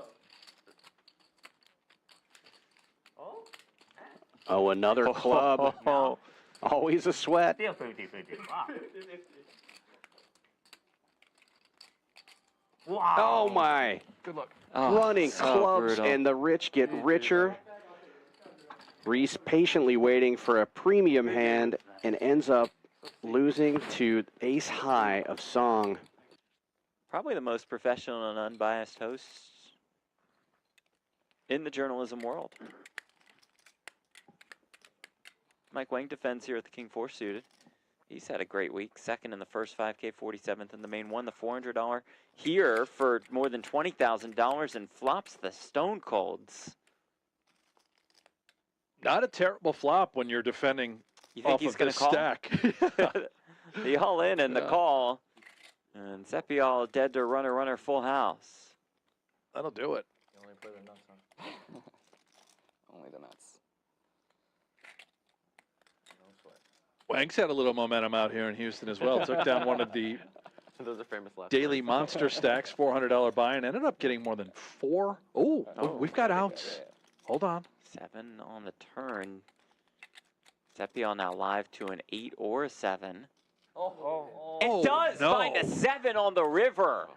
Oh, another club. Oh, Always a sweat. Still 50-50. Wow. Wow. Oh my. Good luck. Oh, Running so clubs brutal. and the rich get richer. Reese patiently waiting for a premium hand and ends up losing to ace high of Song. Probably the most professional and unbiased hosts in the journalism world. Mike Wang defends here at the King 4 suited. He's had a great week. Second in the first 5K, 47th in the main. Won the $400 here for more than $20,000 and flops the Stone Colds. Not a terrible flop when you're defending You think off he's of going this to call? stack. The all-in and the call. And Seppial dead to runner, full house. That'll do it. You only play the nuts, huh? Only the nuts. Wanks had a little momentum out here in Houston as well. Took down one of the Those are famous last daily words. monster stacks, $400 buy, and ended up getting more than 4. Oh, we've got outs. Hold on. 7 on the turn. Seppial now live to an 8 or a 7. It does find a 7 on the river.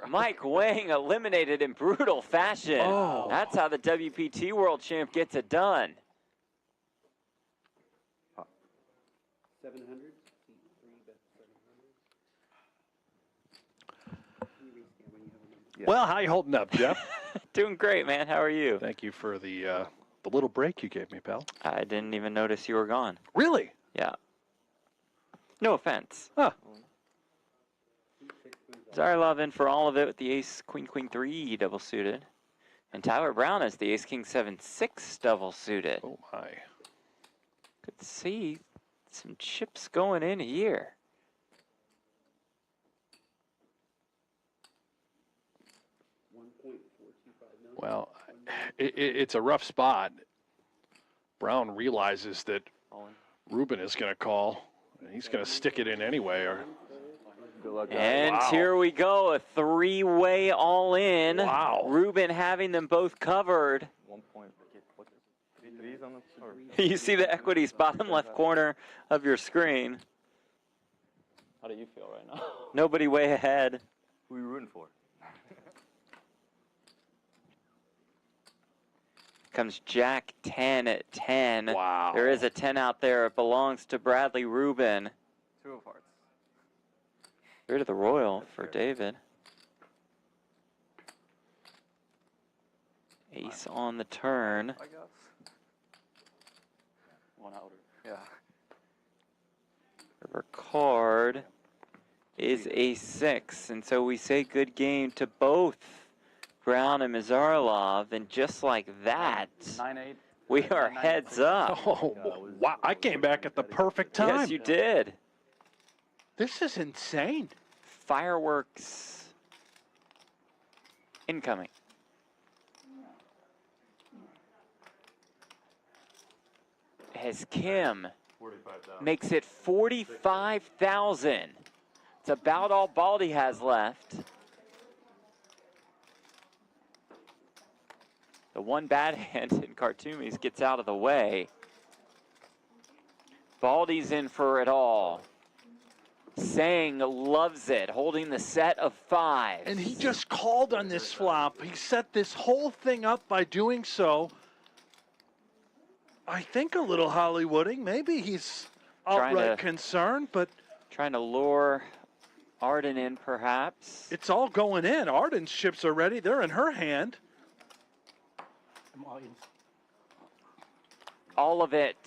Mike Wang eliminated in brutal fashion. That's how the WPT World Champ gets it done. 700. Well, how you holding up, Jeff? Doing great, man. How are you? Thank you for the little break you gave me, pal. I didn't even notice you were gone. Really? Yeah. No offense. Huh. Zarilov in for all of it with the ace, queen, queen, 3 double suited. And Tyler Brown is the ace, king, 7, 6 double suited. Oh, my. Good to see some chips going in here. Well, it's a rough spot. Brown realizes that Ruben is going to call. And he's going to stick it in anyway. Or And wow. here we go, a 3-way all-in. Wow. Ruben having them both covered. 1 point. Threes on the You see the equities bottom left corner of your screen. How do you feel right now? Nobody way ahead. Who are you rooting for? Comes Jack 10 at 10. Wow. There is a 10 out there. It belongs to Bradley Rubin. 2 of hearts. Rid of the Royal for David. Ace on the turn. I guess. 1 outer. Yeah. River card is a 6. And so we say good game to both Brown and Mazarlov. And just like that, 9-8. we are heads up. Oh, wow. I came back at the perfect time. Yes, you did. This is insane. Fireworks incoming. As Kim makes it 45,000. It's about all Baldy has left. The one bad hand in Khartoumis gets out of the way. Baldy's in for it all. Sang loves it, holding the set of 5. And he just called on this flop. He set this whole thing up by doing so. I think a little Hollywooding. Maybe he's outright concerned, but trying to lure Arden in, perhaps. It's all going in. Arden's chips are ready. They're in her hand. All of it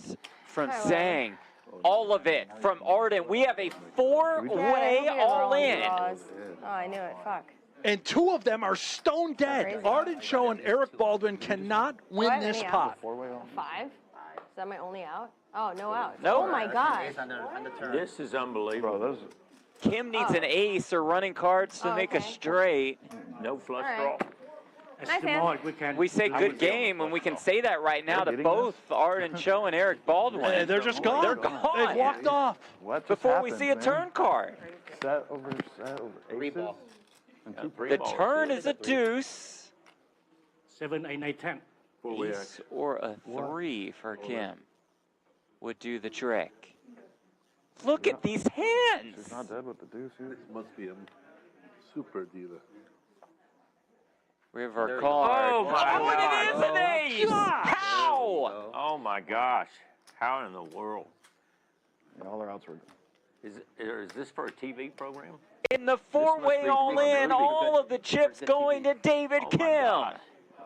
from Sang. All of it from Arden. We have a 4-way all-in. Oh, I knew it. Fuck. And 2 of them are stone dead. Arden Cho and Eric Baldwin cannot win this pot. 5? Is that my only out? Oh, no out. No. Oh my god. This is unbelievable. Kim needs an ace or running cards to make a straight. No flush All right. draw. Nice hand. We say good game, and we can say that right now to both Arden Cho and Eric Baldwin. They're just gone. They're gone. They've walked off. What Before we see a turn card. Set over aces. The turn is a deuce. 7, 8, 9, 10. Ace or a 3 for Kim would do the trick. Look at these hands. She's not dead with the deuce. This must be a super dealer. River card. Oh, my God. It is an ace. How? Oh, my gosh. How in the world? Yeah, all their outs were. Is this for a TV program? In the 4-way all-in, all of the chips going to David Kim.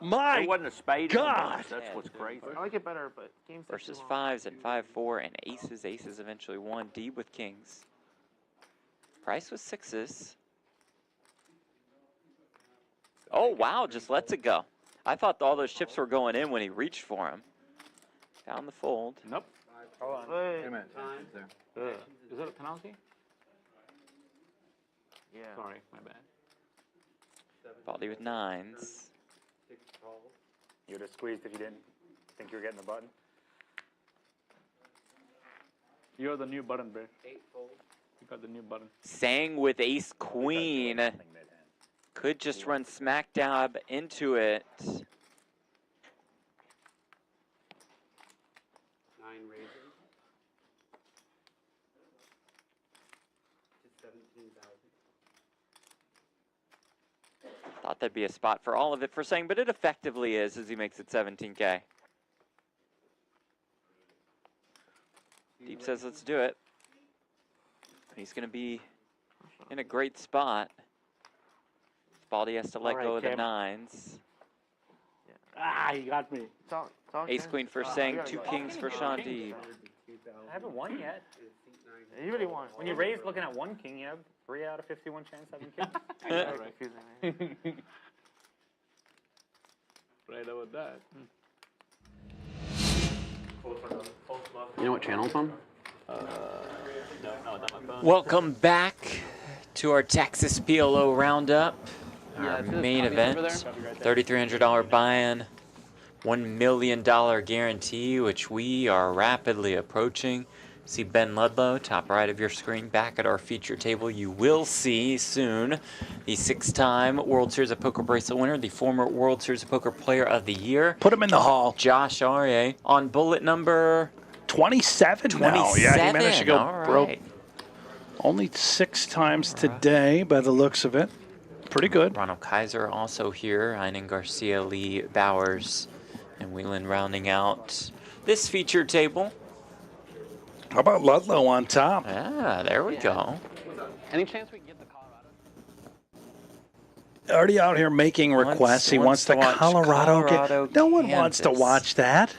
My It wasn't a spade. God. That's what's crazy. I like it better, but games take too Versus long. fives at 5-4 and aces. Aces eventually won. D with kings. Price was sixes. Oh, wow, just lets it go. I thought all those chips were going in when he reached for him. Found the fold. Nope. Hold on. Wait. Wait a minute. Is that a penalty? Yeah. Sorry, my bad. Baldy with nines. You would have squeezed if you didn't think you were getting the button. You're the new button, bro. You got the new button. Sang with ace queen. Could just run smack dab into it. 9 raises. To 17,000. Thought that'd be a spot for all of it for Sang, but it effectively is as he makes it 17K. Deep says let's do it. He's going to be in a great spot. Baldy has to let go of the nines. Ah, you got me. Ace queen for Sang, 2 kings for Sean Deeb. I haven't won yet. You really won. When you raise looking at 1 king, you have 3 out of 51 chance having king. Right about that. You know what channel it's on? Welcome back to our Texas PLO Roundup. Our main event, $3,300 buy-in, $1 million guarantee, which we are rapidly approaching. See Ben Ludlow, top right of your screen, back at our feature table. You will see soon the 6-time World Series of Poker bracelet winner, the former World Series of Poker Player of the Year. Put him in the hall. Josh Arieh on bullet number 27 now. Yeah, he managed to go broke. Only 6 times today by the looks of it. Pretty good. Ronald Keijzer also here. Einen Garcia, Lee Bowers, and Whelan rounding out this feature table. How about Ludlow on top? Yeah, there we go. Any chance we can get the Colorado? Already out here making requests. He wants the Colorado. No one wants to watch that.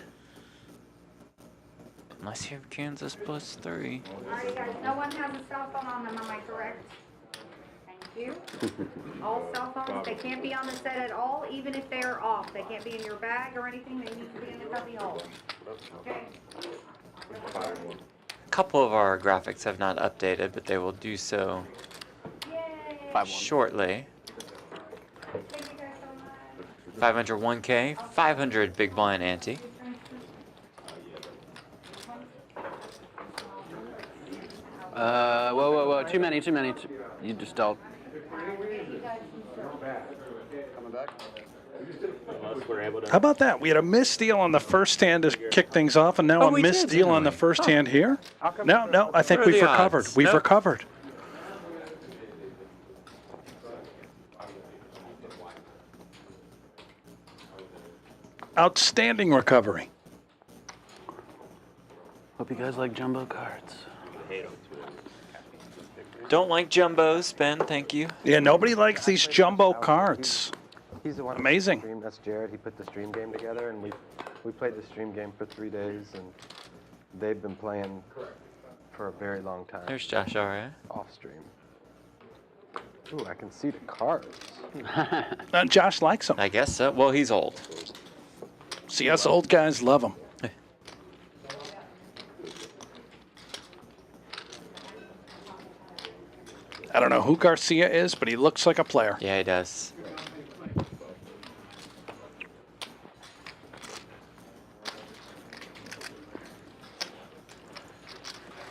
Unless you have Kansas +3. All right, guys, no one has a cell phone on them, am I correct? Thank you. All cell phones, they can't be on the set at all, even if they are off. They can't be in your bag or anything. They need to be in the cubby hole. Okay? A couple of our graphics have not updated, but they will do so shortly. 501K, 500 big blind ante. Whoa. Too many. You just dealt. Coming back? How about that? We had a misdeal on the first hand to kick things off, and now a misdeal on the first hand here. No, I think we've recovered. We've recovered. Outstanding recovery. Hope you guys like jumbo cards. Don't like jumbos, Ben. Thank you. Yeah, nobody likes these jumbo cards. He's the one. Amazing. Stream. That's Jared. He put the stream game together, and we played the stream game for 3 days, and they've been playing for a very long time. There's Josh Arieh. Off stream. Ooh, I can see the cards. Josh likes them. I guess so. Well, he's old. See, us old guys love them. I don't know who Garcia is, but he looks like a player. Yeah, he does.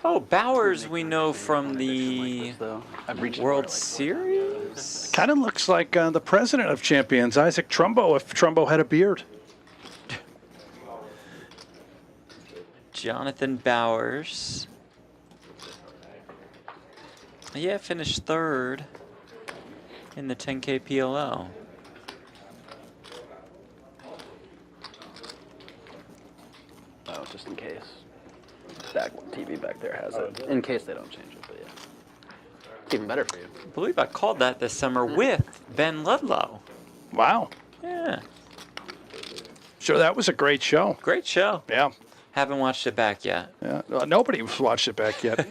Oh, Bowers we know from the World Series. Kind of looks like the president of champions, Isaac Trumbo, if Trumbo had a beard. Jonathan Bowers. Yeah, finished 3rd in the 10K PLO. Oh, just in case. That TV back there has it. In case they don't change it, but yeah. It's even better for you. I believe I called that this summer with Ben Ludlow. Wow. Yeah. So that was a great show. Great show. Yeah. Haven't watched it back yet. Yeah. Nobody's watched it back yet.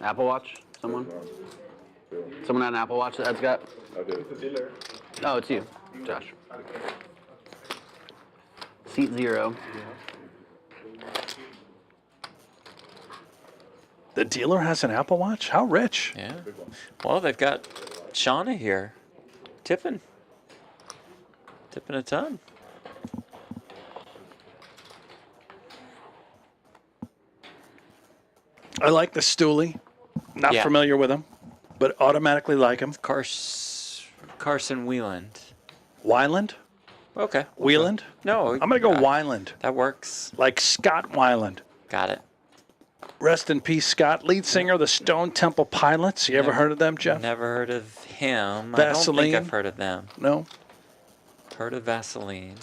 Apple Watch? Someone? Someone had an Apple Watch that Ed's got? I did. Oh, it's you, Josh. Seat 0. The dealer has an Apple Watch? How rich? Yeah. Well, they've got Shauna here. Tipping a ton. I like the Stooley. Not familiar with him, but automatically like him. Carson Wieland. Weiland? Okay. Wieland? No. I'm going to go Weiland. That works. Like Scott Weiland. Got it. Rest in peace, Scott. Lead singer of the Stone Temple Pilots. You ever heard of them, Jeff? Never heard of him. Vaseline? I don't think I've heard of them. No? Heard of Vaseline.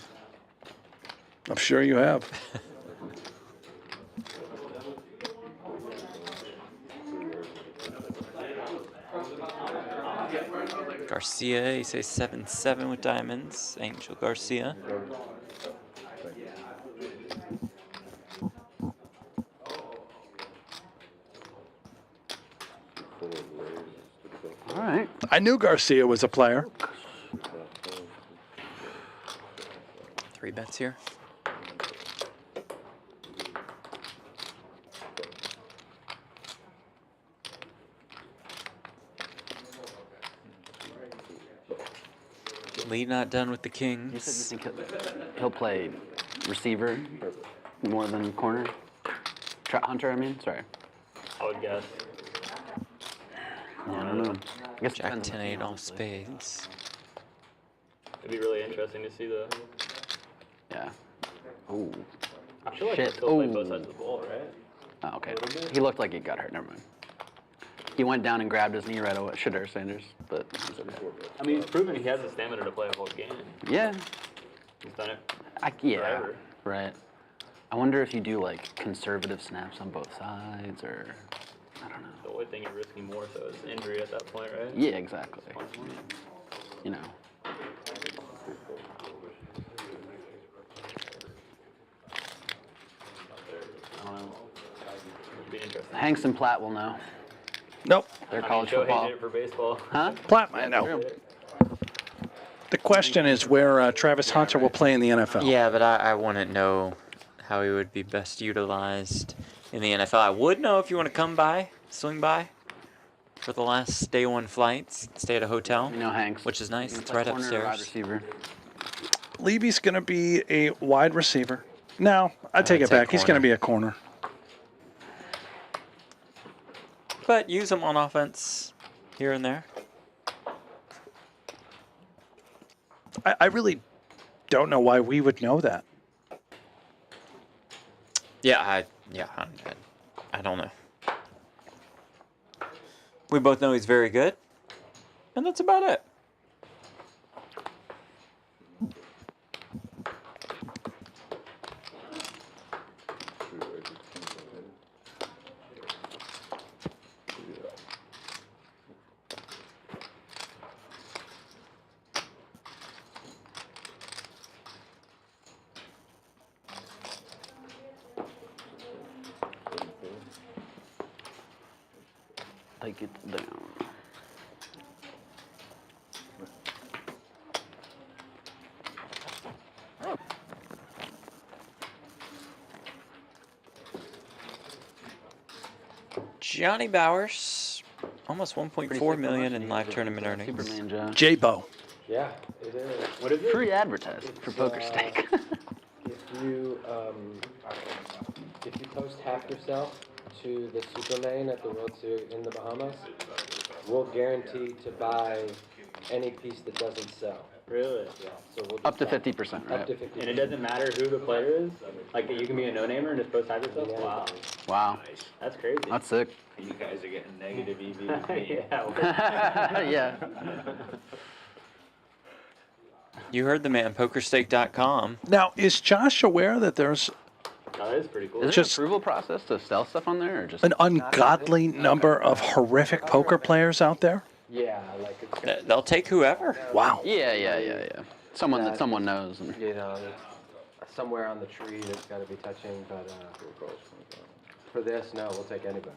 I'm sure you have. Garcia, you say 7-7 with diamonds. Angel Garcia. All right. I knew Garcia was a player. 3 bets here. Lee not done with the Kings. You said you think he'll play receiver more than corner? Hunter, I mean? Sorry. I would guess. Yeah, I don't know. I guess Jack 10-8 all spades. It'd be really interesting to see the. Yeah. Ooh. I feel like Shit. he still played both sides of the ball, right? Oh, okay. He looked like he got hurt. Never mind. He went down and grabbed his knee right away. Shadur Sanders, but he's okay. I mean, he's proven he has the stamina to play a whole game. Yeah. He's done it. Yeah. Forever. Right. I wonder if you do like conservative snaps on both sides, or I don't know. The only thing you're risking more so is injury at that point, right? Yeah, exactly. You know. I don't know. It'd be interesting. Hanks and Platt will know. Nope. They're I college mean, Shohei football. did it for baseball. Huh? Platt might know. The question is where Travis Hunter will play in the NFL. Yeah, but I wouldn't know how he would be best utilized in the NFL. I would know if you want to come by, swing by for the last day one flights, stay at a hotel. You know Hanks. Which is nice. It's right upstairs. Receiver. Levy's going to be a wide receiver. No, I take it back. He's going to be a corner. But use him on offense here and there. I really don't know why we would know that. Yeah, I don't know. We both know he's very good, and that's about it. Take it down. Johnny Bowers, almost 1.4 million in live tournament earnings. Superman John. J-Bo. Yeah, it is. What is it? Free advertising for Poker Steak. If you post half yourself to the Superman at the World Series in the Bahamas, we'll guarantee to buy any piece that doesn't sell. Really? Yeah. So we'll Up to just 50%, right? Up to 50%. And it doesn't matter who the player is? Like, you can be a no-namer and just post half yourself? Wow. Wow. That's crazy. That's sick. You guys are getting negative EV with me. Yeah. Yeah. You heard the man, PokerStake.com. Now, is Josh aware that there's Oh, that is pretty cool. Is there Just- an approval process to sell stuff on there, or just An ungodly number of horrific poker players out there. Yeah, like it's gonna They'll take whoever. Wow. Yeah. Someone that someone knows. And you know, somewhere on the tree that's got to be touching, but for this, no, we'll take anybody.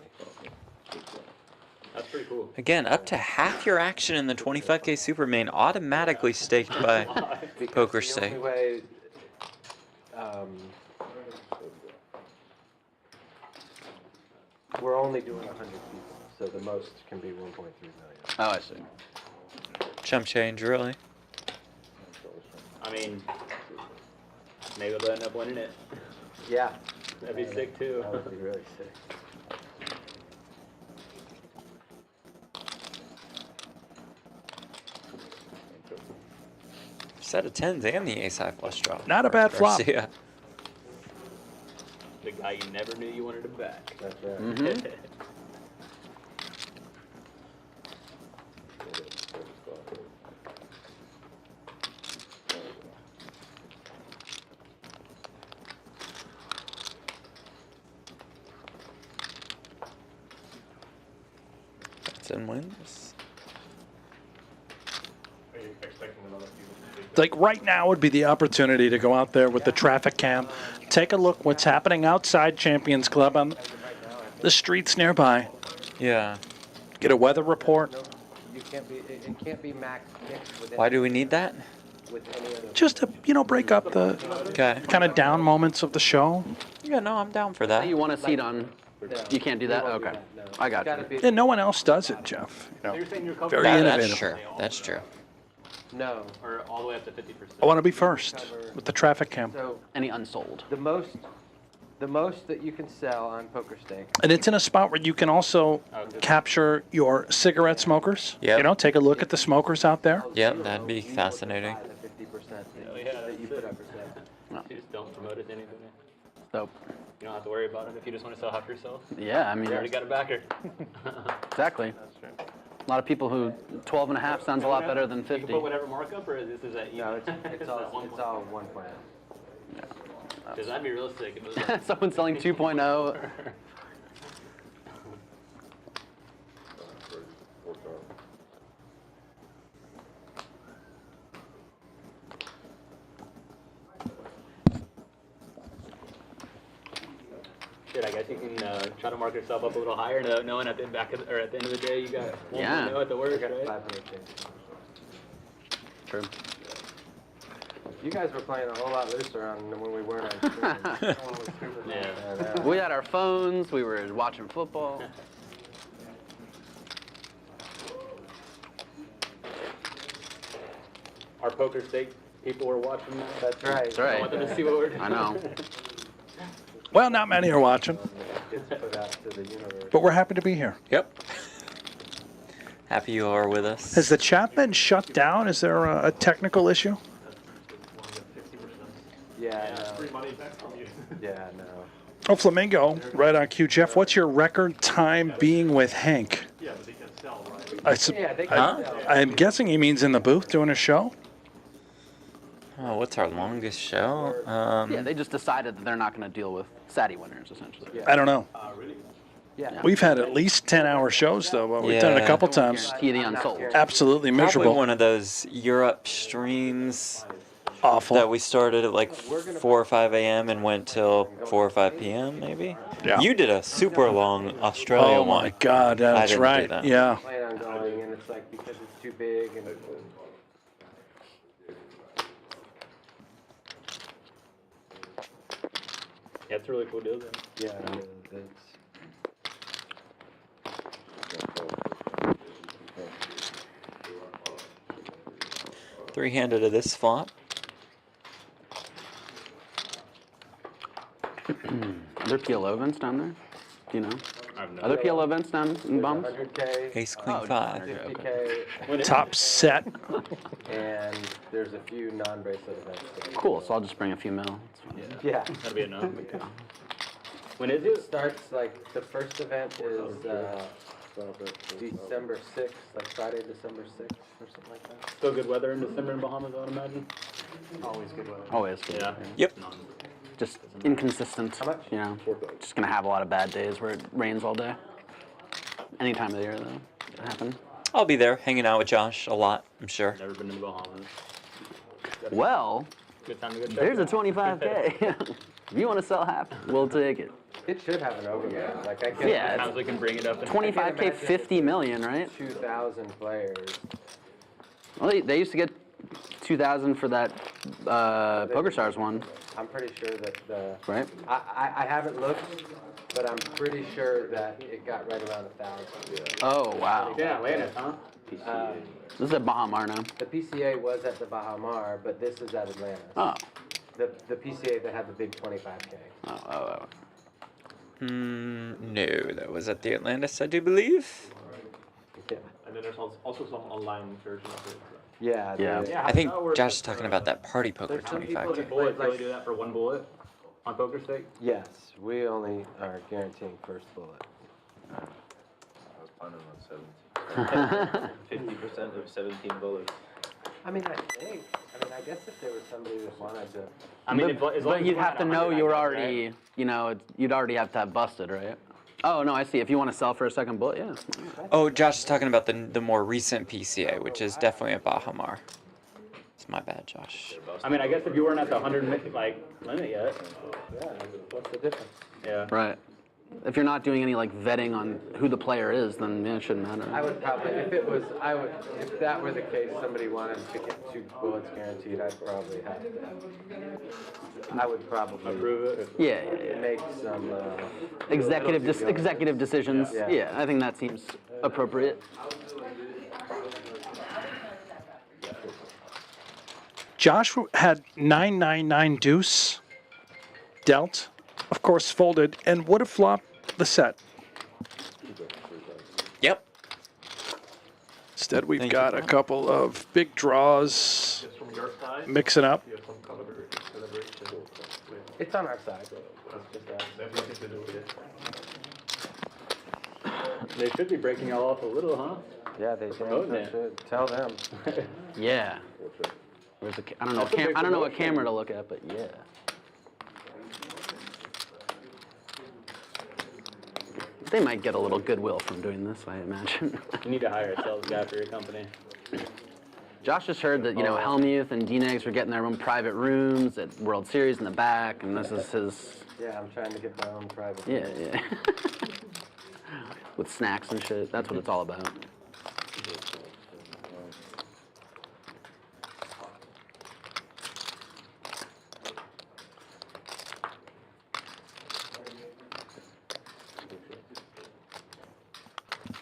That's pretty cool. Again, up to half your action in the 25K Super Main automatically staked by Poker The Stake. only way, we're only doing 100 people, so the most can be 1.3 million. oh, I see. Chump change, really. I mean, maybe they'll end up winning it. Yeah. That'd be sick too. That would be really sick. Set of 10s and the ace-high flush draw. Not a bad flop. Garcia. The guy you never knew you wanted to back. That's right. Mm-hmm. And wins. Like right now would be the opportunity to go out there with the traffic cam, take a look what's happening outside Champions Club on the streets nearby. Yeah. Get a weather report. You can't be. It can't be mixed with. Why do we need that? With any other. Just to, break up the kind of down moments of the show. Yeah, no, I'm down for that. You want a seat on? You can't do that. Okay, I got you. And no one else does it, Jeff. Very That's innovative. true. That's true. No. Or all the way up to 50%. I want to be first with the traffic cam. So Any unsold? the most that you can sell on Poker Stake. And it's in a spot where you can also capture your cigarette smokers. Yep. Take a look at the smokers out there. Yep, that'd be fascinating. The 50% yeah, that you put up for sale. You just don't promote it to anybody. So, You don't have to worry about it if you just want to sell half yourself. yeah, I mean, You already got a backer. exactly. A lot of people who 12 and a half sounds a lot better than You can 50. put whatever markup, or this is that No, it's all 1.0. Because that'd be real sick. If it was like, Someone selling 2.0. shit, I guess you can try to mark yourself up a little higher, knowing at the back of, or at the end of the day you got 1.0 at the worst, right? 500K. True. You guys were playing a whole lot looser on when we weren't on stream. Yeah. We had our phones. We were watching football. Our Poker Stake people were watching that. That's right. That's right. I want them to see what we're doing. I know. Well, not many are watching, It's put out to the universe. but we're happy to be here. Yep. Happy you are with us. Has the chat been shut down? Is there a technical issue? Yeah, no. Yeah, no. Oh, Flamingo, right on cue. Jeff, what's your record time being with Hank? Yeah, but they can sell, right? Yeah, they can sell. I'm guessing he means in the booth doing a show. Oh, what's our longest show? Yeah, they just decided that they're not going to deal with Saturday winners, essentially. I don't know. Really? Yeah. We've had at least 10-hour shows, though. But we've done it a couple times. Guarantee the unsold. Absolutely Probably miserable. one of those Europe streams. Awful. That we started at like 4 or 5 a.m. and went till 4 or 5 p.m. maybe. Yeah. You did a super long Australia Oh one. my God, I that's didn't do right. that. Yeah. Plan on going, and it's like because it's too big and. Yeah, it's a really cool deal, then. Yeah, it's. Three-handed to this flop. Are there PLO events down there? Do you know? Are there PLO events down in Bums? 100K. Ace Queen Oh, 5. 50K. Top set. And there's a few non-bracelet events. Cool, so I'll just bring a few mil. It's fine. Yeah. That'd be enough. When is it? Starts like the first event is December 6th, like Friday, December 6th or something like that. Still good weather in December in Bahamas, I would imagine. Always good weather. Always good. Yeah. Yep. just inconsistent. How much? You know, just gonna have a lot of bad days where it rains all day. Any time of the year, though, it can happen. I'll be there hanging out with Josh a lot, I'm sure. Never been to the Bahamas. Well, Good time to go check there's a it out. 25K. If you want to sell half, we'll take it. It should have an override. Like I can't. Yeah, Sometimes we can bring it up. 25K, 50 million, right? 2,000 players. Well, they used to get 2,000 for that PokerStars one. I'm pretty sure that the. Right. I haven't looked, but I'm pretty sure that it got right around 1,000. Oh wow. Yeah, Atlantis, huh? This is at Bahamar now. The PCA was at the Bahamar, but this is at Atlantis. Oh. The PCA that had the big 25K. Oh. No, that was at the Atlantis, I do believe. Yeah. And then there's also some online version of it. Yeah. Yeah. I think Josh is talking about that party poker There's some people 25K. that Bullet, like- really do that for one bullet on poker stake? Yes, we only are guaranteeing first bullet. I was planning on 17. 50% of 17 bullets. I mean, I guess if there was somebody that wanted to. I mean, as long But as you'd we're have at to know 100, you were I guess, already, right? you know, you'd already have to have busted, right? Oh no, I see. If you want to sell for a second bullet, yeah. Oh, Josh is talking about the more recent PCA, which is definitely at Bahamar. It's my bad, Josh. I mean, I guess if you weren't at the 100 limit yet. Yeah, what's the difference? Yeah. Right. If you're not doing any like vetting on who the player is, then yeah, it shouldn't matter. I would probably, if that were the case, somebody wanted to get 2 bullets guaranteed, I'd probably have to. I would probably Approve it. Yeah. make some Executive decisions. Yeah. Yeah, I think that seems appropriate. Josh had 999 deuce dealt, of course folded, and would have flopped the set. Yep. Instead, we've got a couple of big draws mixing up. It's on our side. They should be breaking y'all off a little, huh? Yeah, they Promoting it. should. Tell them. Yeah. Where's the I don't know. That's a big I don't know what promotion. camera to look at, but yeah. They might get a little goodwill from doing this, I imagine. You need to hire a sales guy for your company. Josh just heard that, you know, Helmuth and D-Negs are getting their own private rooms at World Series in the back, and this is his... Yeah, I'm trying to get my own private. Yeah. With snacks and shit. That's what it's all about.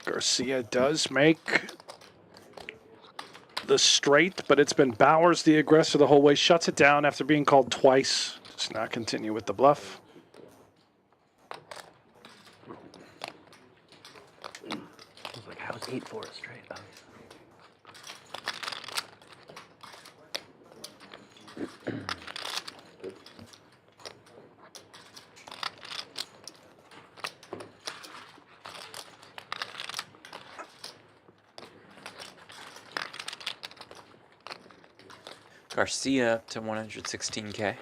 Garcia does make the straight, but it's been Bowers the aggressor the whole way. Shuts it down after being called twice. Does not continue with the bluff. I was like, how's 8-4 straight? Garcia up to 116K.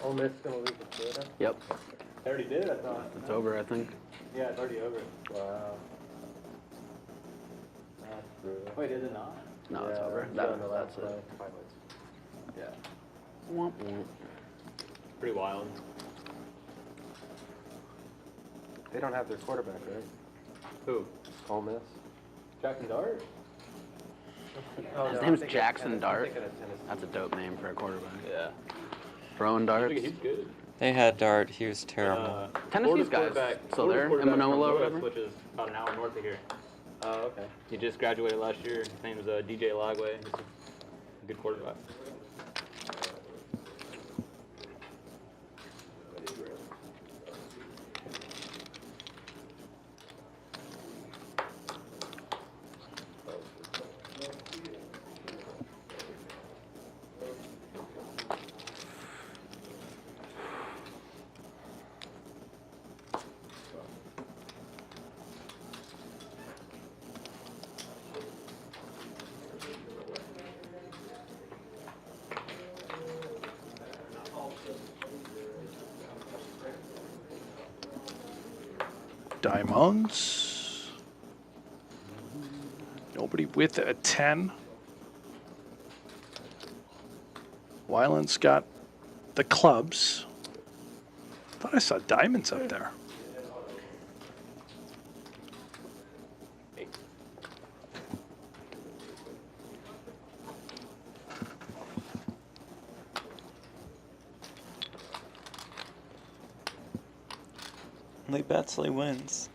Ole Miss gonna lose to Florida? Yep. They already did, I thought. It's over, I think. Yeah, it's already over. Wow. That's brutal. Wait, is it not? No, it's over. That's it. Yeah. Womp womp. Pretty wild. They don't have their quarterback, right? Who? Ole Miss. Jackson Dart? Oh, His no, name's I'm thinking Jackson of Dart. Tennessee. That's a dope name for a quarterback. Yeah. Throwing darts. He's good. They had Dart. He was terrible. Tennessee's guys still there in Manoa or whatever? Which is about an hour north of here. Oh, okay. He just graduated last year. His name is DJ Lagway. He's a good quarterback. diamonds. Nobody with a 10. Weiland's got the clubs. Thought I saw diamonds up there. Lee Betsley wins.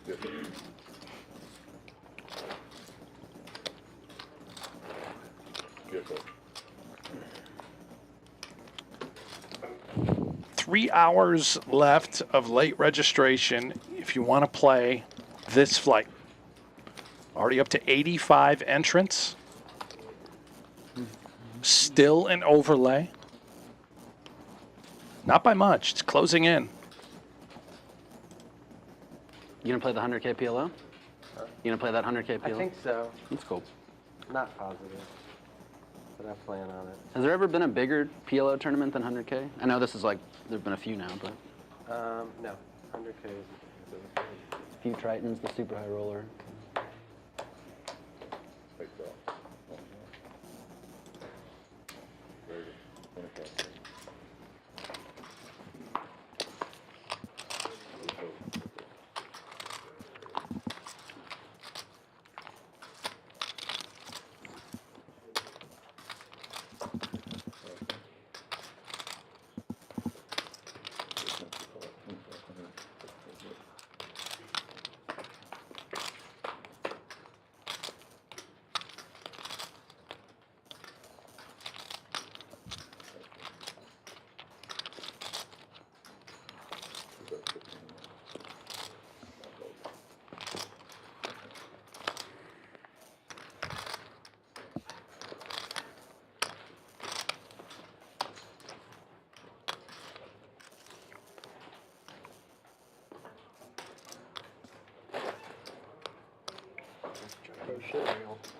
Good. 3 hours left of late registration if you want to play this flight. Already up to 85 entrants. Still an overlay. Not by much. It's closing in. You gonna play the 100K PLO? You gonna play that 100K PLO? I think so. That's cool. Not positive, but I plan on it. Has there ever been a bigger PLO tournament than 100K? I know this is like, there've been a few now, but. No, 100K is A few Tritons, the super high roller.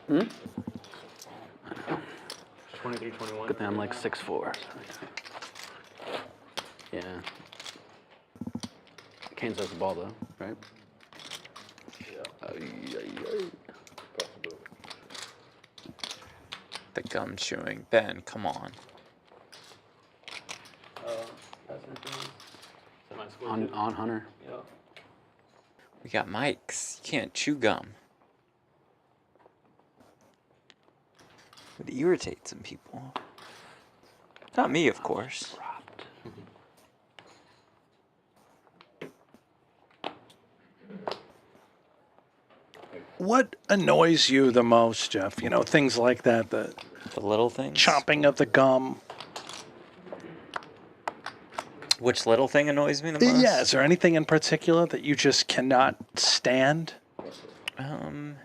Hmm? 23-21. Good thing I'm like 6'4". Yeah. Kane's has the ball though, right? The gum chewing. Ben, come on. On Hunter. Yeah. We got mics. You can't chew gum. It would irritate some people. Not me, of course. What annoys you the most, Jeff? You know, things like that. The little things? Chomping of the gum. Which little thing annoys me the most? Yeah, is there anything in particular that you just cannot stand? That's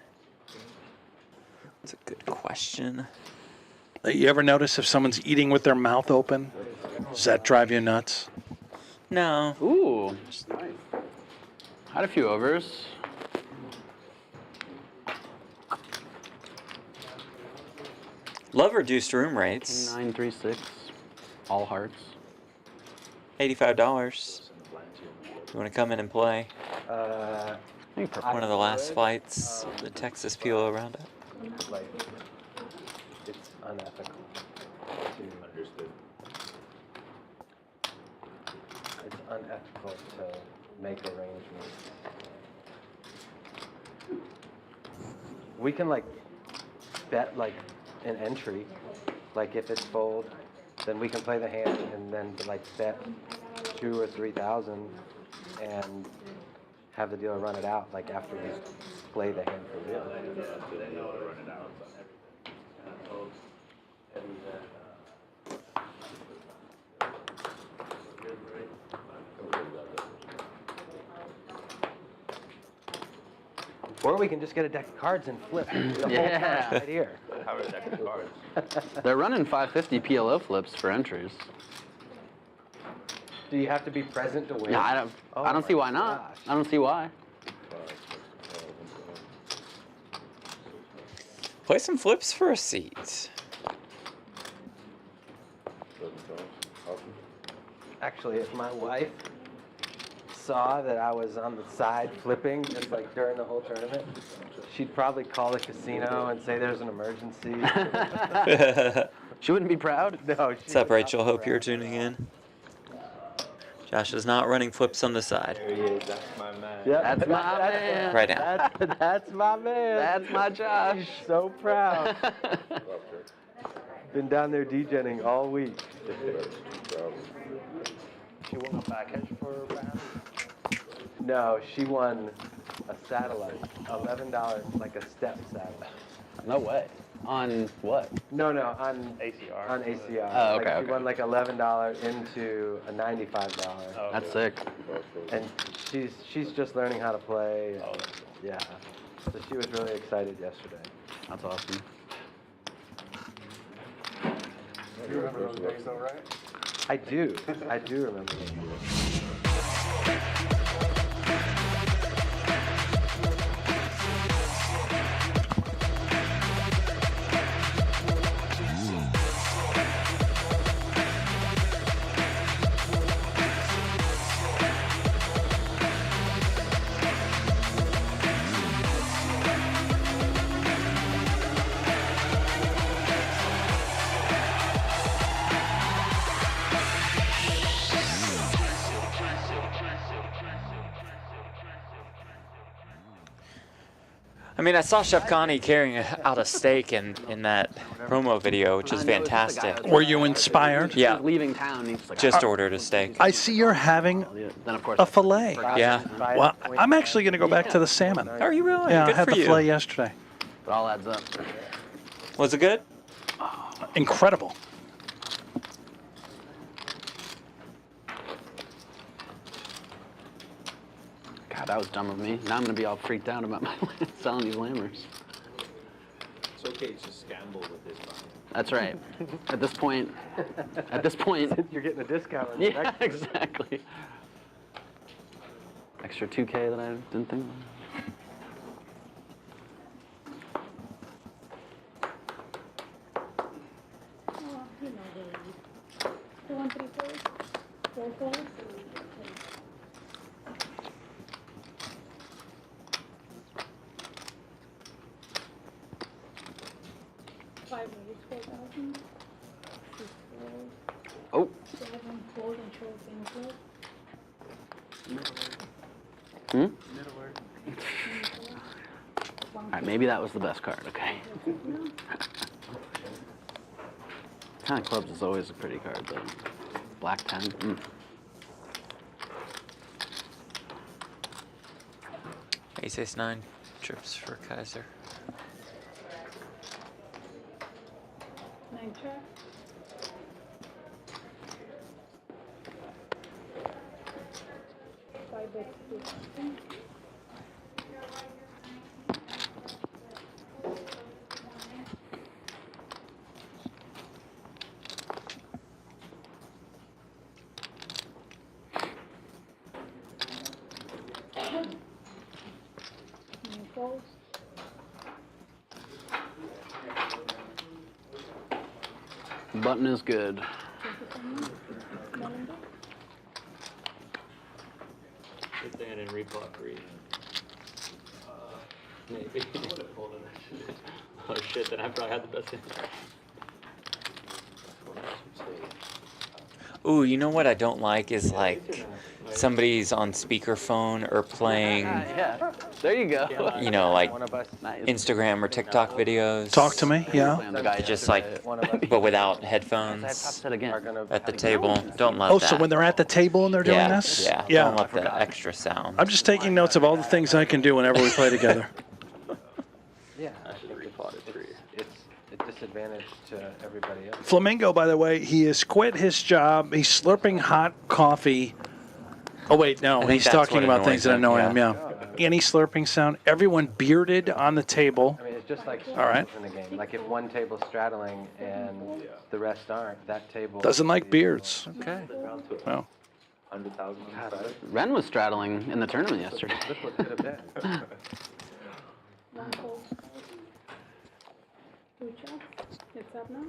a good question. You ever notice if someone's eating with their mouth open? Does that drive you nuts? No. Ooh. Nice. Had a few overs. Love reduced room rates. 936. All hearts. $85. You want to come in and play? One of the last flights, the Texas PLO Roundup. like, it's unethical to It's unethical to make arrangements. We can like bet like an entry, like if it's fold, then we can play the hand and then like bet 2,000 or 3,000 and have the dealer run it out like after we play the hand for real. Or we can just get a deck of cards and flip the whole time right here. How are a deck of cards? They're running 550 PLO flips for entries. Do you have to be present to win? No, I don't. Oh I don't see my why not. gosh. I don't see why. Play some flips for a seat. Actually, if my wife saw that I was on the side flipping just like during the whole tournament, she'd probably call the casino and say there's an emergency. She wouldn't be proud? No. What's up, Rachel? Hope you're tuning in. Josh is not running flips on the side. There he is. That's my man. Yep. That's my man. Right now. That's my man. That's my Josh. So proud. Been down there DJing all week. She won a package for bands? No, she won a satellite. $11, like a step satellite. No way. On what? No, on ACR. On ACR. Oh, Like, okay, she won like $11 into a $95. Oh, That's sick. And she's just learning how to play. And, yeah. So she was really excited yesterday. That's awesome. You remember those days though, right? I do. I do remember those. I mean, I saw Chef Connie carrying out a steak in that promo video, which is fantastic. Were you inspired? Yeah. Leaving town, he's like, Just ordered a steak. I see you're having then of course a fillet. Yeah. Well, I'm actually going to go back to the salmon. Are you really? Yeah, Good I had for the you. fillet yesterday. It all adds up. Was it good? Incredible. God, that was dumb of me. Now I'm gonna be all freaked out about my selling these lammers. It's okay to just gamble with this money. That's right. At this point, You're getting a discount. On yeah, exactly. Extra 2K that I didn't think of. Oh. Hmm? All right, maybe that was the best card, okay. 10 of clubs is always a pretty card, though. Black 10. Mm. Ace 9 trips for Keijzer. 9 check. Button is good. Good thing I didn't repot for you. Maybe. Oh shit, then I probably had the best hand. Ooh, you know what I don't like is like somebody's on speakerphone or playing, Yeah, there you go. you know, like Nice. Instagram or TikTok videos. Talk to me, yeah. Just like, but without headphones again. at the table. Don't love Oh, that. so when they're at the table and they're doing yeah, this? yeah, Yeah. don't love the extra sound. I'm just taking notes of all the things I can do whenever we play together. Yeah, I think it's a disadvantage to everybody else. Flamingo, by the way, he has quit his job. He's slurping hot coffee. Oh, wait, no. I think He's that's talking what about things that annoys annoy him, him, yeah. Any slurping sound. Everyone bearded on the table. I mean, it's just like All right. in the game. Like if one table's straddling and the rest aren't, that table Doesn't like beards. Okay. Well. 100,000. Ren was straddling in the tournament yesterday. That's what could have been. One fold. 2 check. It's up now.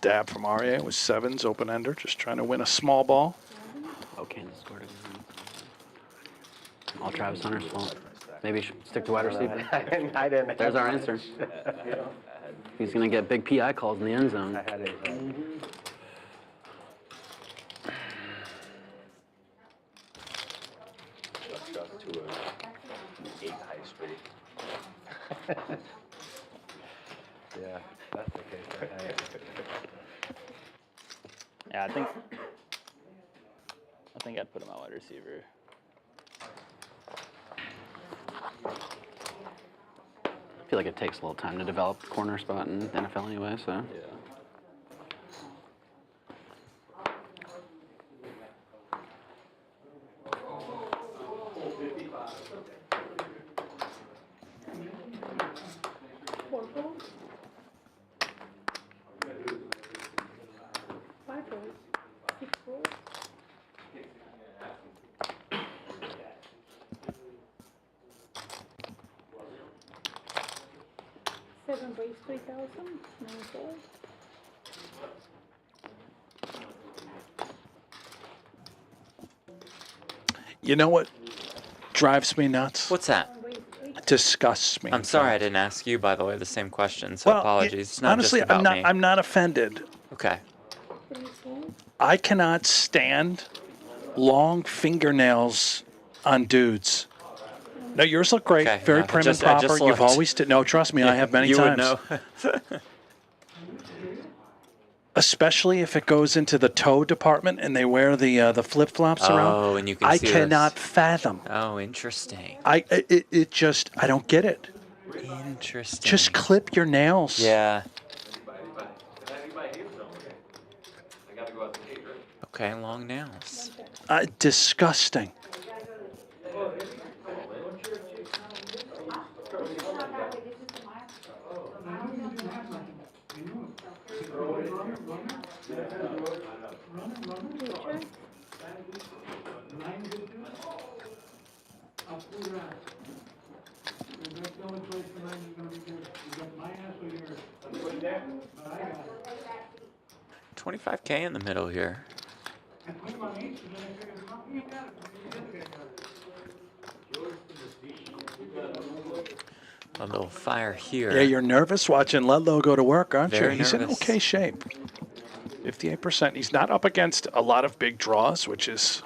dab from Arieh with 7s, open-ender, just trying to win a small ball. Oh, Kansas scored again. All Travis Hunter's fault. Maybe you should stick to wide receiver. I didn't. There's our answer. He's going to get big PI calls in the end zone. I had it. Struck to an 8 high straight. Yeah, that's the case. Yeah, I think I'd put him at wide receiver. I feel like it takes a little time to develop the corner spot in the NFL anyway, so. Yeah. Seven raise 3,000. 9 fold. You know what drives me nuts? What's that? Disgusts me. I'm sorry I didn't ask you, by the way, the same question, so apologies. It's not honestly, just about me. I'm not offended. Okay. I cannot stand long fingernails on dudes. No, yours look great. Okay, Very no, prim just- and I proper. just You've looked. always did. No, trust me, I have many you times. would know. Especially if it goes into the toe department and they wear the flip flops around. Oh, and you can I see cannot this. fathom. Oh, interesting. It just I don't get it. Interesting. Just clip your nails. Yeah. Okay, long nails. Disgusting. $25K in the middle here. A little fire here. Yeah, you're nervous watching Ludlow go to work, aren't Very you? He's in nervous. okay shape. 58%. He's not up against a lot of big draws, which is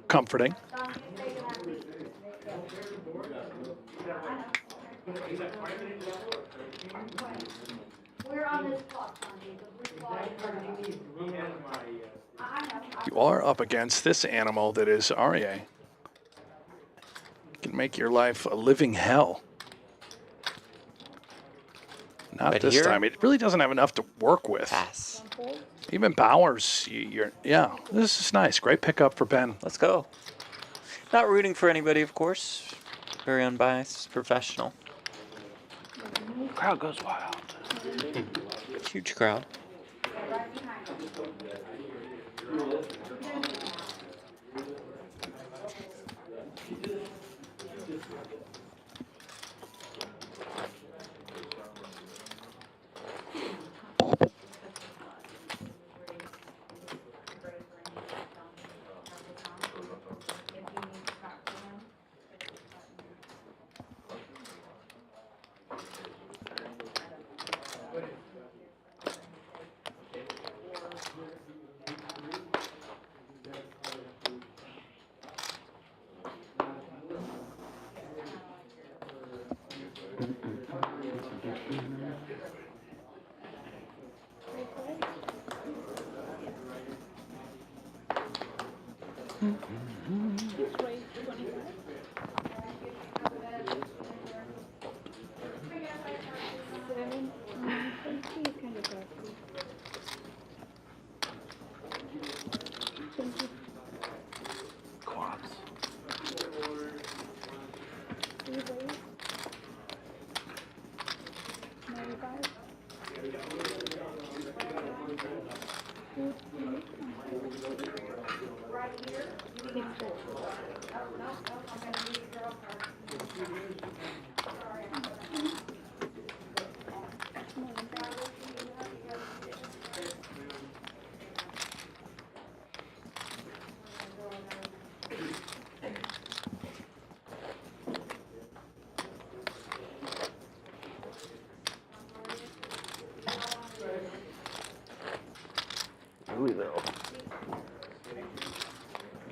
comforting. We're on this clock, Sandy. The blue clock. You are up against this animal that is Arieh. Can make your life a living hell. Not But this here- time. It really doesn't have enough to work with. Pass. Even Bowers, yeah, this is nice. Great pickup for Ben. Let's go. Not rooting for anybody, of course. Very unbiased, professional. Crowd goes wild. Huge crowd.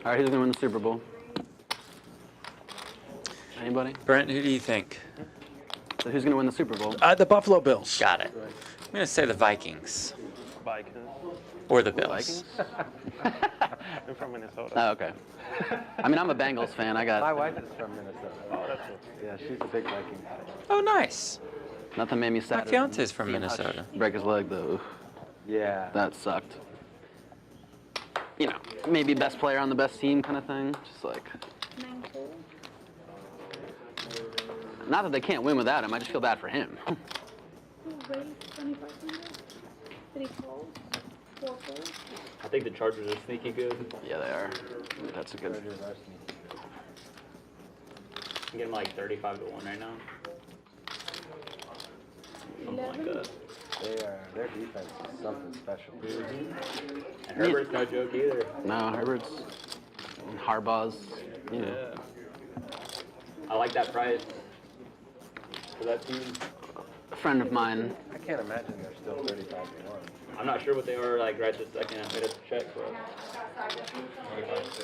All right, who's gonna win the Super Bowl? Anybody? Brent, who do you think? So who's gonna win the Super Bowl? The Buffalo Bills. Got it. I'm going to say the Vikings. Vikings. Or the Bills. I'm from Minnesota. Oh, okay. I mean, I'm a Bengals fan. I My got wife is from Minnesota. Oh, that's cool. Yeah, she's a big Viking fan. Oh, nice. nothing made me My sad. fiance's from Minnesota. Break his leg though. Yeah. That sucked. You know, maybe best player on the best team kind of thing. Just like. Not that they can't win without him. I just feel bad for him. I think the Chargers are sneaky good. Yeah, they are. That's a good. I'm getting like 35 to 1 right now. Something like that. Their defense is something special. And Herbert's no joke either. No, Herbert's and Harbaugh's. You know. Yeah. I like that price for that team. A friend of mine. I can't imagine they're still 35 to 1. I'm not sure what they are like right this second. I made a check, but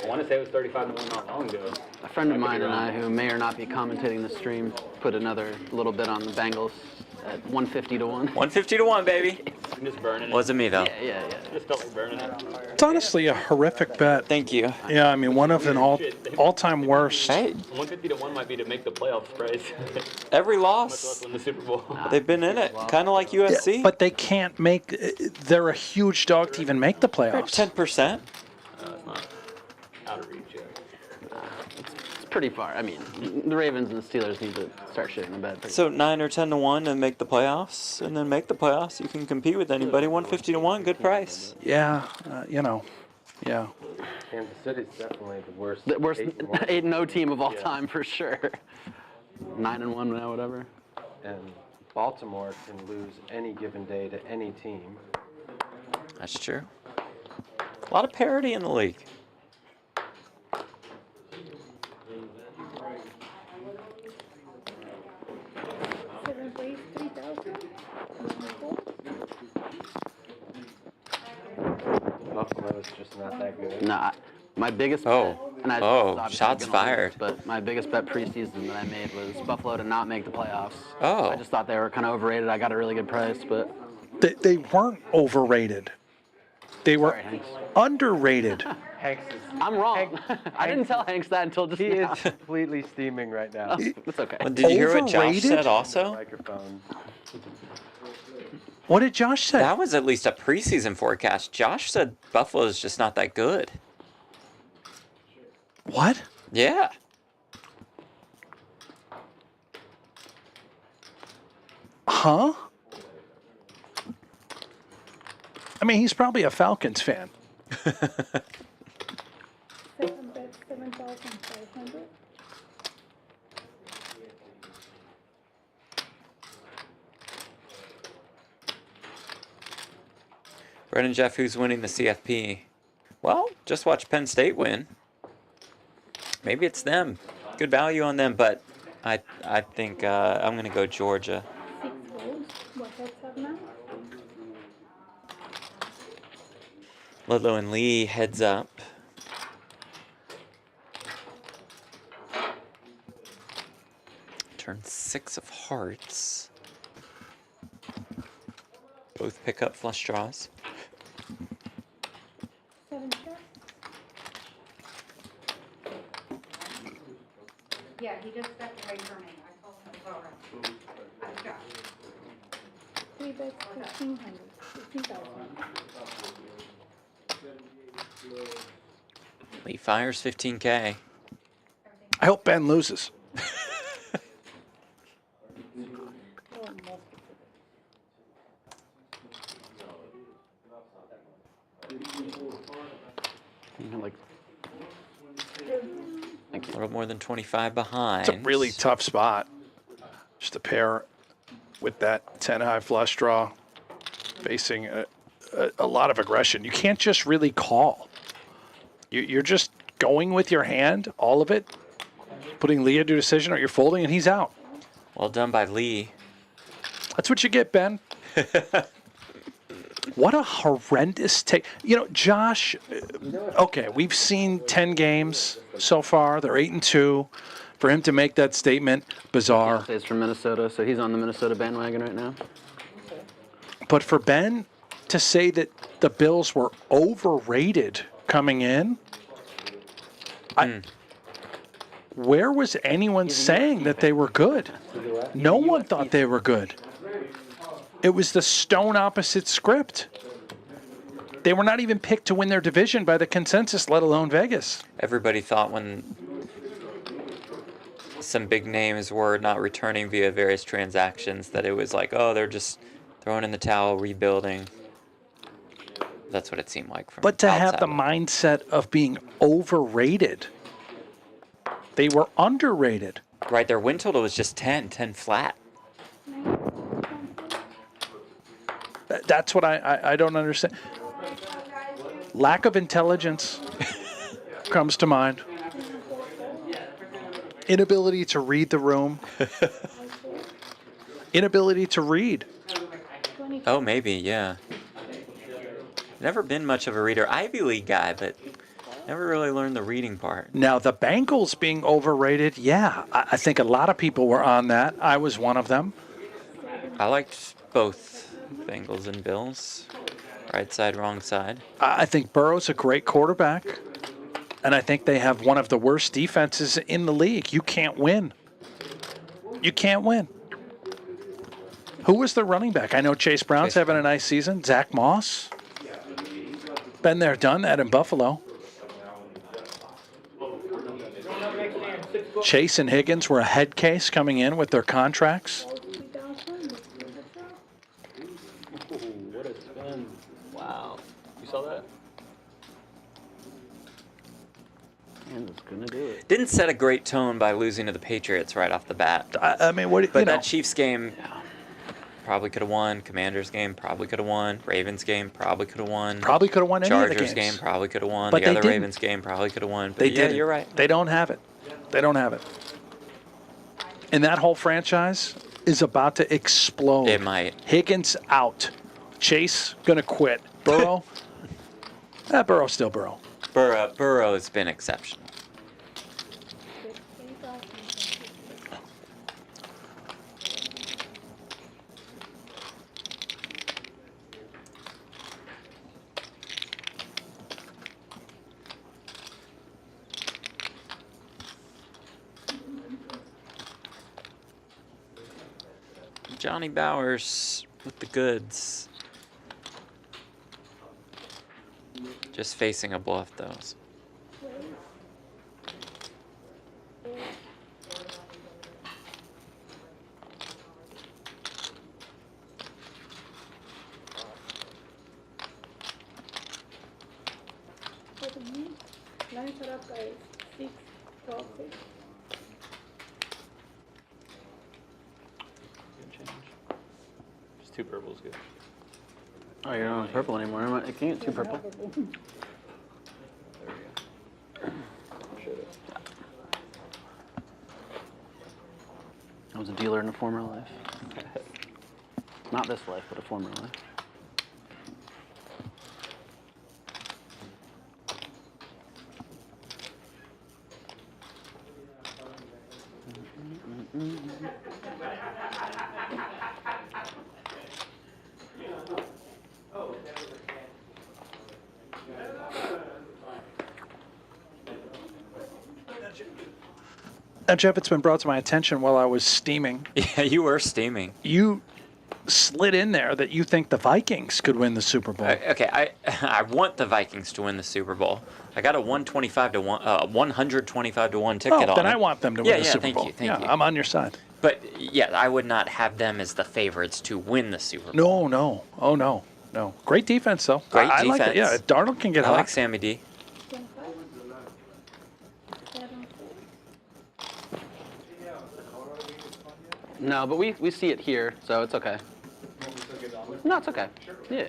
I want to say it was 35 to 1 not long ago. A friend of I could be mine and wrong. I, who may or not be commentating the stream, put another little bit on the Bengals at 150 to 1. 150 to 1, baby. I'm just burning it. Wasn't me, though. Yeah. Just felt like burning it. It's honestly a horrific bet. Thank you. Yeah, I mean, one of an all-time worst. Hey, 150 to 1 might be to make the playoffs price. every Much less loss, win the Super Bowl. they've been in it. Kind of like USC. But they can't make. They're a huge dog to even make the playoffs. 10%. It's not out of reach yet. It's pretty far. I mean, the Ravens and the Steelers need to start shitting the bed. So 9 or 10 to 1 and make the playoffs, and then make the playoffs. You can compete with anybody. 150 to 1, good price. Yeah, yeah. Kansas City's definitely the worst. The worst 8-1. 8-0 team of all time for sure. 9-1 now, whatever. And Baltimore can lose any given day to any team. That's true. A lot of parity in the league. Buffalo's just not that good. Nah, my biggest bet, and I Oh, obviously shots gonna lose, fired. but my biggest bet preseason that I made was Buffalo to not make the playoffs. Oh. I just thought they were kind of overrated. I got a really good price, but They weren't overrated. They were underrated. Hanks is. I'm wrong. I didn't tell Hanks that until just He now. is completely steaming right now. It's okay. Well, did you hear what Josh Overrated? said also? Microphone. What did Josh say? That was at least a preseason forecast. Josh said Buffalo's just not that good. What? Yeah. Huh? I mean, he's probably a Falcons fan. 7,500. Brett and Jeff, who's winning the CFP? Well, just watch Penn State win. Maybe it's them. Good value on them, but I think I'm going to go Georgia. 6 votes. What else have now? Ludlow and Lee heads up. Turn 6 of hearts. Both pick up flush draws. 7 shot. Yeah, he just stepped away from me. I told him to go around. I've got 3 bets, 1,500. 15,000. Lee fires 15K. I hope Ben loses. Like, A little more than 25 behind. It's a really tough spot. Just a pair with that 10 high flush draw, facing a lot of aggression. You can't just really call. You're just going with your hand, all of it, putting Lee into a decision, or you're folding and he's out. Well done by Lee. That's what you get, Ben. What a horrendous take. You know, Josh, okay, we've seen 10 games so far. They're 8-2. For him to make that statement, bizarre. He's from Minnesota, so he's on the Minnesota bandwagon right now. But for Ben to say that the Bills were overrated coming in, where was anyone saying that they were good? No one thought they were good. It was the stone opposite script. They were not even picked to win their division by the consensus, let alone Vegas. Everybody thought when some big names were not returning via various transactions that it was like, oh, they're just throwing in the towel, rebuilding. That's what it seemed like from But to have outside. the mindset of being overrated, they were underrated. Right, their win total was just 10 flat. That's what I don't understand. Lack of intelligence comes to mind. Inability to read the room. Inability to read. Oh, maybe, yeah. Never been much of a reader. Ivy League guy, but never really learned the reading part. Now, the Bengals being overrated, yeah, I think a lot of people were on that. I was one of them. I liked both Bengals and Bills. Right side, wrong side. I think Burrow's a great quarterback, and I think they have one of the worst defenses in the league. You can't win. You can't win. Who was the running back? I know Chase Brown's having a nice season. Zach Moss. Been there, done that in Buffalo. Chase and Higgins were a head case coming in with their contracts. What a spin. Wow. You saw that? And it's going to do it. Didn't set a great tone by losing to the Patriots right off the bat. I mean, what? But that Chiefs game probably could have won. Commanders game probably could have won. Ravens game probably could have won. Probably could have won any of the Chargers games. game probably could have won. But The they other didn't. Ravens game probably could have won. But They yeah, did. you're right. They don't have it. They don't have it. And that whole franchise is about to explode. It might. Higgins out. Chase gonna quit. Burrow. Burrow's still Burrow. Burrow has been exceptional. Johnny Bowers with the goods. Just facing a bluff, though. Line set up by 6, 12, 6. Just two purples good. Oh, you're not on purple anymore. Am I? I can't two purple. I was a dealer in a former life. Not this life, but a former life. Now, Jeff, it's been brought to my attention while I was steaming. Yeah, you were steaming. You slid in there that you think the Vikings could win the Super Bowl. Okay, I want the Vikings to win the Super Bowl. I got a 125 to 1 ticket on then it. I want them to win the Super thank Bowl. You, thank you. I'm on your side. But yeah, I would not have them as the favorites to win the Super Bowl. No. Oh, no. Great defense, though. Great I defense. like it. Yeah, Darnold can get I hot. like Sammy D. No, but we see it here, so it's okay. No, it's okay. Yeah.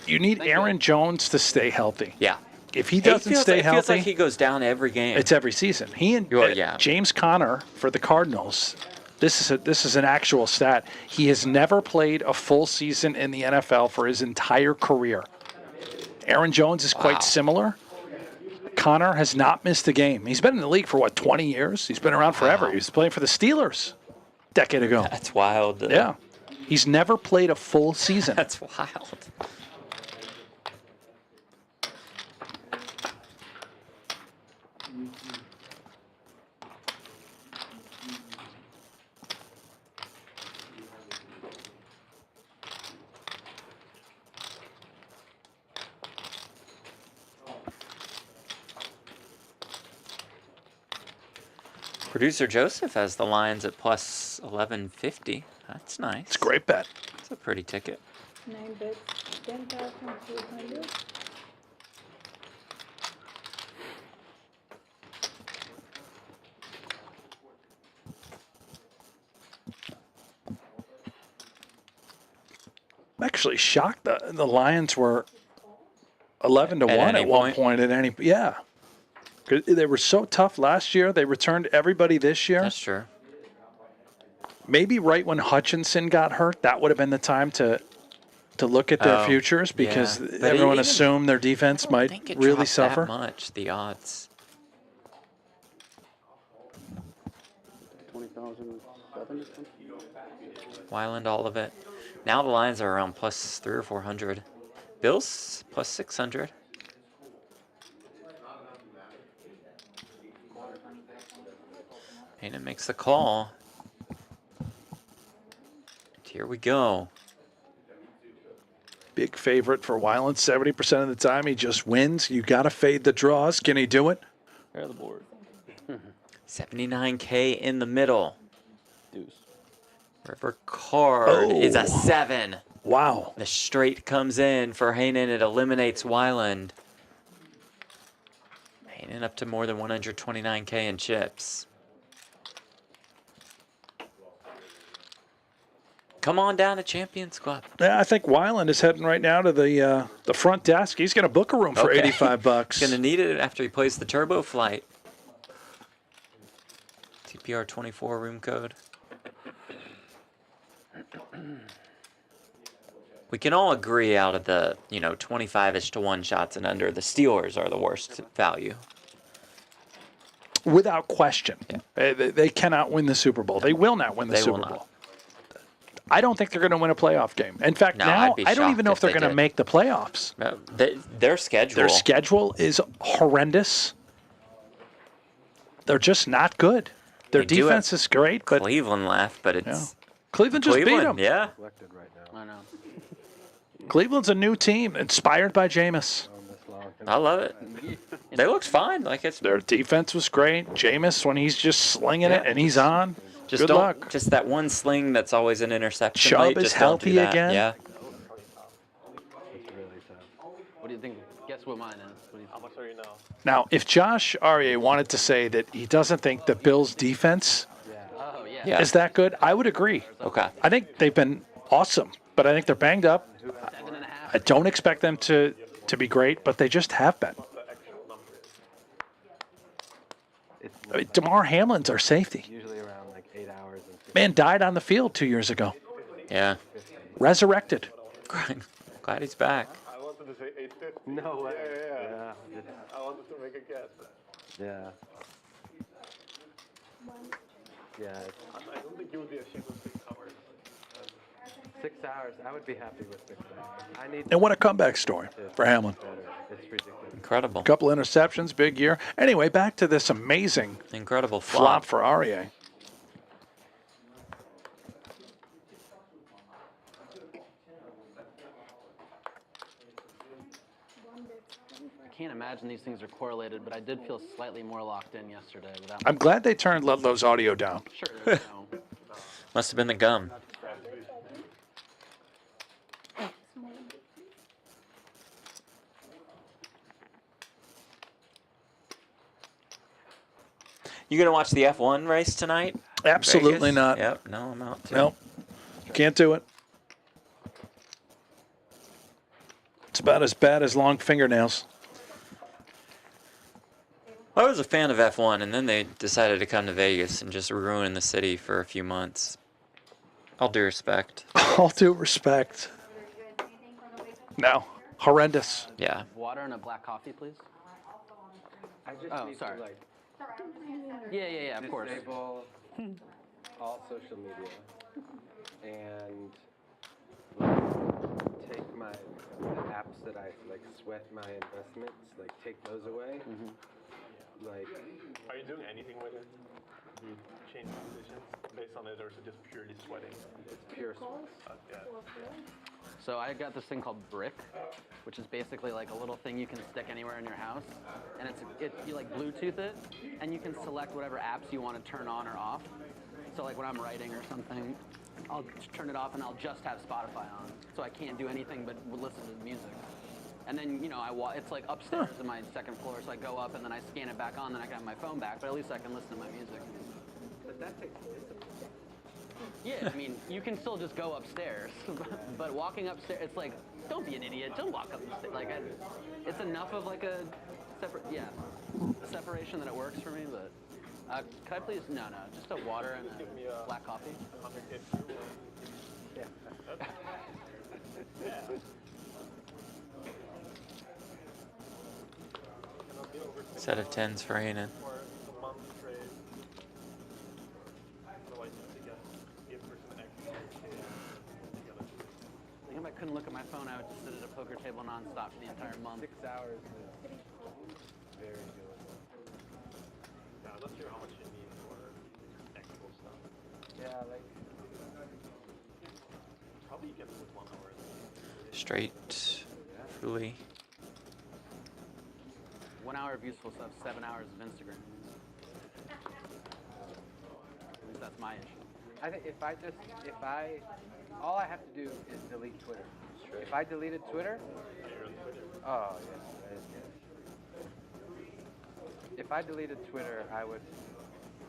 You need Aaron Jones to stay healthy. Yeah. If he doesn't stay it feels healthy, like he goes down every game. it's every season. He and Well, yeah. James Conner for the Cardinals This is an actual stat. He has never played a full season in the NFL for his entire career. Aaron Jones is quite similar. Connor has not missed a game. He's been in the league for, 20 years? He's been around forever. He was playing for the Steelers a decade ago. That's wild. Yeah. He's never played a full season. That's wild. Producer Joseph has the Lions at plus 1150. That's nice. It's a great bet. It's a pretty ticket. 9 bets, 10,200. I'm actually shocked that the Lions were 11 to 1 at one point at any. Yeah. They were so tough last year. They returned everybody this year. That's true. Maybe right when Hutchinson got hurt, that would have been the time to look at their futures because everyone assumed their defense might really suffer. That much, the odds. 20,007 or something. Weiland, all of it. Now the Lions are around plus 300 or 400. Bills plus 600. And it makes the call. Here we go. Big favorite for Weiland. 70% of the time, he just wins. You got to fade the draws. Can he do it? Pair the board. 79K in the middle. Deuce. River card is a 7. Wow. The straight comes in for Haanen. It eliminates Weiland. Haanen up to more than 129K in chips. Come on down to Champions Club. Yeah, I think Weiland is heading right now to the front desk. He's going to book a room for $85. He's going to need it after he plays the turbo flight. TPR 24 room code. We can all agree out of the, 25-ish to 1 shots and under, the Steelers are the worst value. Without question. Yeah. They cannot win the Super Bowl. They will not win the Super Bowl. I don't think they're going to win a playoff game. In fact, now I don't even know if they're going to make the playoffs. No, their schedule. Their schedule is horrendous. They're just not good. Their defense is great, but Cleveland left, but it's Cleveland just beat them. Yeah. I know. Cleveland's a new team inspired by Jameis. I love it. They looked fine. Their defense was great. Jameis, when he's just slinging it and he's on. Just Good luck. Just that one sling that's always an interception. Chubb is healthy again. Yeah. What do you think? Guess what mine is. How much are you now? Now, if Josh Arieh wanted to say that he doesn't think the Bills' defense is that good, I would agree. Okay. I think they've been awesome, but I think they're banged up. I don't expect them to be great, but they just have been. I mean, Damar Hamlin's our safety. Usually around like 8 hours. Man died on the field 2 years ago. Yeah. Resurrected. Glad he's back. I wanted to say 850. No way. Yeah. I wanted to make a guess. Yeah. Yeah. I don't think you would be ashamed of 6 hours. 6 hours. I would be happy with 6 hours. I need. And what a comeback story for Hamlin. It's ridiculous. Incredible. A couple interceptions, big year. Anyway, back to this amazing incredible flop for Arieh. I can't imagine these things are correlated, but I did feel slightly more locked in yesterday. Without I'm glad they turned Ludlow's audio down. Sure. Must have been the gum. You gonna watch the F1 race tonight? Absolutely Vegas? not. Yep. No, I'm out too. Nope. Can't do it. It's about as bad as long fingernails. I was a fan of F1, and then they decided to come to Vegas and just ruin the city for a few months. All due respect. All due respect. No. Horrendous. Yeah. Water and a black coffee, please. I just Oh, need sorry. to like Yeah, of course. disable all social media and like, take the apps that I like sweat my investments, like take those away. Like, Are you doing anything with it? Do you change positions based on it, or is it just purely sweating? It's pure sweat. Yeah. So I got this thing called Brick, which is basically like a little thing you can stick anywhere in your house, and you like Bluetooth it, and you can select whatever apps you want to turn on or off. So like when I'm writing or something, I'll turn it off and I'll just have Spotify on, so I can't do anything but listen to music. And then, you know, it's like upstairs in my second floor, so I go up and then I scan it back on, then I can have my phone back, but at least I can listen to my music. But that takes discipline. Yeah, I mean, you can still just go upstairs, but walking upstairs, it's like, don't be an idiot, don't walk up the stairs. Like, it's enough of like a separation that it works for me, but, could I please, no, just a water and a black coffee. Yeah. Set of 10s for Heenan. I think if I couldn't look at my phone, I would just sit at a poker table nonstop for the entire month. 6 hours is very doable. Yeah, I'm not sure how much you need for actual stuff. Yeah, like. How do you get with 1 hour? Straight. Fully. 1 hour of useful stuff, 7 hours of Instagram. At least that's my issue. I think all I have to do is delete Twitter. If I deleted Twitter, oh yeah. If I deleted Twitter, I would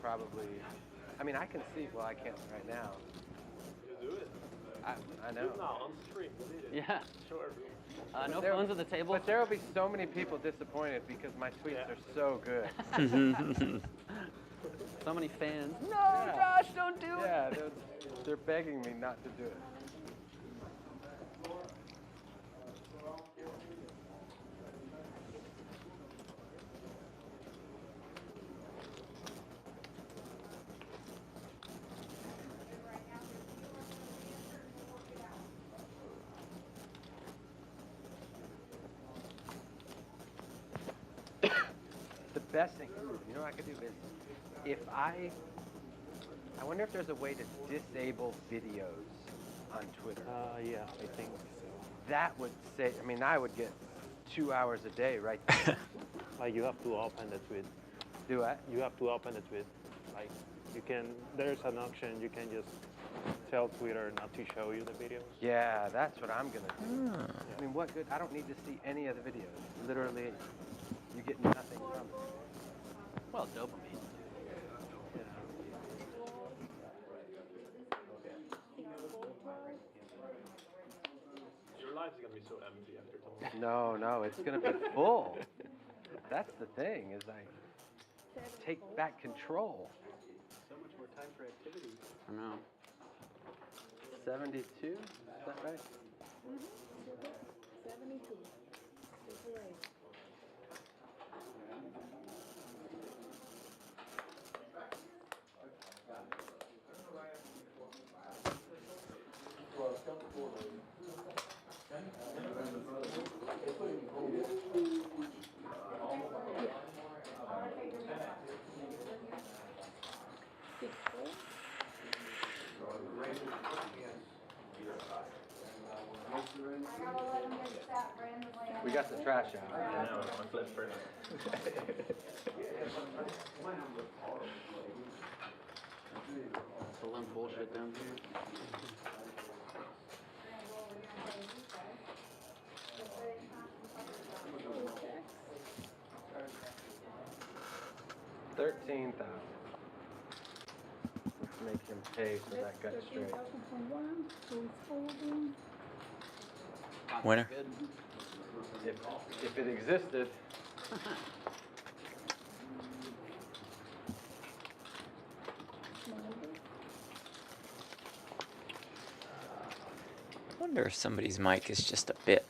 probably. I mean, I can see. Well, I can't right now. You do it. I know. Do it now on stream. Delete it. Yeah. Show everyone. No phones at the table. But there will be so many people disappointed because my tweets are so good. So many fans. No, Yeah. Josh, don't do it. Yeah, they're begging me not to do it. The best thing, you know what I could do is, if I wonder if there's a way to disable videos on Twitter. Yeah, I think so. That would say, I mean, I would get 2 hours a day right there. Like you have to open the tweet. Do what? You have to open the tweet. Like you can, there's an option, you can just tell Twitter not to show you the videos. Yeah, that's what I'm gonna do. I mean, what good? I don't need to see any of the videos. Literally, you get nothing from it. Well, dopamine. Your life's gonna be so empty after tomorrow. No, it's gonna be full. That's the thing, is I take back control. So much more time for activities. I know. 72, is that right? 72. That's right. We got the trash out. I know, my flip for The limp bullshit down here. $13,000. Let's make him pay for that gut straight. 13,000 from one, so it's folding. Winner. If it existed. wonder if somebody's mic is just a bit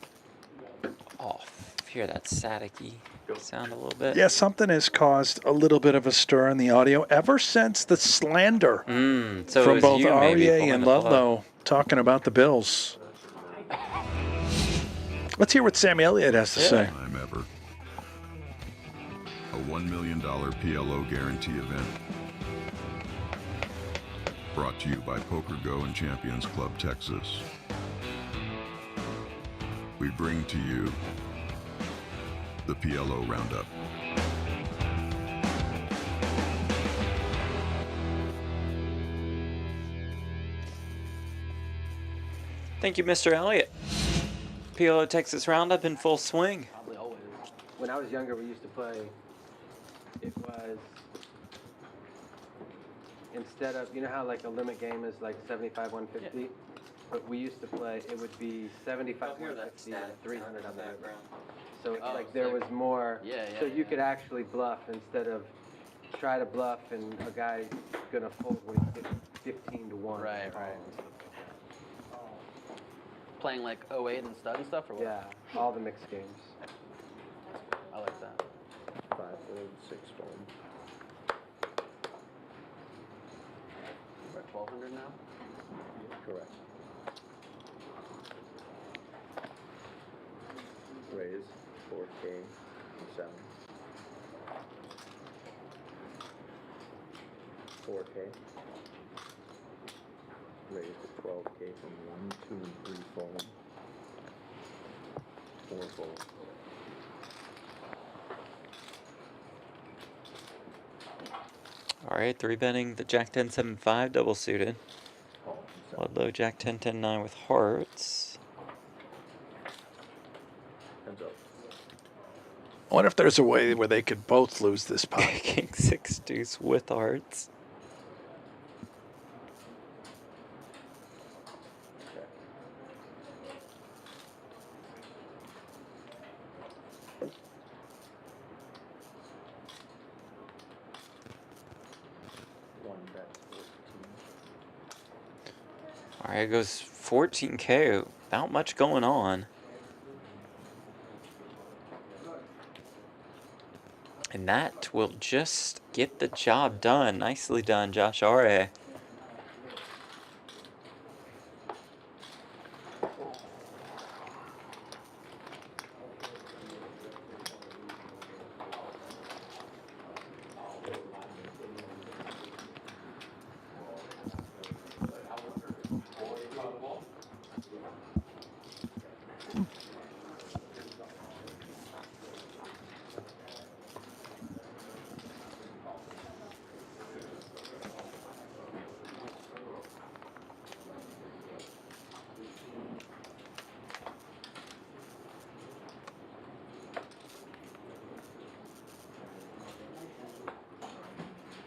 off. Hear that staticky sound a little bit? Yeah, something has caused a little bit of a stir in the audio ever since the slander so it from was both you maybe Arieh pulling and the plug. Ludlow talking about the Bills. Let's hear what Sammy Elliott has to say. Time ever. A $1 million PLO guarantee event. Brought to you by PokerGO and Champions Club Texas. We bring to you the PLO Roundup. Thank you, Mr. Elliott. PLO Texas Roundup in full swing. Probably always. When I was younger, we used to play, it was, instead of, you know how like a limit game is like 75, 150? Yeah. But we used to play, it would be 75, 150, and 300 on the background. So it's like there was more, so you could actually bluff instead of try to bluff and a guy's gonna fold when he's 15 to 1. Right. Playing like 08 and stud and stuff, or what? Yeah, all the mixed games. I like that. 5 fold, 6 fold. We're at 1200 now? Correct. Raise 4K, 7. 4K. Raise to 12K from 1, 2, and 3 fold. 4 fold. All right, 3-betting the Jack 10, 7, 5 double suited. Ludlow Jack 10, 10, 9 with hearts. Hands up. I wonder if there's a way where they could both lose this pot. King 6 deuce with hearts. All right, it goes 14K. Not much going on. And that will just get the job done. Nicely done, Josh Arieh.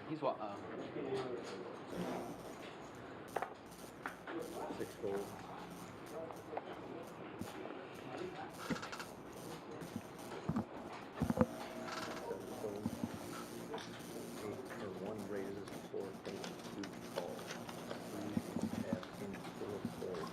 He's what? 6 fold. 7 fold. 8 or 1 raises, 4 things, 2 call. 3 half king, 4 fold.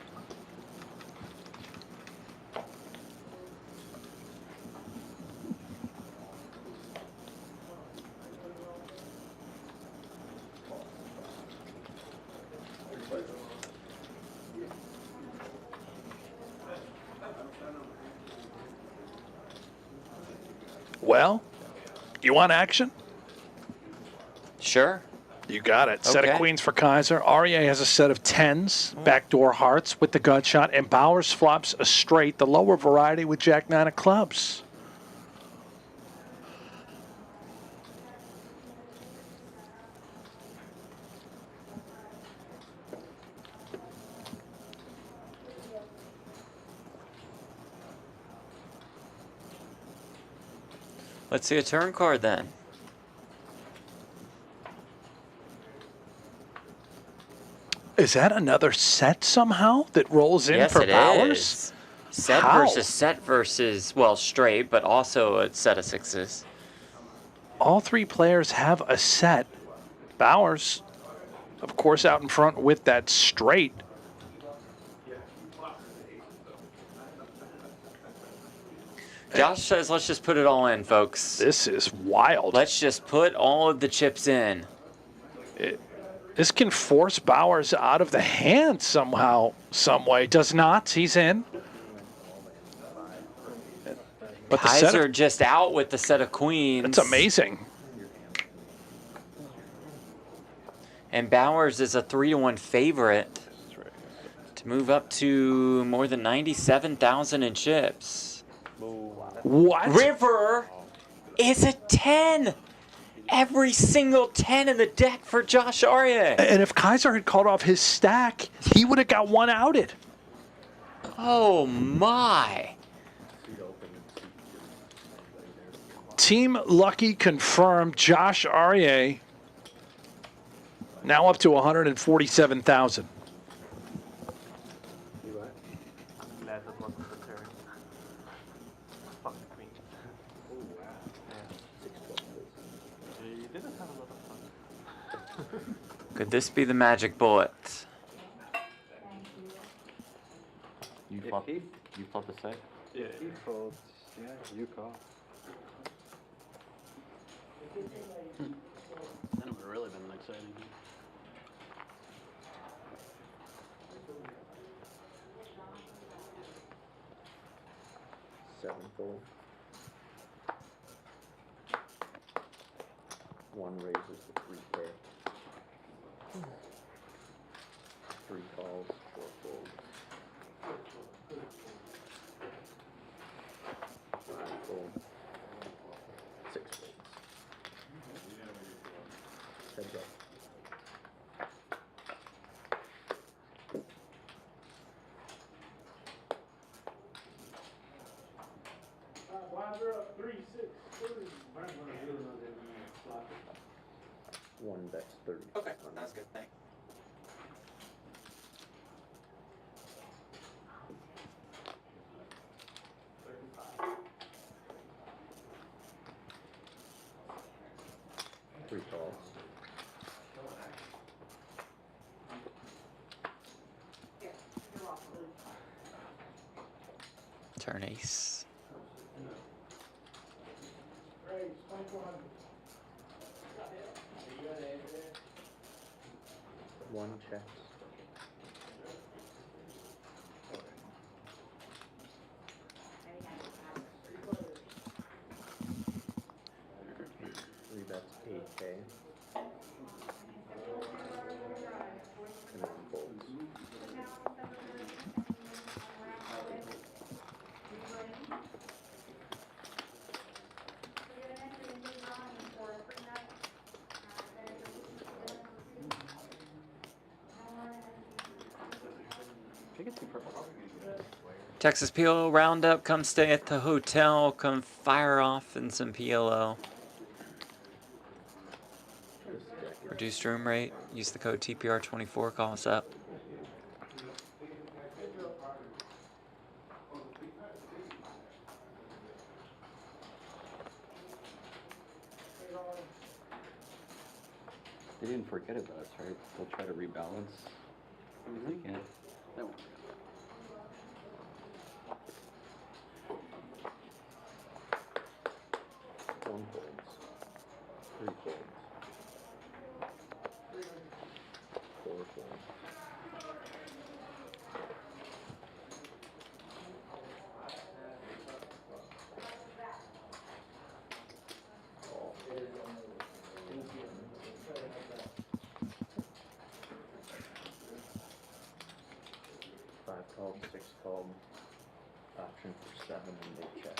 Well, you want action? Sure. You got it. Set of Okay. queens for Keijzer. Arieh has a set of 10s, backdoor hearts with the gut shot, and Bowers flops a straight, the lower variety with Jack 9 of clubs. Let's see a turn card then. Is that another set somehow that rolls in Yes, for it Bowers? is. Set How? versus set versus, well, straight, but also a set of 6s. All 3 players have a set. Bowers, of course, out in front with that straight. Josh says, let's just put it all in, folks. This is wild. Let's just put all of the chips in. This can force Bowers out of the hand somehow, some way. Does not. He's in. But the set Keijzer of, just out with the set of queens. that's amazing. And Bowers is a 3-1 favorite to move up to more than 97,000 in chips. What? River is a 10. Every single 10 in the deck for Josh Arieh. And if Keijzer had called off his stack, he would have got one outed. Oh, my. Team Lucky confirmed. Josh Arieh now up to 147,000. Could this be the magic bullet? You flop the set? Yeah, he folds. Yeah, you call. Then it would have really been exciting. Seven fold. One raises the 3 pair. 3 calls, 4 folds. 5 folds. 6 folds. Heads up. One bets 30. Okay, that's good. Thanks. Three calls. Turn ace. One checks. Three bets 8K. And then folds. Texas PLO Roundup. Come stay at the hotel. Come fire off in some PLO. Reduced room rate. Use the code TPR24. Call us up. They didn't forget about us, right? They'll try to rebalance. They can't. They won't. One folds. Three folds. 4 folds. Call. 5 called, 6 called. Option for 7 and they check.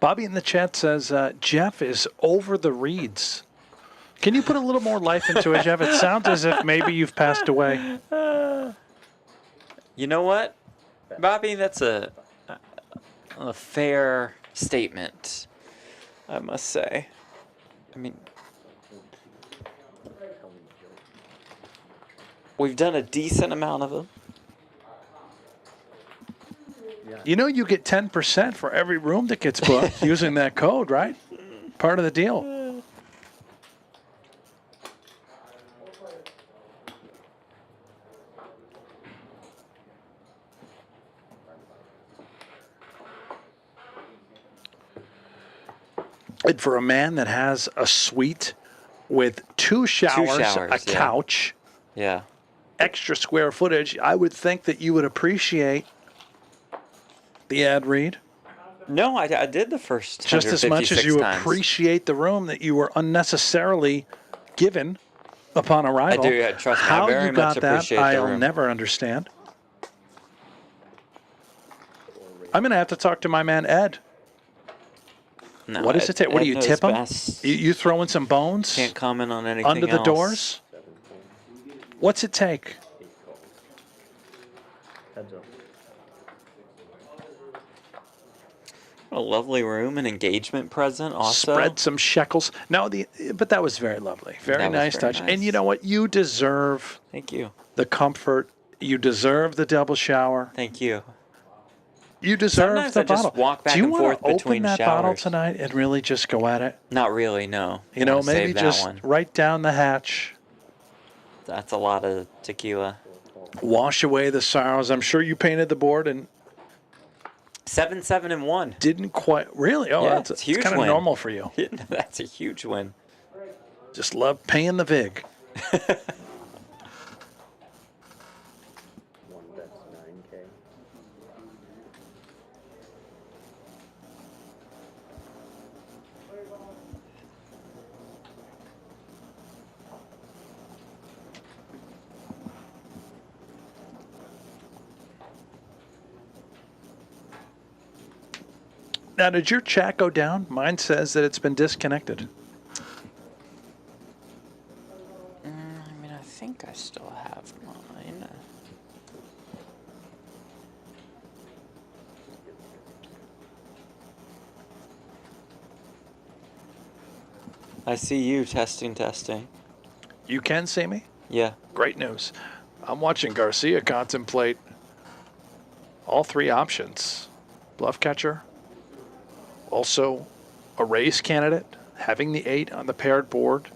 Bobby in the chat says Jeff is over the reeds. Can you put a little more life into it, Jeff? It sounds as if maybe you've passed away. You know what, Bobby? That's a fair statement, I must say. I mean, we've done a decent amount of them. You know you get 10% for every room that gets booked using that code, right? Part of the deal. And for a man that has a suite with two showers, a yeah. couch, Yeah. extra square footage, I would think that you would appreciate the ad read. No, I did the first Just as much as you times. appreciate the room that you were unnecessarily given upon arrival. I do, yeah, trust me. How I very you got much that, appreciate the I'll room. never understand. I'm going to have to talk to my man Ed. No, What does it take? What do Ed you knows tip him? best. You throwing some bones? Can't comment on anything under the else. doors? What's it take? Heads up. What a lovely room, an engagement present also. Spread some shekels. No, but that was very lovely. Very That was nice very touch. nice. And you know what? You deserve Thank you. the comfort. You deserve the double shower. Thank you. You deserve Sometimes the I just bottle. walk back Do you and want forth to open between that bottle showers. tonight and really just go at it? Not really, no. You know, Wanna maybe save that just one. right down the hatch. That's a lot of tequila. Wash away the sorrows. I'm sure you painted the board and 7, 7, and 1. didn't quite really. Oh, Yeah, that's it's a huge kind of win. normal for you. That's a huge win. Just love paying the vig. One bet's 9K. Now, did your chat go down? Mine says that it's been disconnected. I mean, I think I still have mine. I see you testing. You can see me? Yeah. Great news. I'm watching Garcia contemplate all three options. Bluff catcher, also a raise candidate, having the 8 on the paired board,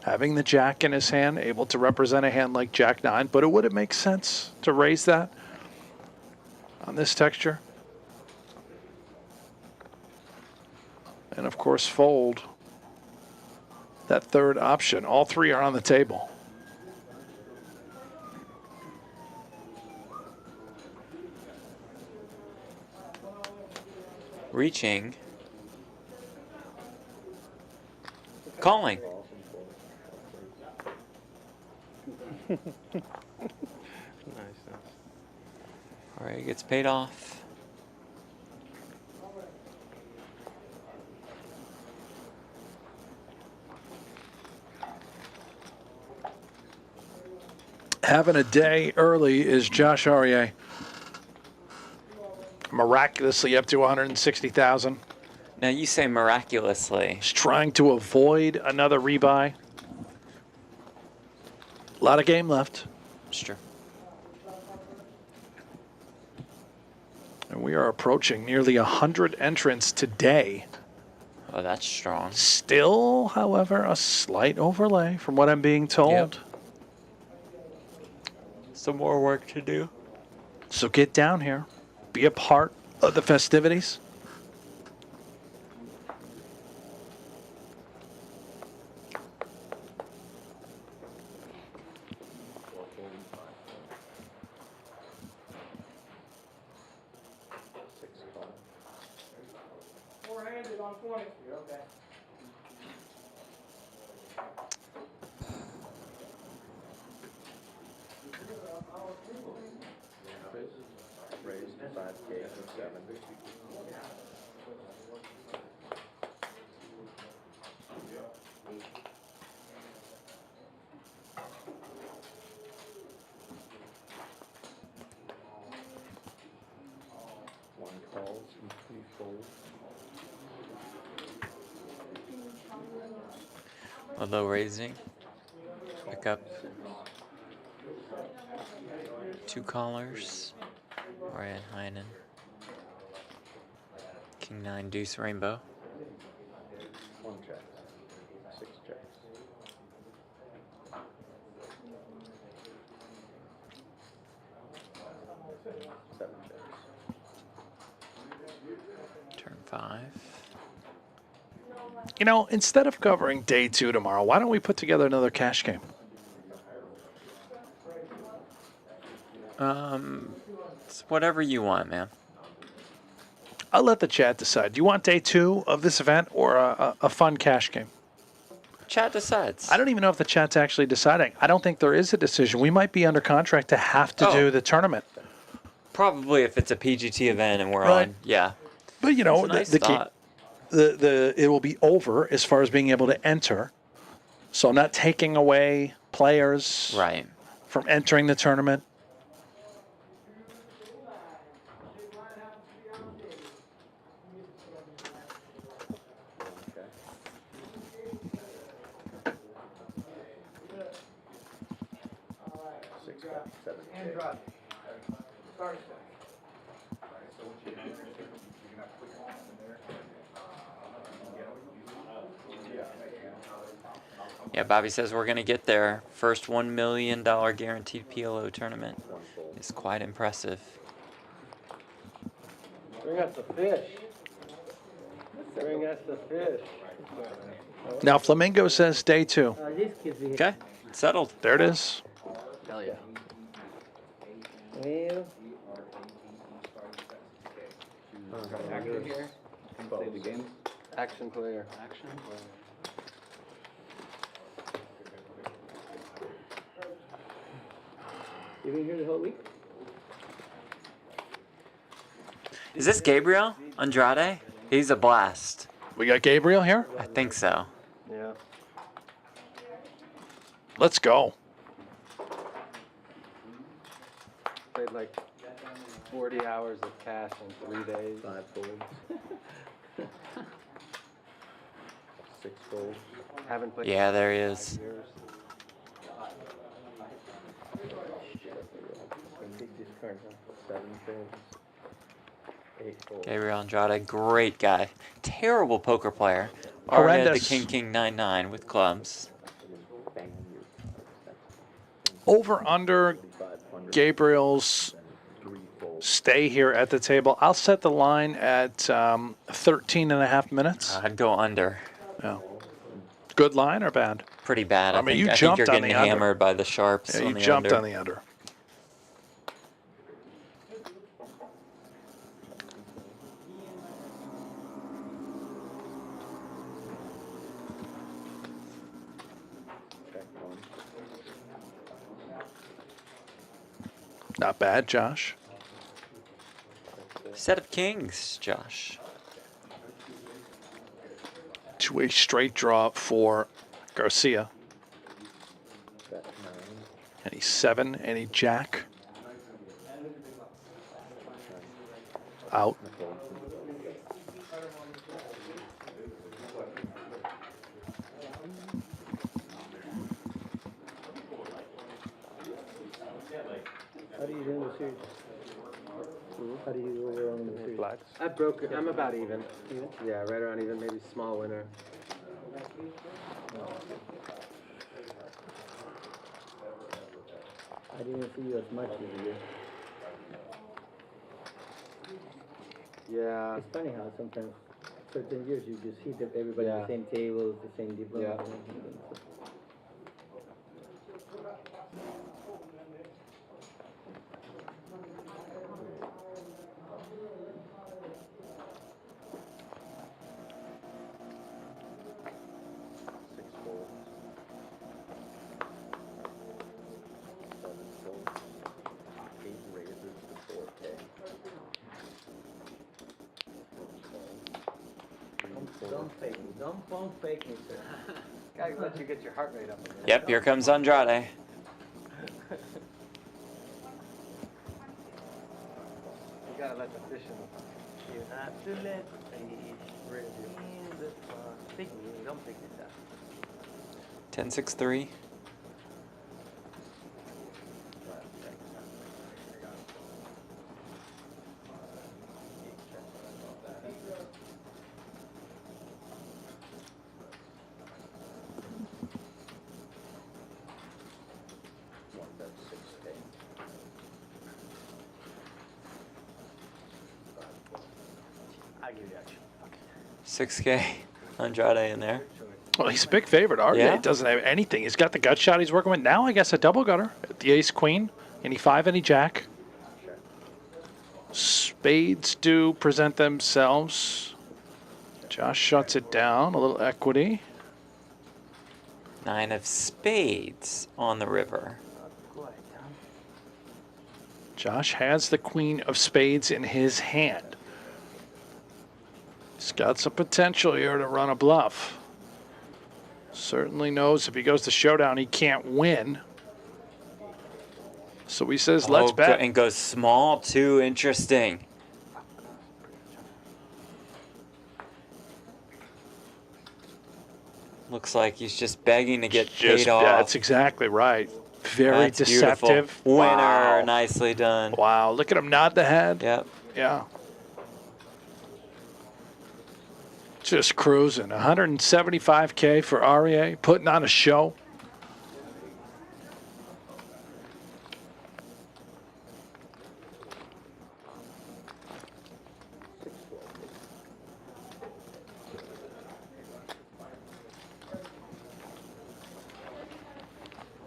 having the jack in his hand, able to represent a hand like jack 9, but would it make sense to raise that on this texture? And of course fold that third option. All three are on the table. Reaching. Calling. Nice. All right, gets paid off. Having a day early is Josh Arieh. Miraculously up to 160,000. Now you say miraculously. He's trying to avoid another rebuy. A lot of game left. It's true. And we are approaching nearly 100 entrants today. Oh, that's strong. Still, however, a slight overlay from what I'm being told. Yep. Some more work to do. So get down here. Be a part of the festivities. Four-handed on 20. You're okay. Raised to 5K from 7. One calls and 3 folds. Although raising. Pick up 2 callers. Ryan Heinen. King 9 deuce rainbow. 1 check. 6 checks. Seven checks. Turn 5. You know, instead of covering day 2 tomorrow, why don't we put together another cash game? It's whatever you want, man. I'll let the chat decide. Do you want day 2 of this event or a fun cash game? Chat decides. I don't even know if the chat's actually deciding. I don't think there is a decision. We might be under contract to have to do the tournament. Probably if it's a PGT event and we're Right. on. Yeah. But, you know, That's a nice thought. it will be over as far as being able to enter. So I'm not taking away players from entering the tournament. Yeah, Bobby says we're going to get there. First $1 million guaranteed PLO tournament is quite impressive. Bring us the fish. Bring us the fish. Now, Flamingo says day 2. Okay, settled. There it is. Hell yeah. Well, Active here. Play the game. action player. Action. You been here the whole week? Is this Gabriel Andrade? He's a blast. We got Gabriel here? I think so. Yeah. Let's go. Played like 40 hours of cash in 3 days. 5 folds. 6 folds. Haven't played. Yeah, there he is. Take this card, huh? 7 folds. 8 folds. Gabriel Andrade, great guy. Terrible poker player. Already had the Horrendous. King 9-9 with clubs. Over under Gabriel's stay here at the table. I'll set the line at 13 and a half minutes. I'd go under. Yeah. Good line or bad? Pretty bad. I mean, you I think jumped you're on getting the under. hammered by the sharps. Yeah, on you the jumped under. on the under. Not bad, Josh. Set of kings, Josh. To a straight draw for Garcia. Any 7, any jack. Out. How do you do in the series? How do you go around in the series? I broke it. I'm about even. Yeah, right around even. Maybe small winner. I didn't see you as much this year. Yeah. It's funny how sometimes certain years you just hit everybody at the same table, the same diploma. Yeah. Don't fake me, sir. Gotta let you get your heart rate up. Yep, here comes Andrade. You gotta let the fish in. You have to let the fish in the pond. Don't pick this up. 10-6-3. I give you action. 6K. Andrade in there. Well, he's a big favorite. Arieh Yeah. doesn't have anything. He's got the gut shot he's working with. Now, I guess, a double gutter at the ace-queen. Any 5, any jack. Spades do present themselves. Josh shuts it down. A little equity. 9 of spades on the river. Josh has the queen of spades in his hand. He's got some potential here to run a bluff. Certainly knows if he goes to showdown, he can't win. So he says, let's bet. And goes small, too. Interesting. Looks like he's just begging to get paid off. That's exactly right. Very That's deceptive. beautiful. Winner. Wow. Nicely done. Wow. Look at him nod the head. Yep. Yeah. Just cruising. 175K for Arieh, putting on a show.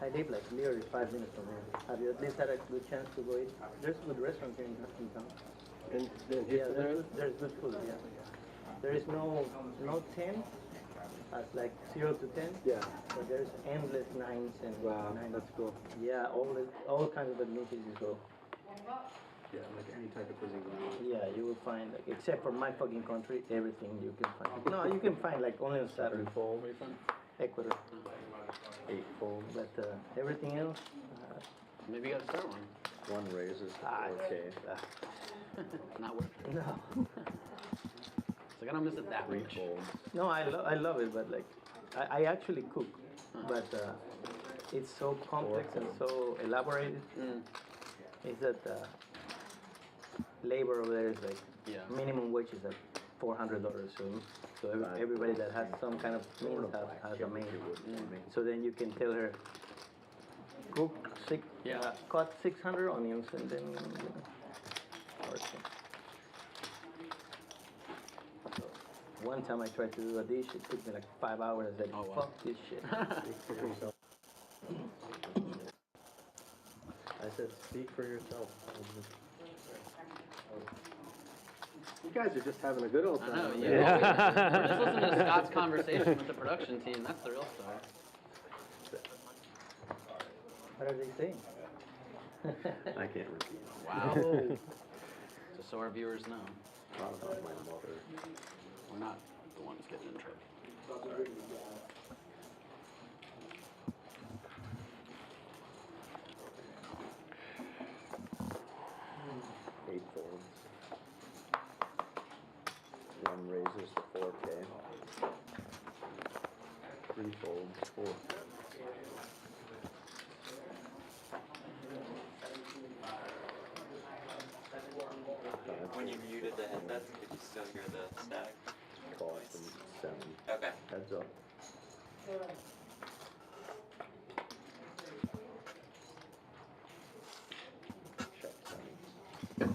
I live like literally 5 minutes from here. Have you at least had a good chance to go eat? There's good restaurants here in town. Yeah, there's good food, yeah. There is no 10, as like 0 to 10. Yeah. But there's endless 9s and 9. That's cool. Yeah, all kinds of admissions you go. Yeah, like any type of cuisine. Yeah, you will find, like, except for my fucking country, everything you can find. No, you can find like only on Saturday. Ecuador. 8 fold. But everything else. Maybe you gotta start one. 1 raises 4K. Not worth it. No. It's like I don't miss it that much. No, I love it, but like I actually cook, but it's so complex and so elaborated. Is that labor over there is like minimum wage is like $400. So everybody that has some kind of means has a maid. So then you can tell her cook cut 600 onions and then. One time I tried to do a dish, it took me like 5 hours. I said, fuck this shit. I said, speak for yourself. You guys are just having a good old time. I know, yeah. We're just listening to Scott's conversation with the production team. That's the real star. What are they saying? I can't repeat. Wow. Just so our viewers know. Not about my mother. We're not the ones getting in trouble. 8 folds. 1 raises to 4K. 3 folds, 4. When you muted the headsets, could you still hear the static? Call from 7. Okay. Heads up. Check 7.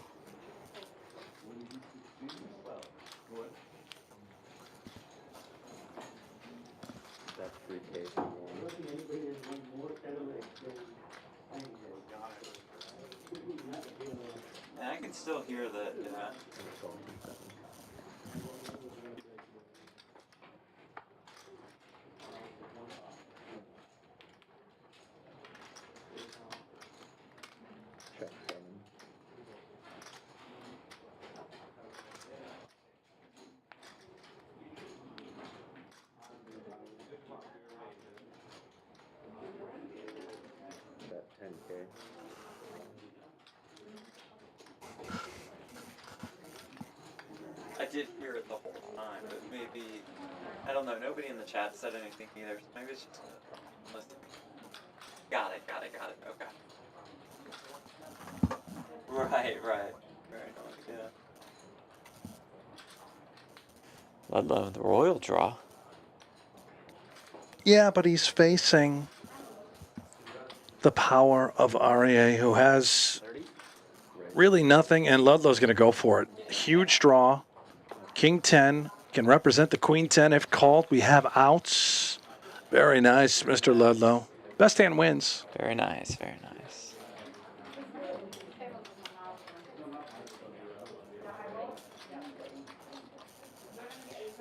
That's 3K for 1. And I can still hear the. Check 7. Bet 10K. I did hear it the whole time, but maybe, I don't know, nobody in the chat said anything either, so maybe it's just listening. Got it, okay. Right. Very nice, yeah. Ludlow, the royal draw. Yeah, but he's facing the power of Arieh, who has really nothing, and Ludlow's going to go for it. Huge draw. King 10, Can represent the queen 10 if called. We have outs. Very nice, Mr. Ludlow. Best hand wins. Very nice, very nice.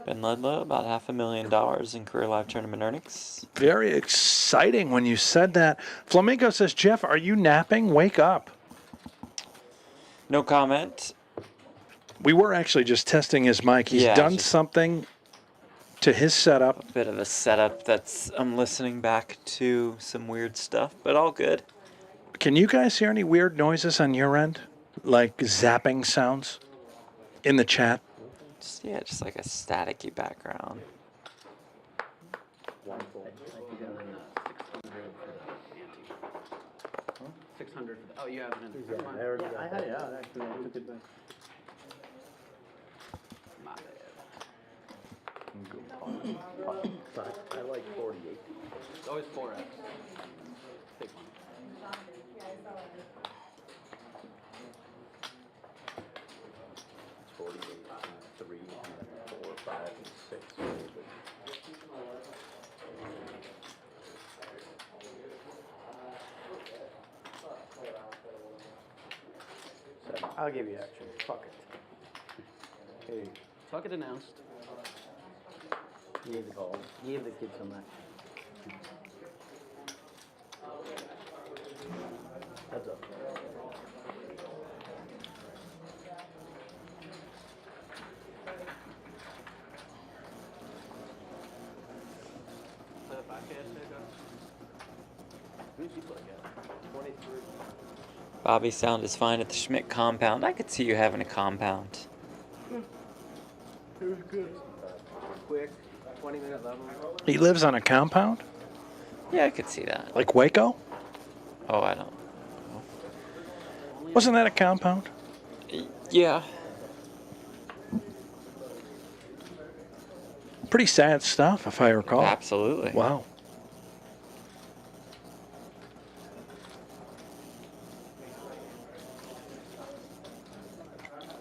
Ben Ludlow, about $500,000 in career live tournament earnings. Very exciting when you said that. Flamingo says, Jeff, are you napping? Wake up. No comment. We were actually just testing his mic. He's done something to his setup. A bit of a setup that's, I'm listening back to some weird stuff, but all good. Can you guys hear any weird noises on your end? Like zapping sounds in the chat? Just like a staticky background. 600 for the, oh, you have it in. Yeah, I had it out actually. I took it back. My bad. I like 48. It's always 4x. Big one. It's 48, 3, 4, 5, and 6. I'll give you action. Fuck it. Hey, Fuck it announced. give the kid some action. Heads up. Play the back yesterday, who'd you play against? 23. Bobby sound is fine at the Schmidt compound. I could see you having a compound. It was good. Quick, 20-minute level. He lives on a compound? Yeah, I could see that. Like Waco? Oh, I don't. Wasn't that a compound? Yeah. Pretty sad stuff, if I recall. Absolutely. Wow.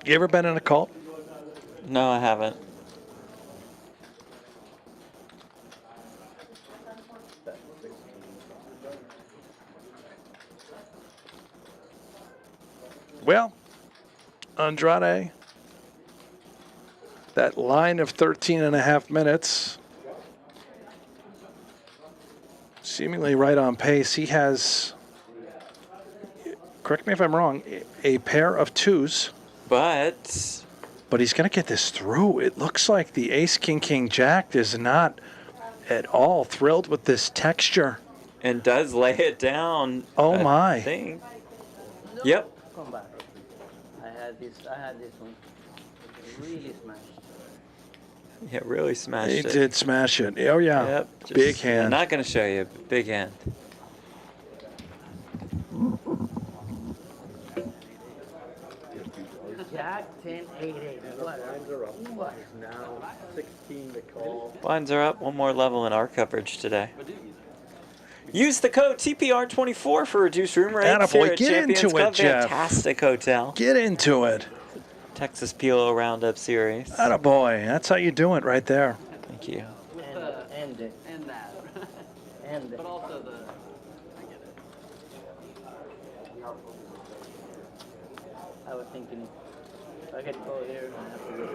You ever been in a cult? No, I haven't. Well, Andrade, that line of 13.5 minutes, seemingly right on pace. He has, correct me if I'm wrong, a pair of twos. But he's going to get this through. It looks like the ace, king, king, jack is not at all thrilled with this texture. And does lay it down. Oh, my. I think. Yep. Come back. I had this one. Really smashed. Yeah, really smashed He it. did smash it. Oh, yeah. Yep. Big hand. I'm not going to show you. Big hand. Jack 10, 8, 8. What is now 16 to call? Blinds are up. One more level in our coverage today. Use the code TPR24 for reduced room rates. Attaboy, here at get Champions into it, Club. Jeff. Fantastic hotel. Get into it. Texas PLO Roundup series. Attaboy. That's how you do it right there. Thank you. And that. And But also the. I was thinking, if I could go here, I have to go to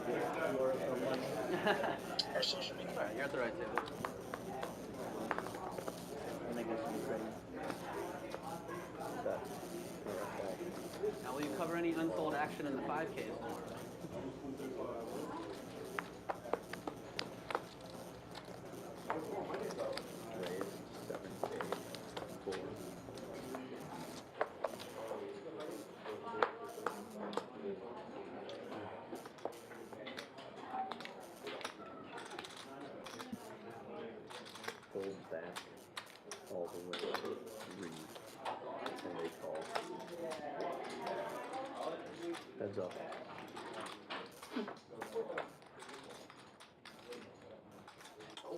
get more from one. Alright, you're at the right table. And I get some credit. Now, will you cover any unsold action in the 5Ks? Hold back all the way to 3, and they call. Heads up.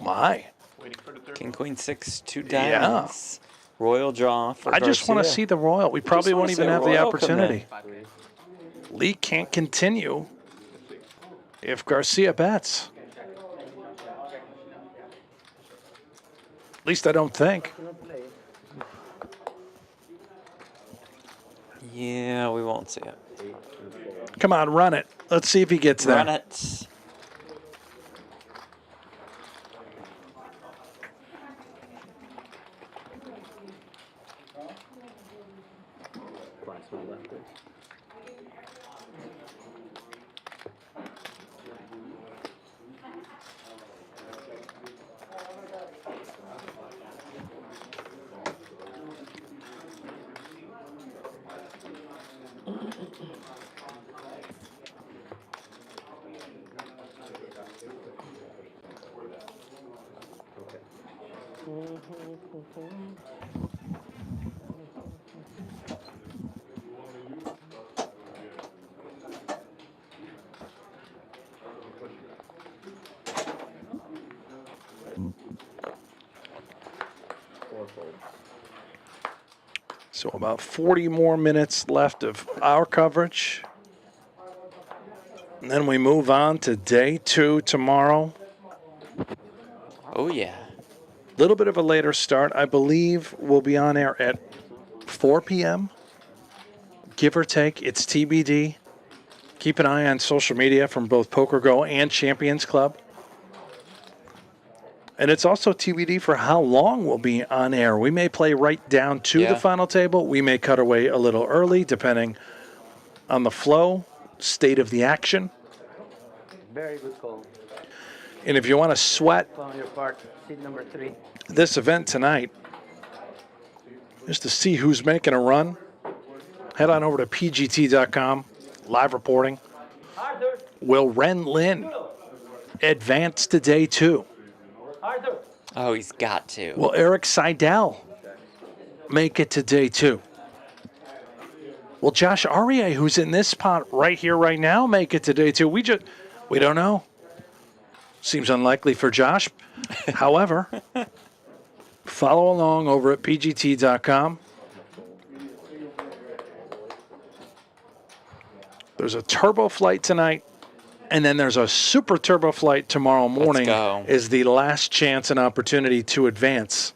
My. King, queen, 6, 2 Yeah. diamonds. Royal draw for I just want to Garcia. see the royal. We probably wanna won't even say have the royal come in. opportunity. Lee can't continue if Garcia bets. At least I don't think. Yeah, we won't see it. Come on, run it. Let's see if he gets there. Run it. So about 40 more minutes left of our coverage. And then we move on to day 2 tomorrow. Oh, yeah. Little bit of a later start. I believe we'll be on air at 4 p.m. Give or take. It's TBD. Keep an eye on social media from both PokerGo and Champions Club. And it's also TBD for how long we'll be on air. We may play right down to the final table. We may cut away a little early, depending on the flow, state of the action. Very good call. And if you want to sweat On your part, seat number 3. this event tonight, just to see who's making a run, head on over to pgt.com, live reporting. Will Ren Lin advance to day 2? Oh, he's got to. Will Erik Seidel make it to day 2? Will Josh Arieh, who's in this spot right here, right now, make it to day 2? We don't know. Seems unlikely for Josh. However, follow along over at pgt.com. There's a turbo flight tonight, and then there's a super turbo flight tomorrow morning. go. Is the last chance and opportunity to advance.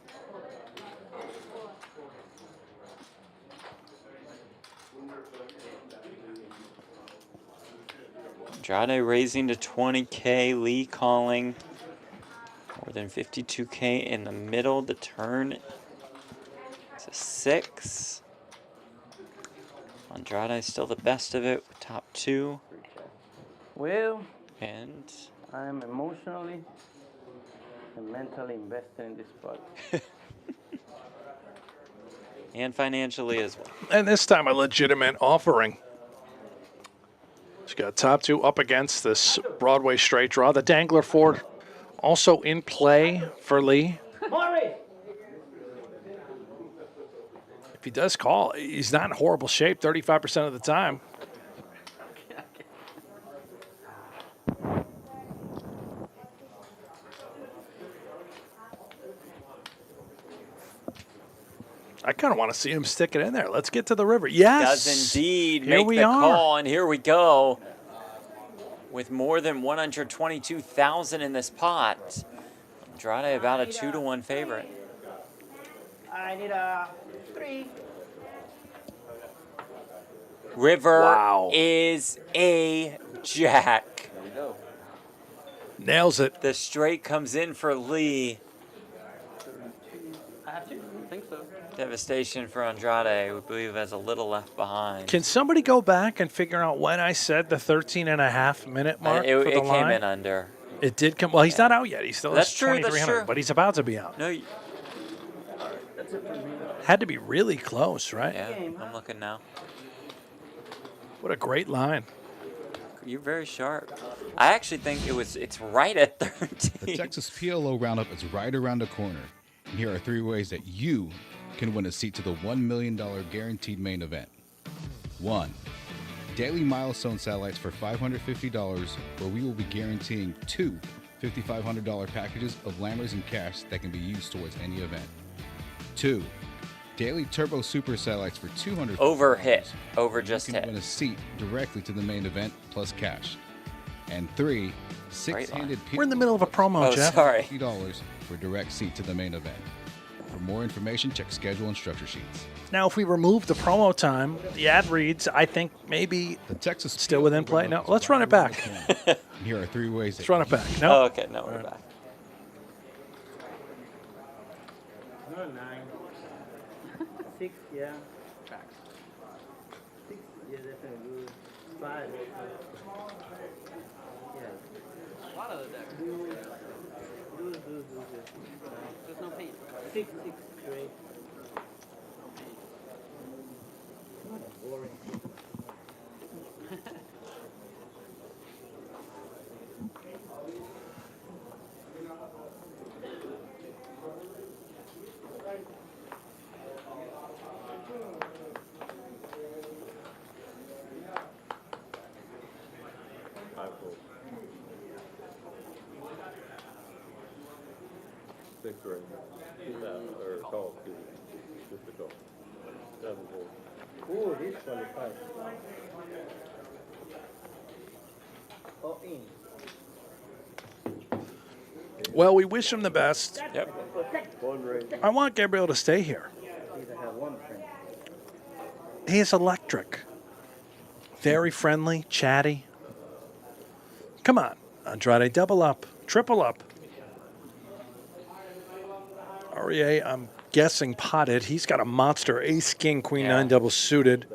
Andrade raising to 20K. Lee calling. More than 52K in the middle. The turn is a 6. Andrade still the best of it with top 2. Well, And I'm emotionally and mentally invested in this spot. and financially as well. And this time a legitimate offering. He's got top 2 up against this Broadway straight draw. The Dangler Ford also in play for Lee. If he does call, he's not in horrible shape 35% of the time. I kind of want to see him stick it in there. Let's get to the river. Yes. Does indeed Here make we the are. call, and here we go. With more than 122,000 in this pot, Andrade about a 2-1 favorite. I need a 3. River is a jack. There we go. Nails it. The straight comes in for Lee. I have to. I think so. Devastation for Andrade. We believe has a little left behind. Can somebody go back and figure out when I said the 13.5-minute mark It for the came line? in under. It did come. Well, he's not out yet. He still That's has true, that's 2,300, true. but he's about to be out. No, That's it for me. Had to be really close, right? yeah, I'm looking now. What a great line. You're very sharp. I actually think it's right at 13. The Texas PLO Roundup is right around the corner. And here are 3 ways that you can win a seat to the $1 million guaranteed main event. 1. Daily milestone satellites for $550, where we will be guaranteeing 2 $5,500 packages of Lammers and cash that can be used towards any event. 2. Daily turbo super satellites for $200. Over hit. Over just you can hit. win a seat directly to the main event plus cash. And 3, six-handed. We're in the middle of a promo, Jeff. Sorry. $50 for direct seat to the main event. For more information, check schedule and structure sheets. Now, if we remove the promo time, the ad reads, I think maybe the Texas still within play. No, let's run it back. Here are 3 ways. Let's run it back. No. Oh, okay, no, we're back. No, 9. 6, yeah. 6, yeah, definitely good. 5, yeah. A lot of the decks. Good. There's no paint. 6, great. Boring. Six ring. Or call, excuse me. Just a call. 7 hole. Oh, this qualifies. All in. Well, we wish him the best. Yep. 1 ring. I want Gabriel to stay here. Have 1 friend. He is electric. Very friendly, chatty. Come on, Andrade, double up, triple up. Arieh, I'm guessing potted. He's got a monster ace, king, queen, 9 double suited.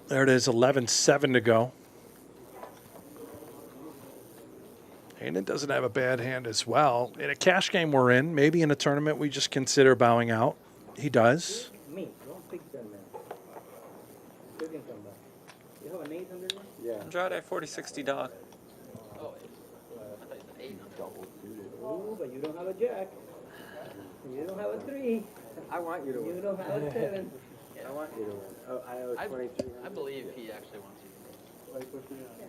There it is, 11-7 to go. Hayden doesn't have a bad hand as well. In a cash game we're in, maybe in a tournament we just consider bowing out. He does. Me, don't pick them, man. You can come back. You have an 8 under there? Yeah. Andrade, 40-60 dog. Oh, but you don't have a jack. You don't have a 3. I want you to win. You don't have a 7. I want you to win. Oh, I owe 23. I believe he actually wants you to win. Yeah.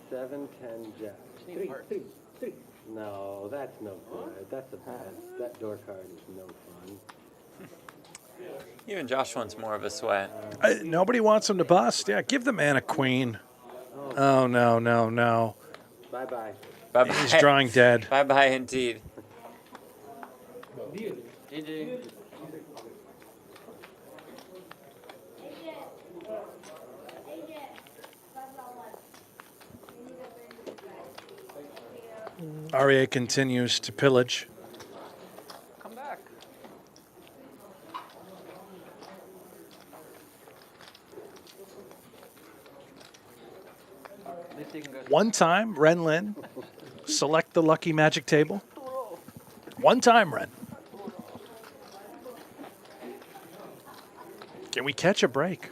7, 10, jack. 3. No, that's no good. That's a bad. That door card is no fun. Even Josh wants more of a sweat. Nobody wants him to bust. Yeah, give the man a queen. Oh, no. Bye-bye. Bye-bye. He's drawing dead. Bye-bye indeed. GG. Arieh continues to pillage. Come back. At least you can go. One time, Ren Lin, select the lucky magic table. One time, Ren. Can we catch a break?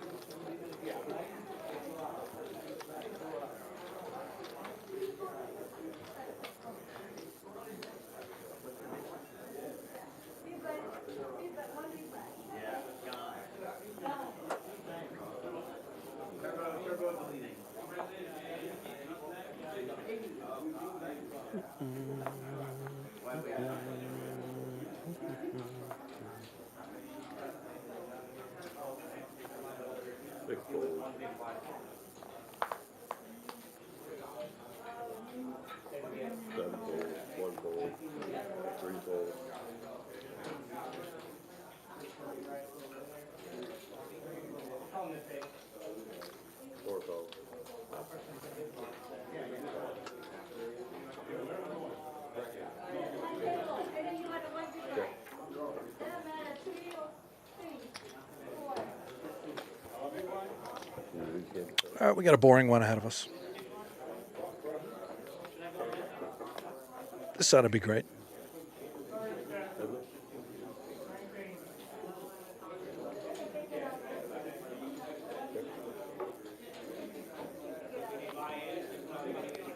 All right, we got a boring one ahead of us. This ought to be great.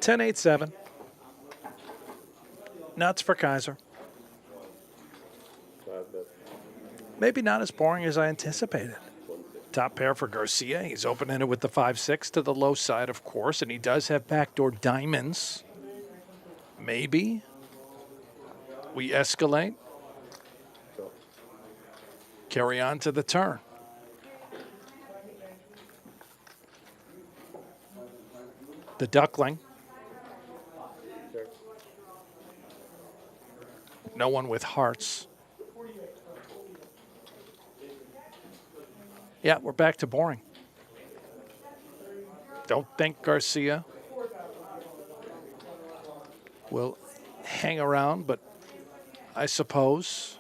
Ten, 8, 7. Nuts for Keijzer. Maybe not as boring as I anticipated. Top pair for Garcia. He's opening it with the 5-6 to the low side, of course, and he does have backdoor diamonds. Maybe we escalate. carry on to the turn. The duckling. No one with hearts. Yeah, we're back to boring. Don't think Garcia will hang around, but I suppose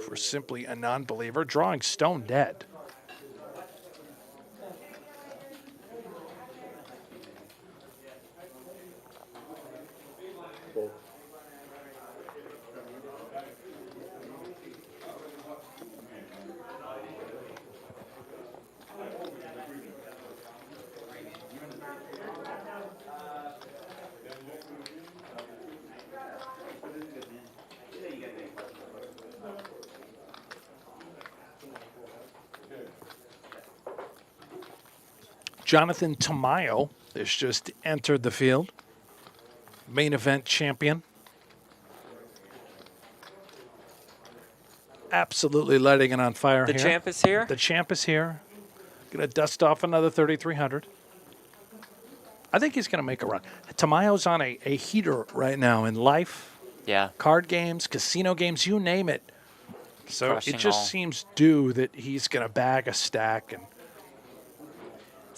for simply a non-believer, drawing stone dead. Jonathan Tamayo has just entered the field. Main event champion. Absolutely lighting it on fire The here. champ is here? The champ is here. Going to dust off another 3,300. I think he's going to make a run. Tamayo's on a heater right now in life. Yeah. Card games, casino games, you name it. So Crushing it just all. seems due that he's going to bag a stack. And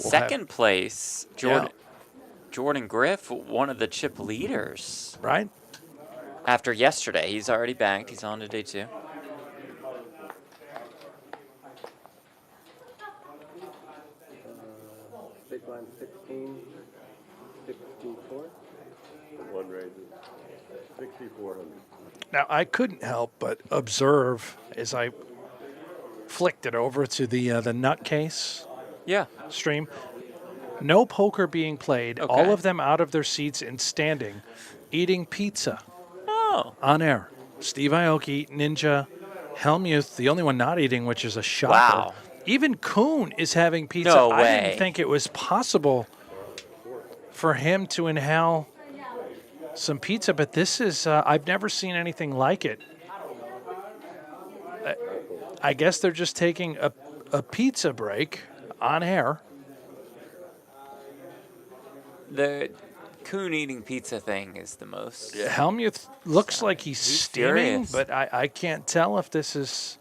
we'll Second place, Jordan Griff, one of the chip leaders. Right. After yesterday, he's already banked. He's on to day 2. Big blind 16, 64. One raises 6,400. Now, I couldn't help but observe as I flicked it over to the nutcase stream. No poker being played. Okay. All of them out of their seats and standing, eating pizza. Oh. On air. Steve Aoki, Ninja, Helmuth, the only one not eating, which is a shocker. Wow. Even Kuhn is having pizza. No I way. didn't think it was possible for him to inhale some pizza, but this is, I've never seen anything like it. I guess they're just taking a pizza break on air. The Kuhn eating pizza thing is the most. Helmuth looks like he's steaming, furious. but I can't tell if this is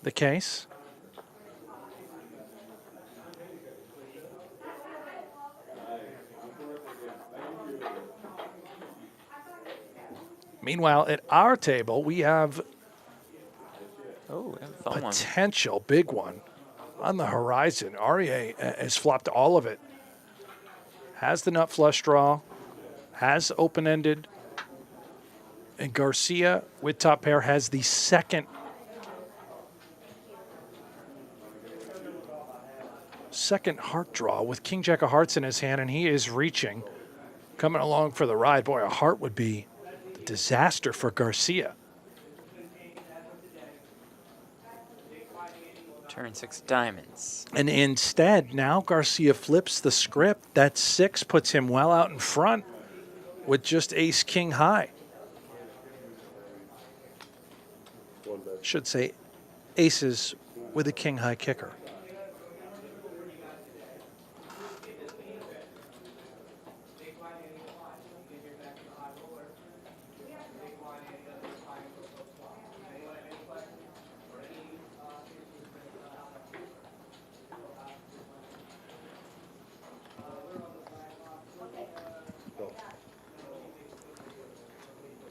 the case. Meanwhile, at our table, we have potential big one on the horizon. Arieh has flopped all of it. Has the nut flush draw, has open-ended, and Garcia with top pair has the second heart draw with King Jack of Hearts in his hand, and he is reaching, coming along for the ride. Boy, a heart would be a disaster for Garcia. Turn 6 diamonds. And instead, now Garcia flips the script. That 6 puts him well out in front with just ace king high. Should say aces with a king high kicker.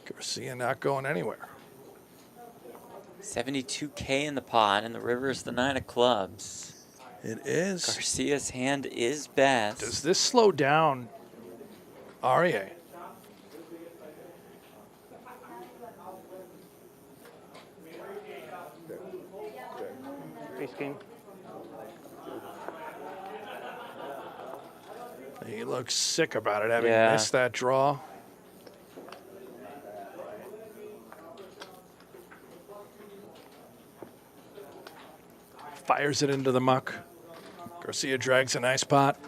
Garcia not going anywhere. 72K in the pot, and the river is the 9 of clubs. It is. Garcia's hand is best. Does this slow down Arieh? Ace king. He looks sick about it, having Yeah. missed that draw. Fires it into the muck. Garcia drags a nice pot.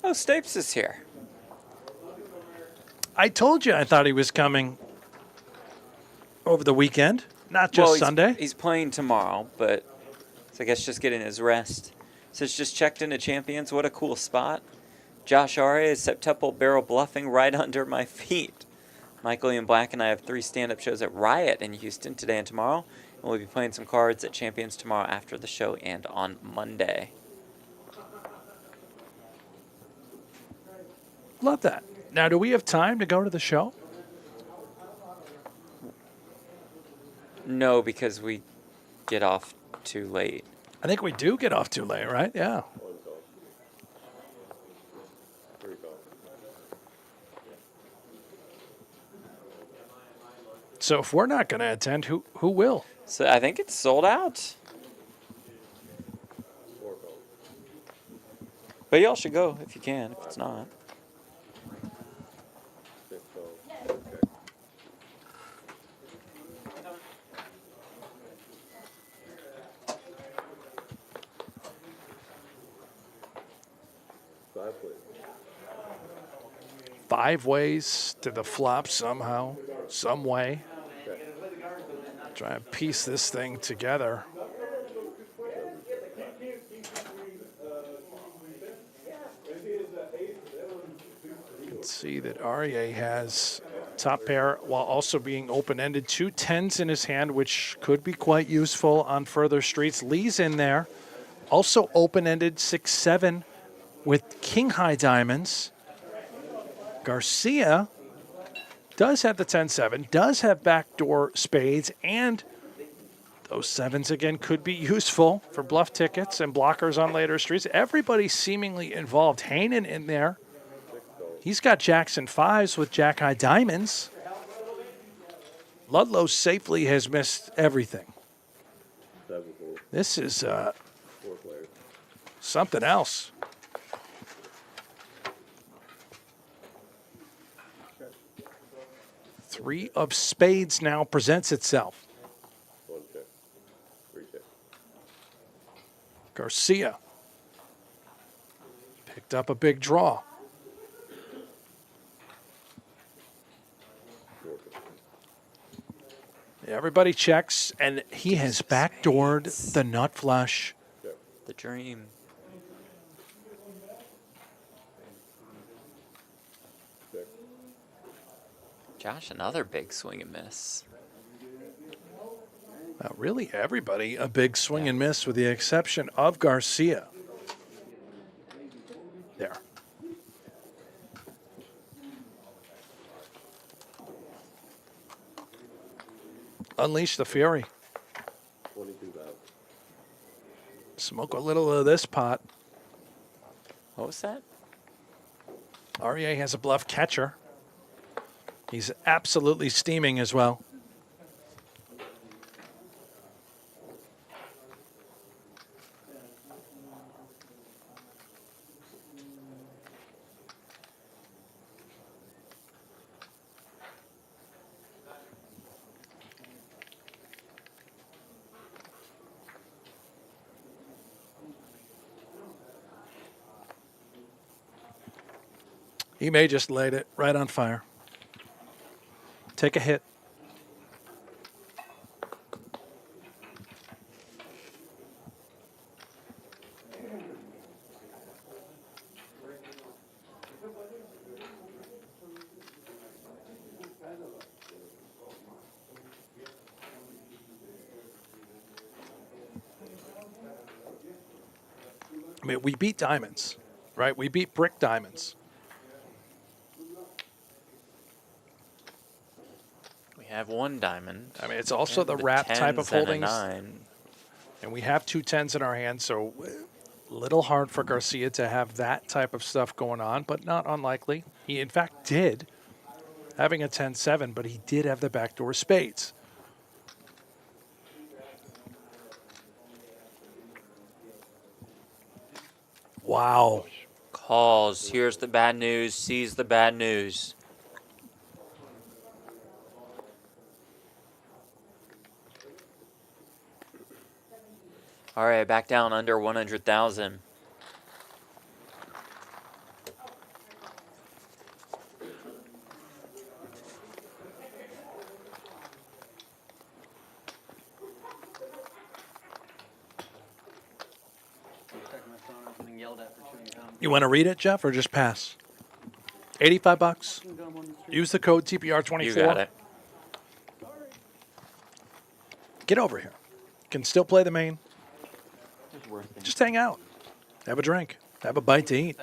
Oh, Stapes is here. I told you I thought he was coming over the weekend, not just Sunday. He's playing tomorrow, but so I guess just getting his rest. Says just checked into Champions. What a cool spot. Josh Arieh is septuple barrel bluffing right under my feet. Michael Ian Black and I have 3 stand-up shows at Riot in Houston today and tomorrow. And we'll be playing some cards at Champions tomorrow after the show and on Monday. Love that. Now, do we have time to go to the show? No, because we get off too late. I think we do get off too late, right? Yeah. So if we're not going to attend, who will? So I think it's sold out. But y'all should go if you can, if it's not. Five ways to the flop somehow, some way. Try and piece this thing together. You can see that Arieh has top pair while also being open-ended. 2 10s in his hand, which could be quite useful on further streets. Lee's in there. Also open-ended 6-7 with king-high diamonds. Garcia does have the 10-7, does have backdoor spades, and those 7s again could be useful for bluff tickets and blockers on later streets. Everybody seemingly involved. Hainan in there. He's got jacks and 5s with jack-high diamonds. Ludlow safely has missed everything. This is something else. Three of spades now presents itself. Garcia picked up a big draw. Everybody checks, and he has backdoored the nut flush. The dream. Josh, another big swing and miss. Really, everybody a big swing and miss with the exception of Garcia. There. Unleash the fury. Smoke a little of this pot. What was that? Arieh has a bluff catcher. He's absolutely steaming as well. He may just light it right on fire. Take a hit. I mean, we beat diamonds, right? We beat brick diamonds. Have 1 diamond. I mean, it's also the wrap type of holdings. And we have 2 10s in our hand, so a little hard for Garcia to have that type of stuff going on, but not unlikely. He, in fact, did, having a 10-7, but he did have the backdoor spades. Wow. Calls. Here's the bad news. Sees the bad news. All right, back down under 100,000. getting yelled at for chewing gum. You want to read it, Jeff, or just pass? $85. Use the code TPR24. You got it. Get over here. Can still play the main. There's worse things. Just hang out. Have a drink. Have a bite to eat.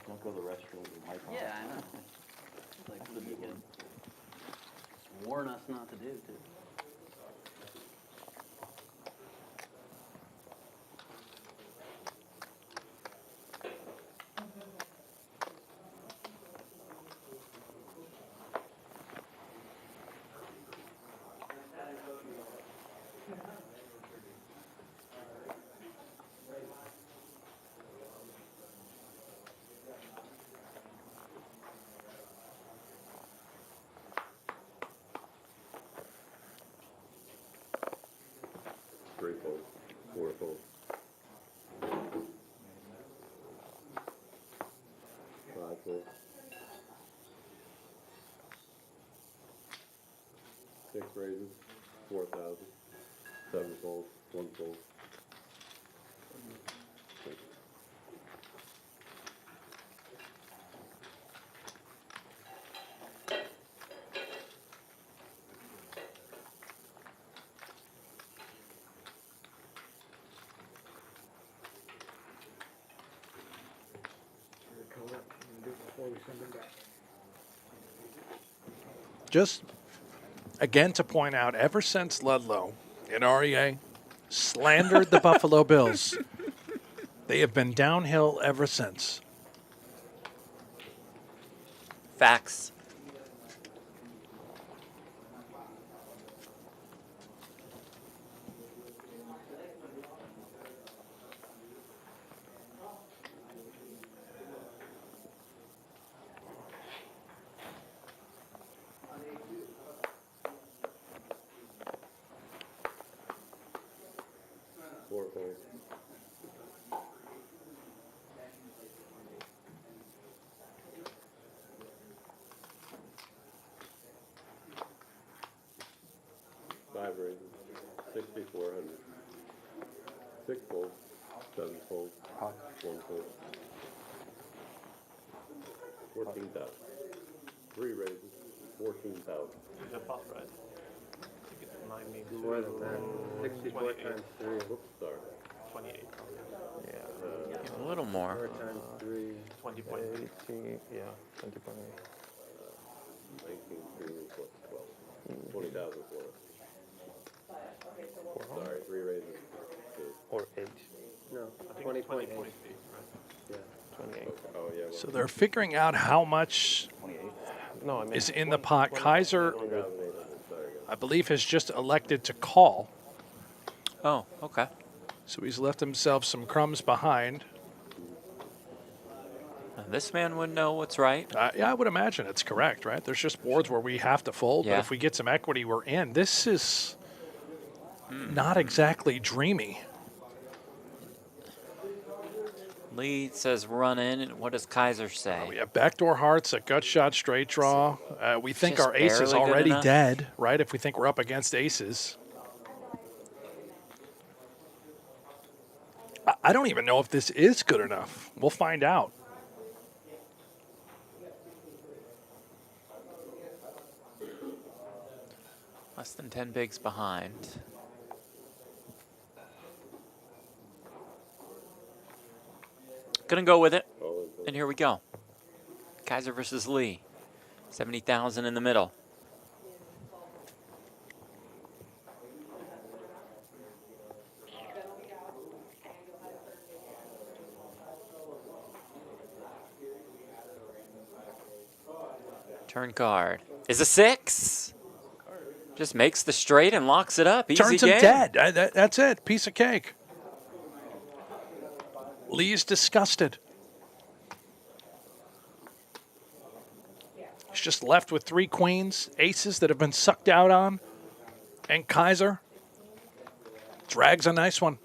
Don't go to the restroom with your mic on. Yeah, I know. Like, what did you get? It's warn us not to do, too. Three-fold, four-fold. Five-fold. Six raises, 4,000. Seven-fold, one-fold. Just, again, to point out, ever since Ludlow and Arieh slandered the Buffalo Bills, they have been downhill ever since. Facts. Four-fold. Five raises, 6,400. Six-fold, seven-fold, one-fold. 14,000. Three raises, 14,000. The pot, right? More than that. 64 times 3. Oops, sorry. 28. A little more. 4 times 3. 20.8. Yeah, 20.8. 19, 3, 12. 20,000 for Sorry, three raises. Or 8. No, I think 20.8. 20.8. Yeah. 28. Oh, yeah. Well, So they're figuring out how much No, I mean, is in the pot. 20, Keijzer, 20. I believe, has just elected to call. Oh, okay. So he's left himself some crumbs behind. This man would know what's right. Yeah, I would imagine it's correct, right? There's just boards where we have to fold, Yeah. but if we get some equity, we're in. This is not exactly dreamy. Lee says run in. And what does Keijzer say? We have backdoor hearts, a gut shot straight draw. We think Just our ace is barely good already enough. dead, right? If we think we're up against aces. I don't even know if this is good enough. We'll find out. Less than 10 bigs behind. Gonna go with it. And here we go. Keijzer versus Lee. 70,000 in the middle. Turn card is a 6. Just makes the straight and locks it up. Easy Turns game. him dead. That's it. Piece of cake. Lee's disgusted. He's just left with 3 queens, aces that have been sucked out on, and Keijzer drags a nice one.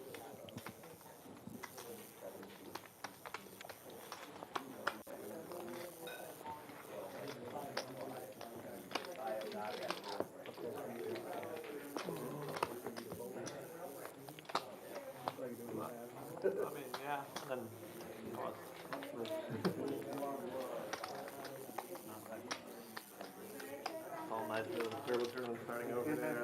Then all night the turbo tournament starting over there.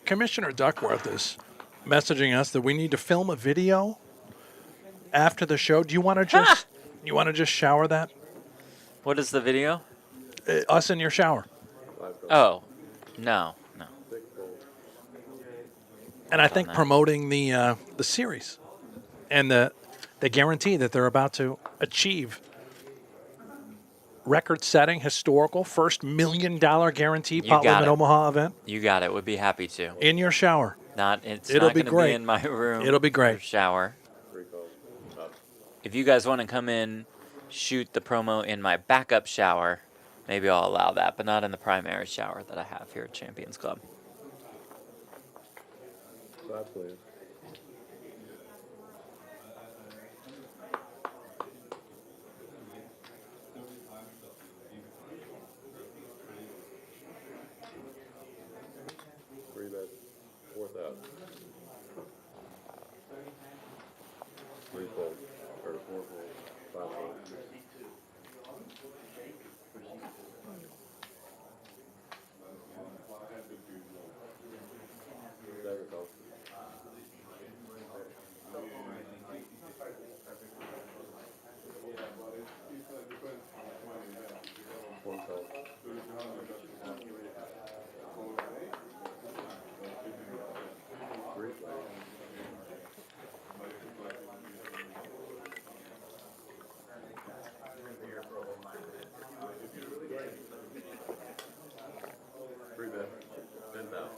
Commissioner Duckworth is messaging us that we need to film a video after the show. Do you want to just shower that? What is the video? Us in your shower. Oh, no. And I think promoting the series and the guarantee that they're about to achieve record-setting, historical, first $1 million guaranteed Pot Limit Omaha event. You got it. Would be happy to. In your shower. It'll not going to be in my room. It'll be great. Or shower. If you guys want to come in, shoot the promo in my backup shower, maybe I'll allow that, but not in the primary shower that I have here at Champions Club. Absolutely. Three bet, 4,000. Three fold, or 4 fold, 5 fold. Dagger call. One call. Three play. Three bet, 10,000.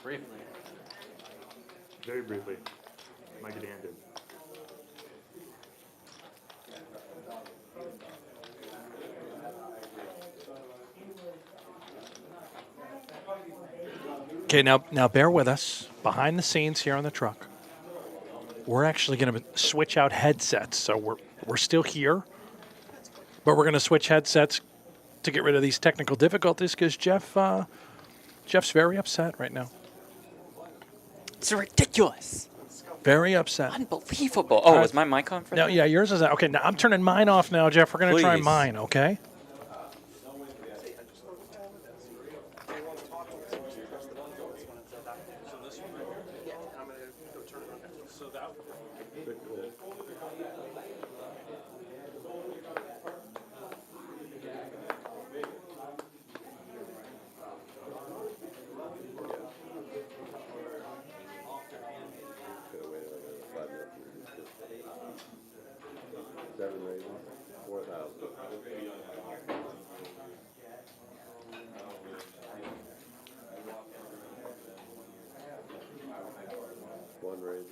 Briefly. Very briefly. Might get handed. Okay, now bear with us. Behind the scenes here on the truck, we're actually going to switch out headsets. So we're still here, but we're going to switch headsets to get rid of these technical difficulties because Jeff's very upset right now. It's ridiculous. Very upset. Unbelievable. Oh, is my mic on for no, that? yeah, yours is. Okay, now I'm turning mine off now, Jeff. We're going to try Please. mine, okay? Seven raisins, 4,000. One raisin.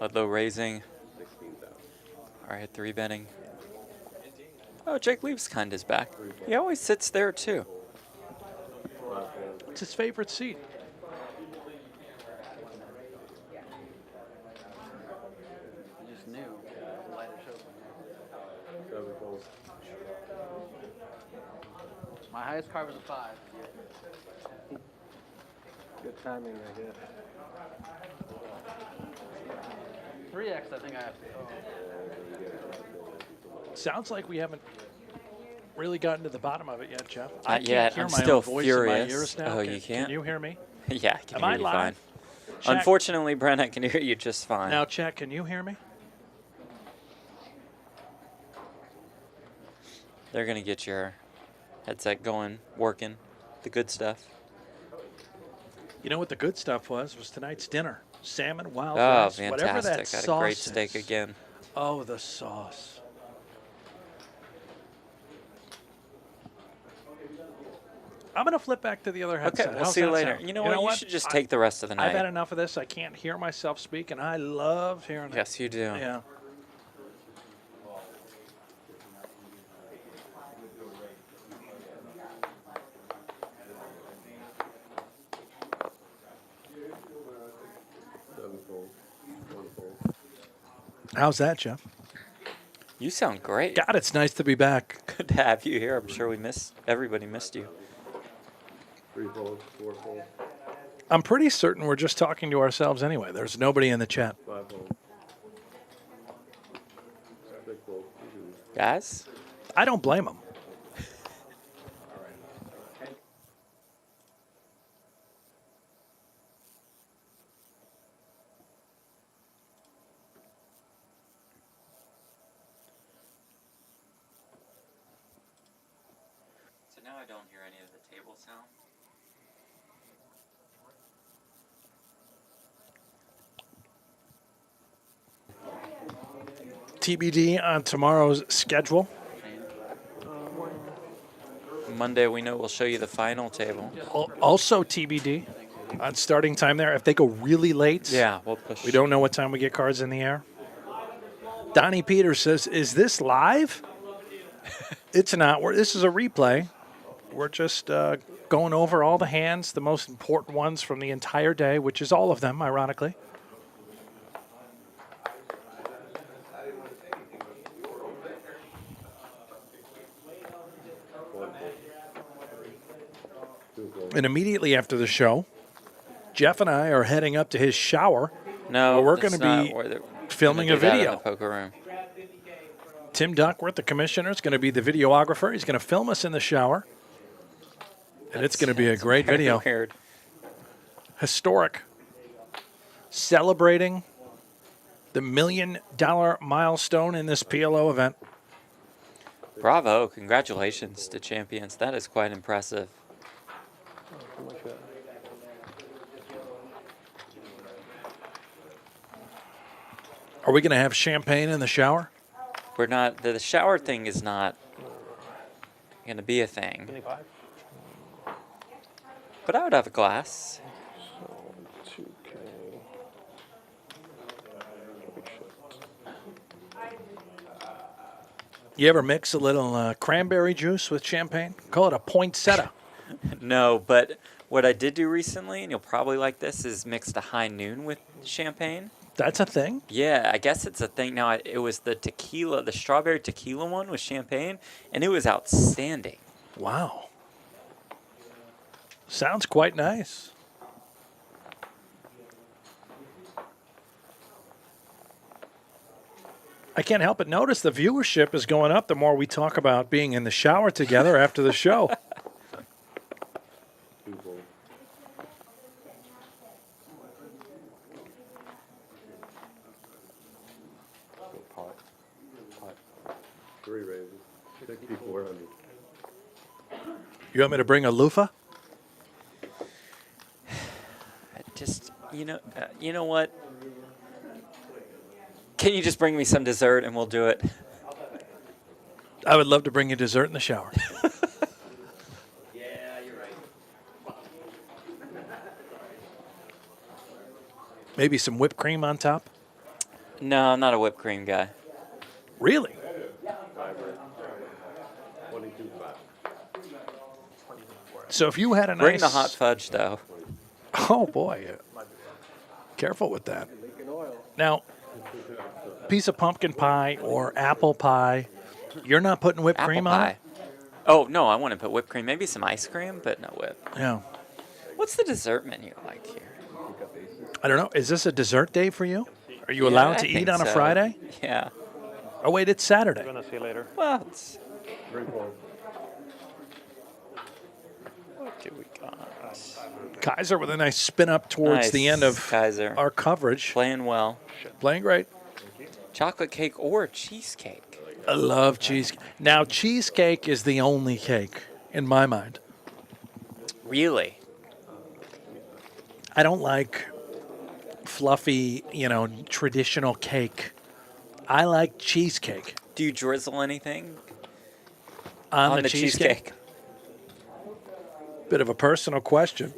Ludlow raising. 16,000. All right, 3 betting. Oh, Jake Leaveskind is back. He always sits there too. It's his favorite seat. I just knew. Lighter My highest card was a 5. Good timing right here. 3x, I think I have to go. Sounds like we haven't really gotten to the bottom of it yet, Jeff. Not I can't yet. hear I'm my still own voice furious. in my ears now. Oh, you can't? Can you hear me? Yeah, I can Am hear I you live? fine. Check. Unfortunately, Brent, I can hear you just fine. Now, Chet, can you hear me? They're going to get your headset going, working, the good stuff. You know what the good stuff was tonight's dinner. Salmon, wild Oh, rice, fantastic. whatever that Got sauce a great is. steak again. Oh, the sauce. I'm going to flip back to the other headset. Okay, we'll How's see you that later. sound? You know what? You should just take the rest of the I've night. had enough of this. I can't hear myself speak, and I love hearing it. Yes, you do. Yeah. How's that, Jeff? You sound great. God, it's nice to be back. Good to have you here. I'm sure everybody missed you. 3 folds, 4 folds, I'm pretty certain we're just talking to ourselves anyway. There's nobody in the chat. 5 folds, 6 folds. Guys? I don't blame them. So now I don't hear any of the table sound. TBD on tomorrow's schedule. Monday, we know we'll show you the final table. Also TBD on starting time there. If they go really late, Yeah, we'll push. we don't know what time we get cards in the air. Donnie Peters says, is this live? It's not. This is a replay. We're just going over all the hands, the most important ones from the entire day, which is all of them, ironically. And immediately after the show, Jeff and I are heading up to his shower. No, where we're that's going to not be where they're filming gonna a do that in video. the poker room. Tim Duckworth, the commissioner, is going to be the videographer. He's going to film us in the shower. And it's going to be a great very video. weird. Historic. Celebrating the $1 million milestone in this PLO event. Bravo. Congratulations to champions. That is quite impressive. Are we going to have champagne in the shower? We're not. The shower thing is not going to be a thing. But I would have a glass. You ever mix a little cranberry juice with champagne? Call it a poinsettia. No, but what I did do recently, and you'll probably like this, is mixed a high noon with champagne. That's a thing? Yeah, I guess it's a thing now. It was the tequila, the strawberry tequila one with champagne, and it was outstanding. Wow. Sounds quite nice. I can't help but notice the viewership is going up the more we talk about being in the shower together after the show. Pot. 3 raises, 6,400. You want me to bring a loofah? Just, you know what? Can you just bring me some dessert and we'll do it? I would love to bring you dessert in the shower. Yeah, you're right. Maybe some whipped cream on top? No, I'm not a whipped cream guy. Really? So if you had a nice... Bring the hot fudge, though. Oh, boy. Careful with that. Now, piece of pumpkin pie or apple pie, you're not putting whipped cream on it? Oh, no, I want to put whipped cream. Maybe some ice cream, but no whip. Yeah. What's the dessert menu like here? I don't know. Is this a dessert day for you? Are you Yeah, allowed I to think eat on a so. Friday? Yeah. Oh, wait, it's Saturday. We're going to see later. Well, it's... What do we got? Keijzer with a nice spin up towards the end of Keijzer. our coverage. Playing well. Playing great. Chocolate cake or cheesecake? I love cheesecake. Now, cheesecake is the only cake in my mind. Really? I don't like fluffy, traditional cake. I like cheesecake. Do you drizzle anything on the cheesecake? Bit of a personal question.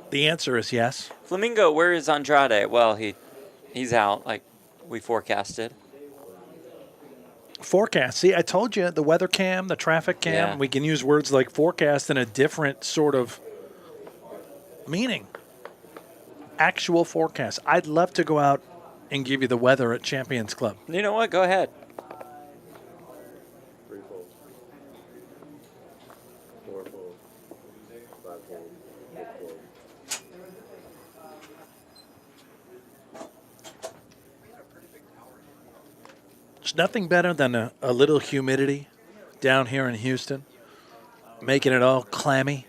The answer is yes. Flamingo, where is Andrade? Well, he's out, like we forecasted. Forecast. See, I told you, the weather cam, the traffic cam, Yeah. we can use words like forecast in a different sort of meaning. Actual forecast. I'd love to go out and give you the weather at Champions Club. You know what? Go ahead. 3 folds. 4 folds. 5 folds. 6 folds. There's nothing better than a little humidity down here in Houston, making it all clammy.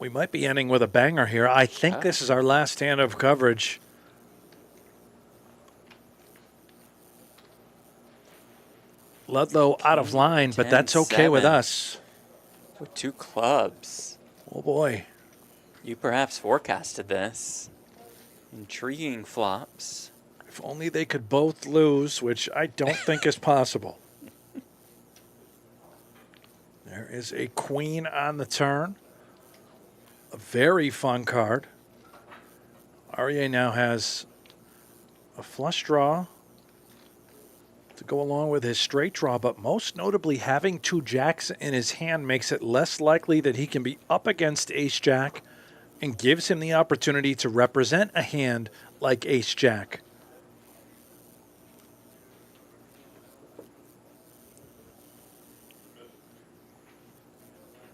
We might be ending with a banger here. I think this is our last hand of coverage. Ludlow out of line, but that's okay with 10-7. us. With 2 clubs. Oh, boy. You perhaps forecasted this. Intriguing flops. If only they could both lose, which I don't think is possible. There is a queen on the turn. A very fun card. Arieh now has a flush draw to go along with his straight draw, but most notably having 2 jacks in his hand makes it less likely that he can be up against ace-jack and gives him the opportunity to represent a hand like ace-jack.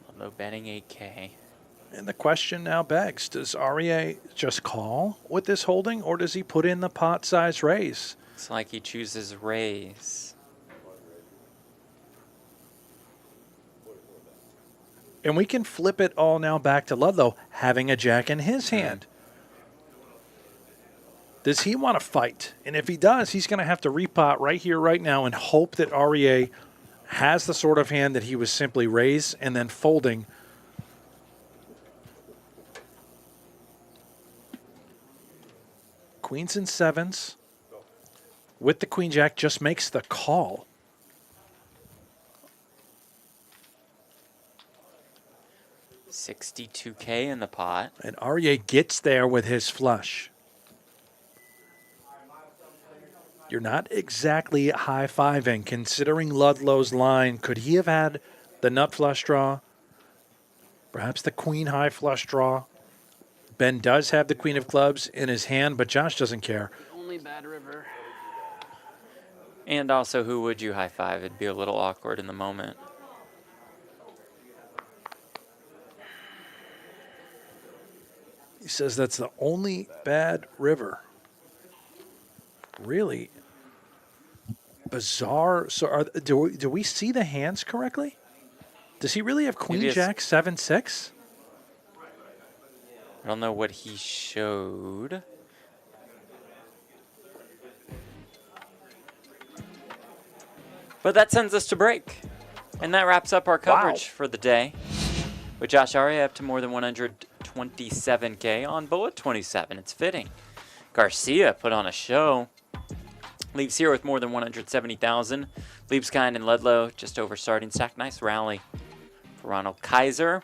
Ludlow betting 8K. And the question now begs, does Arieh just call with this holding, or does he put in the pot size raise? Looks like he chooses raise. And we can flip it all now back to Ludlow having a jack in his hand. Does he want to fight? And if he does, he's going to have to repot right here, right now, and hope that Arieh has the sort of hand that he was simply raise and then folding. Queens and 7s. With the queen jack, just makes the call. $62K in the pot. And Arieh gets there with his flush. You're not exactly high-fiving considering Ludlow's line. Could he have had the nut flush draw? Perhaps the queen high flush draw? Ben does have the queen of clubs in his hand, but Josh doesn't care. Only bad river. And also, who would you high five? It'd be a little awkward in the moment. He says that's the only bad river. Really bizarre. So do we see the hands correctly? Does he really have queen jack 7-6? I don't know what he showed. But that sends us to break. And that wraps up our coverage for the day. With Josh Arieh up to more than 127K on bullet 27. It's fitting. Garcia put on a show. Leaves here with more than 170,000. Liebskind and Ludlow just over starting stack. Nice rally for Ronald Keijzer.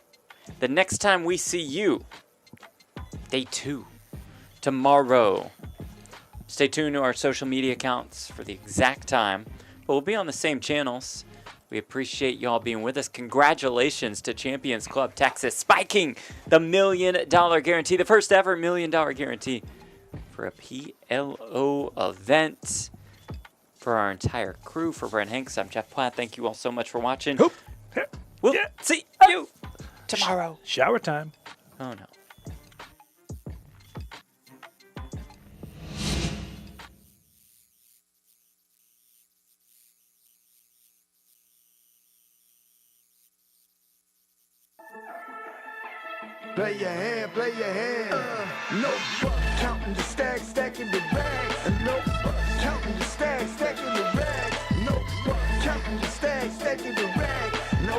The next time we see you, day 2, tomorrow. Stay tuned to our social media accounts for the exact time. But we'll be on the same channels. We appreciate y'all being with us. Congratulations to Champions Club Texas, spiking the $1 million guarantee, the first ever $1 million guarantee for a PLO event. For our entire crew, for Brent Hanks, I'm Jeff Platt. Thank you all so much for watching. We'll see you tomorrow. Shower time. Oh, no. Play your hand, play your hand. No counting the stacks, stacking the bags. No counting the stacks, stacking the rags. No counting the stacks, stacking the rags. No